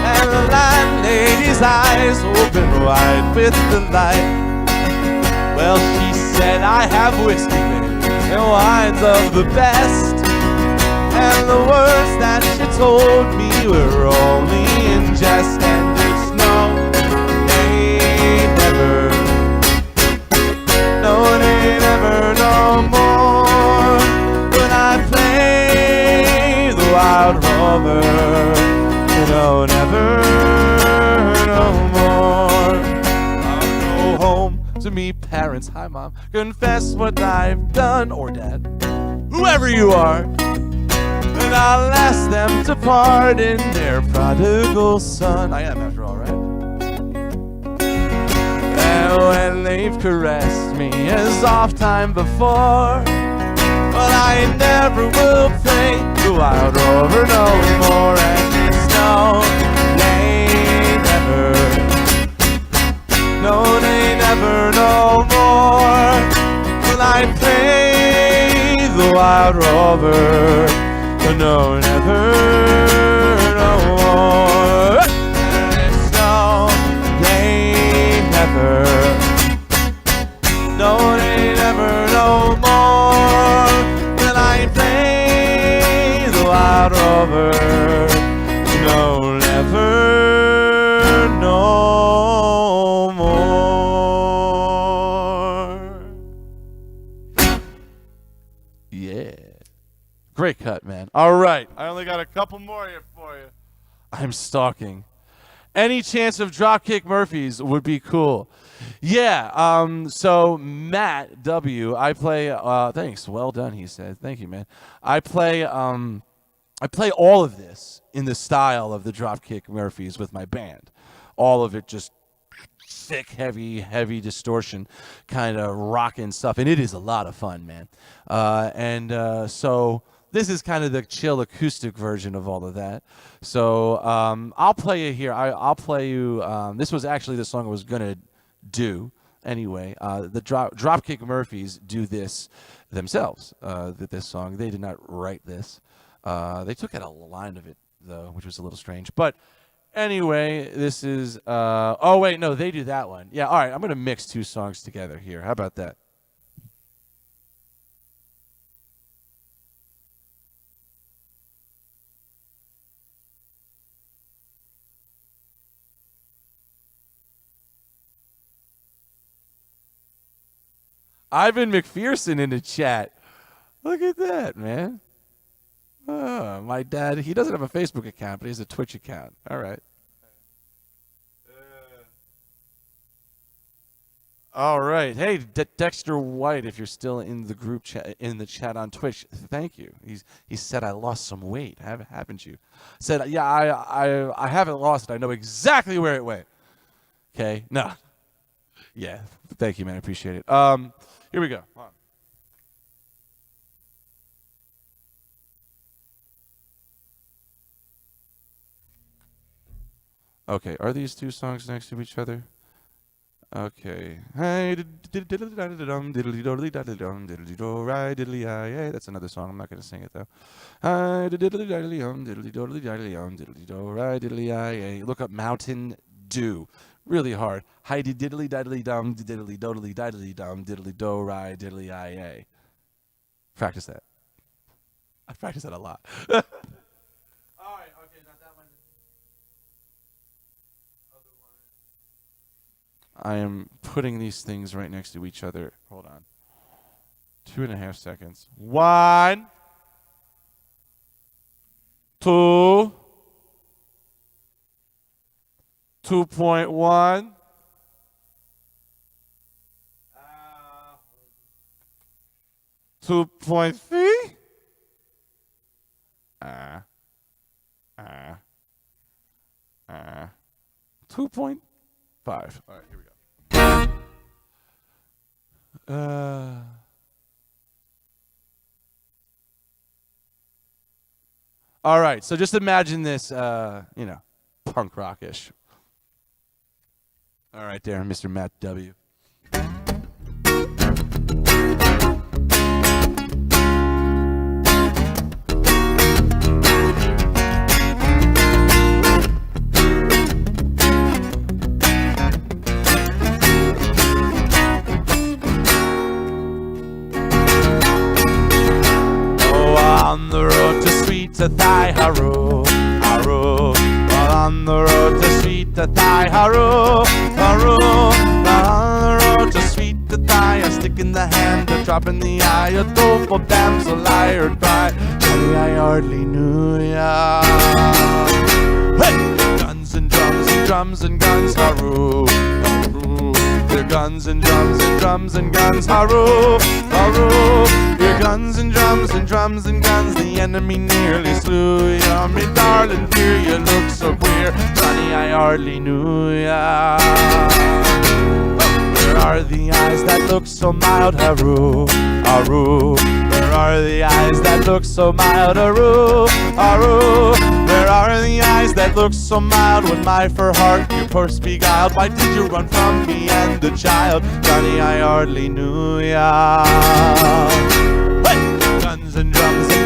and the landlady's eyes opened wide with delight. Well, she said, I have whiskey, baby, and wines of the best. And the words that she told me were only in jest. And it's no, they never, no, they never no more. When I play the wild rover, no, never no more. I'll go home to me parents, hi mom, confess what I've done, or dad, whoever you are, and I'll ask them to pardon their prodigal son. I am, after all, right? And when they've caressed me as oft time before, well, I never will play the wild rover no more. And it's no, they never, no, they never no more. Will I play the wild rover? No, never no more. And it's no, they never, no, they never no more. Will I play Yeah. Great cut, man. All right. I only got a couple more here for you. I'm stalking. Any chance of Dropkick Murphys would be cool. Yeah. So Matt W. I play. Thanks. Well done. He said. Thank you, man. I play. I play all of this in the style of the Dropkick Murphys with my band. All of it just thick, heavy distortion kind of rocking stuff, and it is a lot of fun, man. So this is kind of the chill acoustic version of all of that. So I'll play you here. I'll play you. This was actually the song I was gonna do anyway. The Dropkick Murphys do this themselves. This song, they did not write this. They took out a line of it though, which was a little strange. But anyway, this is. Oh wait, no, they do that one. Yeah, all right. I'm gonna mix two songs together here. How about that? Ivan McPherson in the chat. Look at that, man. Oh, my dad, he doesn't have a Facebook account, but he has a Twitch account. All right. All right. Hey, Dexter White, if you're still in the group chat, in the chat on Twitch, thank you. He said I lost some weight. Haven't you? Said, yeah, I haven't lost it. I know exactly where it went. Okay. No. Yeah. Thank you, man. I appreciate it. Here we go. Hold on. Okay, are these two songs next to each other? Okay. Hey, that's another song. I'm not gonna sing it though. Look up Mountain Dew. Really hard. Hi diddly diddly dum diddly dodly diddly dum diddly do ri diddly I. Practice that. I practice that a lot. I am putting these things right next to each other. Hold on. 2.5 seconds. 1, 2, 2.1. 2.3. 2.5. All right, here we go. All right, so just imagine this, punk rockish. All right, there, Mr. Matt W. On the road to sweet to thigh, haru, haru. While on the road to sweet to thigh, haru, haru. While on the road to sweet to thigh, a stick in the hand, a drop in the eye, a doleful damsel lie or cry. Honey, I hardly knew ya. Hey! Guns and drums and drums and guns, haru, haru. Your guns and drums and drums and guns, haru, haru. Your guns and drums and drums and guns, the enemy nearly slew ya. Me darling dear, you look so queer, Johnny, I hardly knew ya. Where are the eyes that look so mild, haru, haru? Where are the eyes that look so mild, haru, haru? Where are the eyes that look so mild when my fur heart your purse beguiled? Why did you run from me and the child, Johnny, I hardly knew ya. Guns and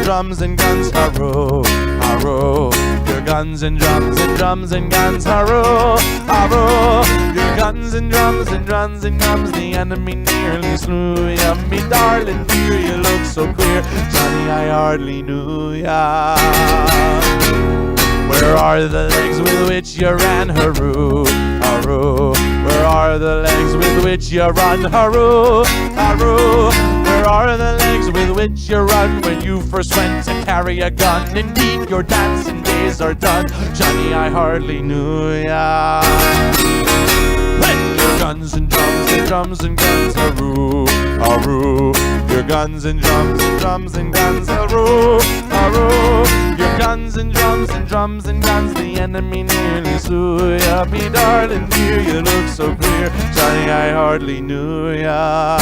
drums and guns, haru, haru. Your guns and drums and guns, haru, haru. Your guns and drums and drums and guns, the enemy nearly slew ya. Me darling dear, you look so queer, Johnny, I hardly knew ya. Where are the legs with which you ran, haru, haru? Where are the legs with which you run, haru, haru? Where Where are the legs with which you run when you first went to carry a gun? Indeed, your dancing days are done. Johnny, I hardly knew ya. Your guns and drums and drums and guns, aroo, aroo. Your guns and drums and drums and guns, aroo, aroo. Your guns and drums and drums and guns, the enemy nearly slew ya. Me darling dear, you look so clear. Johnny, I hardly knew ya.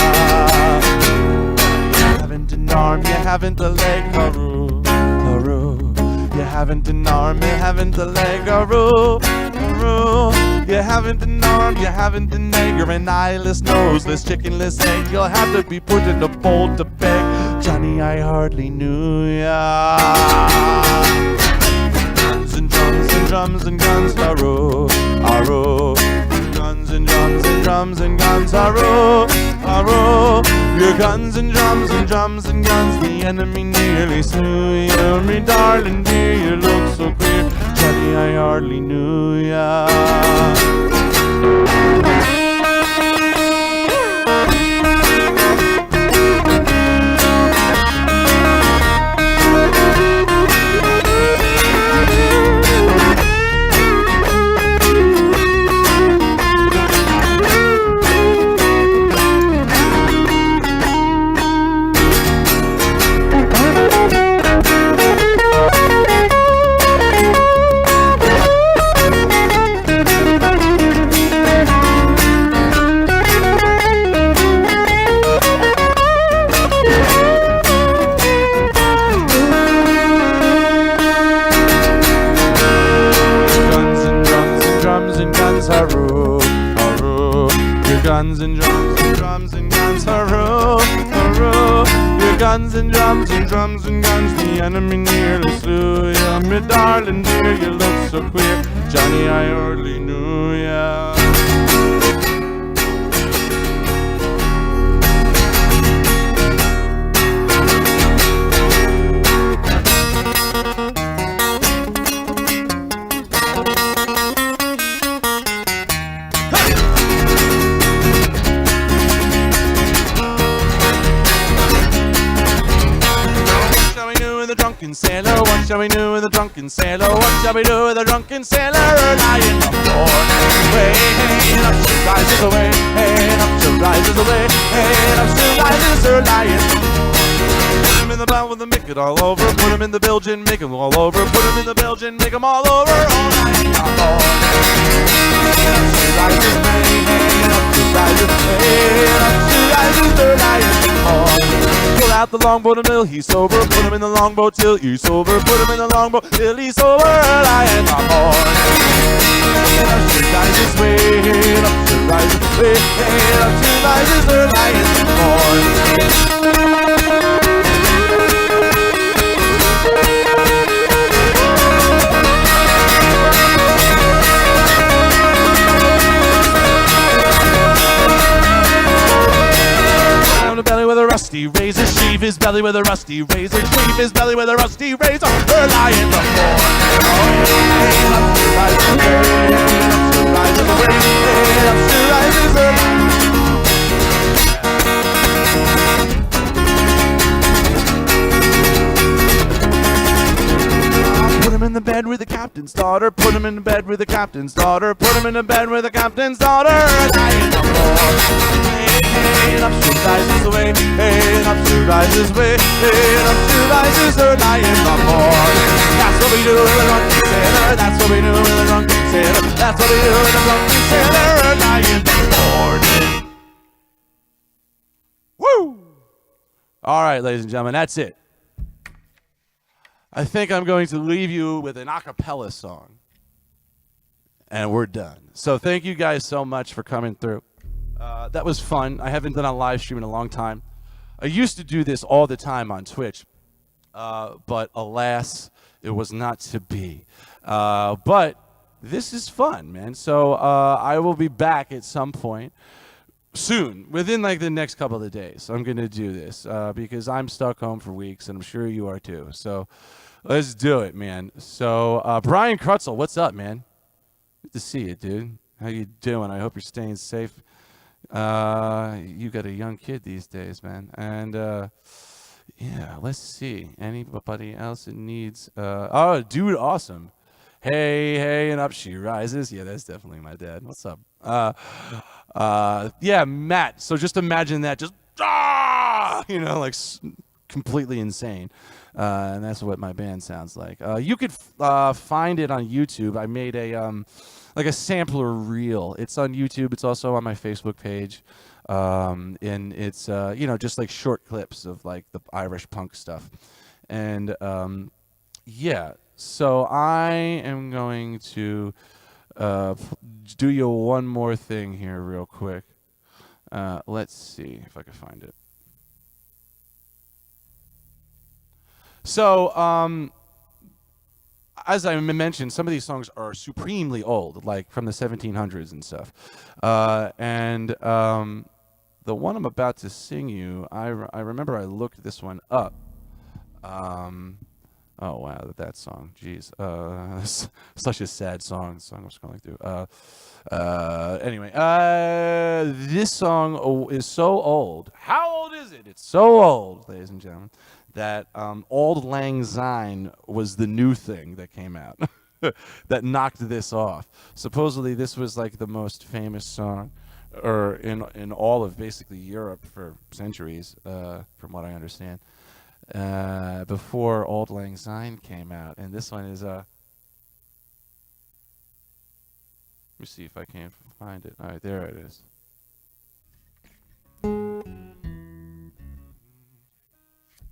You haven't an arm, you haven't a leg, aroo, aroo. You haven't an arm, you haven't a leg, aroo, aroo. You haven't an arm, you haven't an egg. You're an eyeless, noseless, chickenless egg. You'll have to be put in a bowl to beg. Johnny, I hardly knew ya. Guns and drums and drums and guns, aroo, aroo. Guns and drums and drums and guns, aroo, aroo. Your guns and drums and drums and guns, the enemy nearly slew you. Me darling dear, you look so clear. Johnny, I hardly knew ya. Guns and drums and drums and guns, hurrah, hurrah. Your guns and drums and drums and guns, the enemy nearly slew ya. Me darling dear, you look so queer. Johnny, I hardly knew ya. Sailor, what shall we do with a drunken sailor? What shall we do with a drunken sailor? Early in the morning, way up she rises away, up she rises away, up she rises early in the morning. Put him in the bow with the make it all over. Put him in the Belgian, make him all over. Put him in the Belgian, make him all over. All night in the morning, up she rises away, up she rises away, up she rises early in the morning. Pull out the longboat until he's sober. Put him in the longboat till he's sober. Put him in the longboat till he's sober. Early in the morning, up she rises way, up she rises way, up she rises early in the morning. Belly with a rusty razor, shave his belly with a rusty razor, shave his belly with a rusty razor. Early in the morning, up she rises away, up she rises away, up she rises early. Put him in the bed with the captain's daughter. Put him in the bed with the captain's daughter. Put him in the bed with the captain's daughter. Early in the morning, up she rises away, up she rises away, up she rises early in the morning. That's what we do with a drunken sailor. That's what we do with a drunken sailor. That's what we do with a drunken sailor. Early in the morning. Woo! All right, ladies and gentlemen, that's it. I think I'm going to leave you with an a cappella song. And we're done. So thank you guys so much for coming through. That was fun. I haven't done a live stream in a long time. I used to do this all the time on Twitch. But alas, it was not to be. But this is fun, man. So I will be back at some point soon, within like the next couple of days. I'm going to do this because I'm stuck home for weeks, and I'm sure you are too. So let's do it, man. So Brian Krutzel, what's up, man? Good to see you, dude. How you doing? I hope you're staying safe You got a young kid these days, man. And yeah, let's see. Anybody else that needs oh, dude, awesome. Hey, hey, and up she rises. Yeah, that's definitely my dad. What's up? Yeah, Matt. So just imagine that, just like completely insane, and that's what my band sounds like. You could find it on YouTube. I made a like a sampler reel. It's on YouTube. It's also on my Facebook page, and it's just like short clips of like the Irish punk stuff, and yeah. So I am going to do you one more thing here real quick. Let's see if I can find it. So, as I mentioned, some of these songs are supremely old, like from the 1700s and stuff. And the one I'm about to sing you, I remember I looked this one up. Oh wow, that song, jeez, such a sad song. The song I'm scrolling through. Anyway, this song is so old. How old is it? It's so old, ladies and gentlemen, that Auld Lang Syne was the new thing that came out that knocked this off. Supposedly, this was like the most famous song, or in all of basically Europe for centuries, from what I understand. Before Auld Lang Syne came out, and this one is let me see if I can find it. All right, there it is. All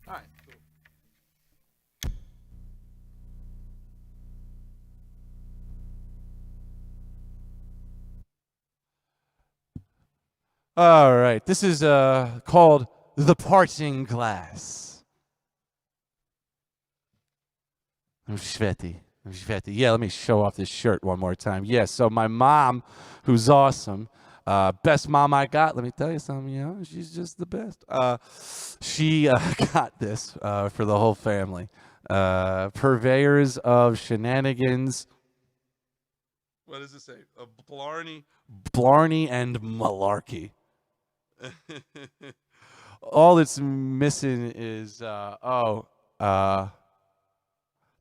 right, cool. All right, this is called "The Parting Glass." I'm sweaty. Yeah, let me show off this shirt one more time. Yeah, so my mom, who's awesome, best mom I got. Let me tell you something, she's just the best. She got this for the whole family. Purveyors of shenanigans. What does it say? Blarney and malarkey. All it's missing is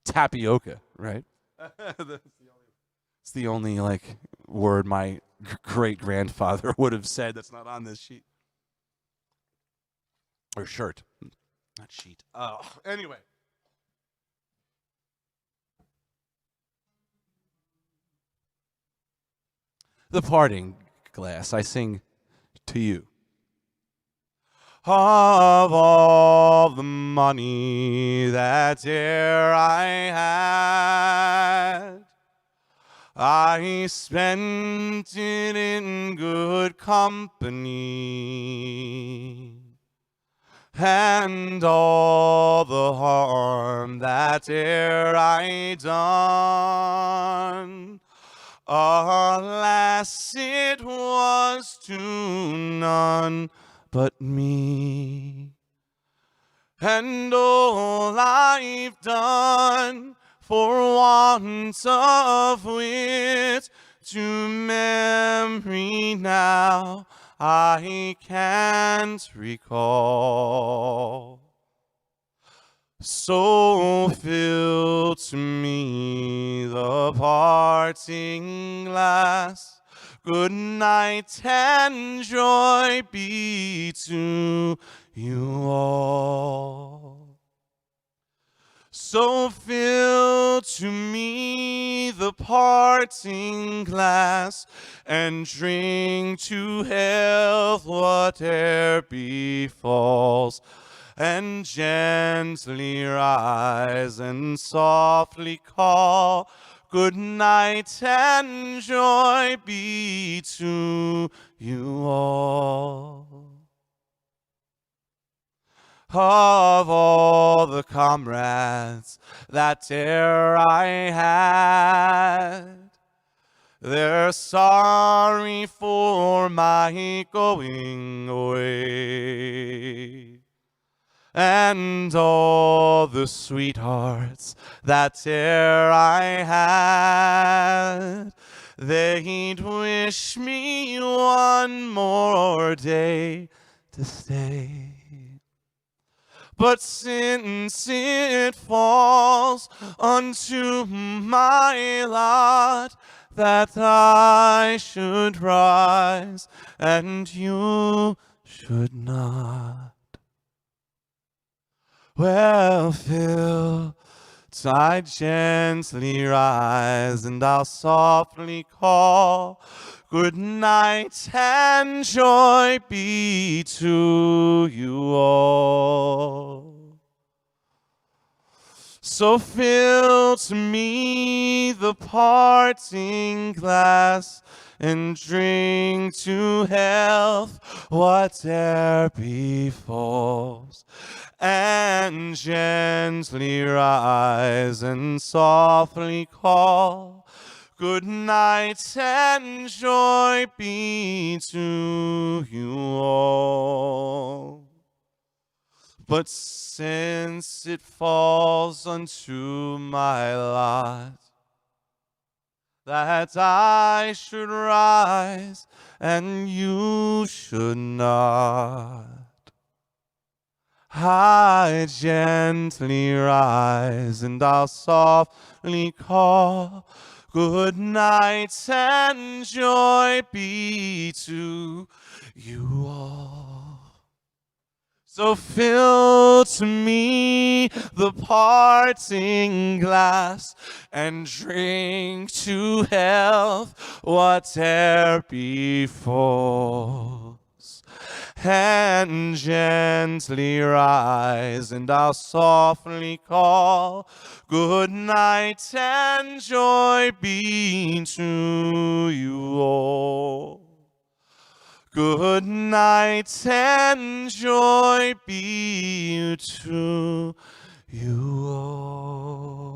tapioca, right? It's the only like word my great grandfather would have said that's not on this sheet or shirt, not sheet. Oh, anyway. The Parting Glass. I sing to you. Of all the money that e'er I had, I spent it in good company, and all the harm that e'er I done, alas, it was to none but me. And all I've done for want of wit to memory now I can't recall. So fill to me the parting glass. Good night and joy be to you all. So fill to me the parting glass, and drink to health whate'er befalls, and gently rise and softly call, good night and joy be to you all. Of all the comrades that e'er I had, they're sorry for my going away. And all the sweethearts that e'er I had, they'd wish me one more day to stay. But since it falls unto my lot that I should rise and you should not, well, Phil, I gently rise and I'll softly call, good night and joy be to you all. So fill to me the parting glass and drink to health whate'er befalls, and gently rise and softly call, good night and joy be to you all. But since it falls unto my lot that I should rise and you should not, I gently rise and I'll softly call, good night and joy be to you all. So fill to me the parting glass and drink to health whate'er befalls, and gently rise and I'll softly call, good night and joy be to you all. Good night and joy be to you all.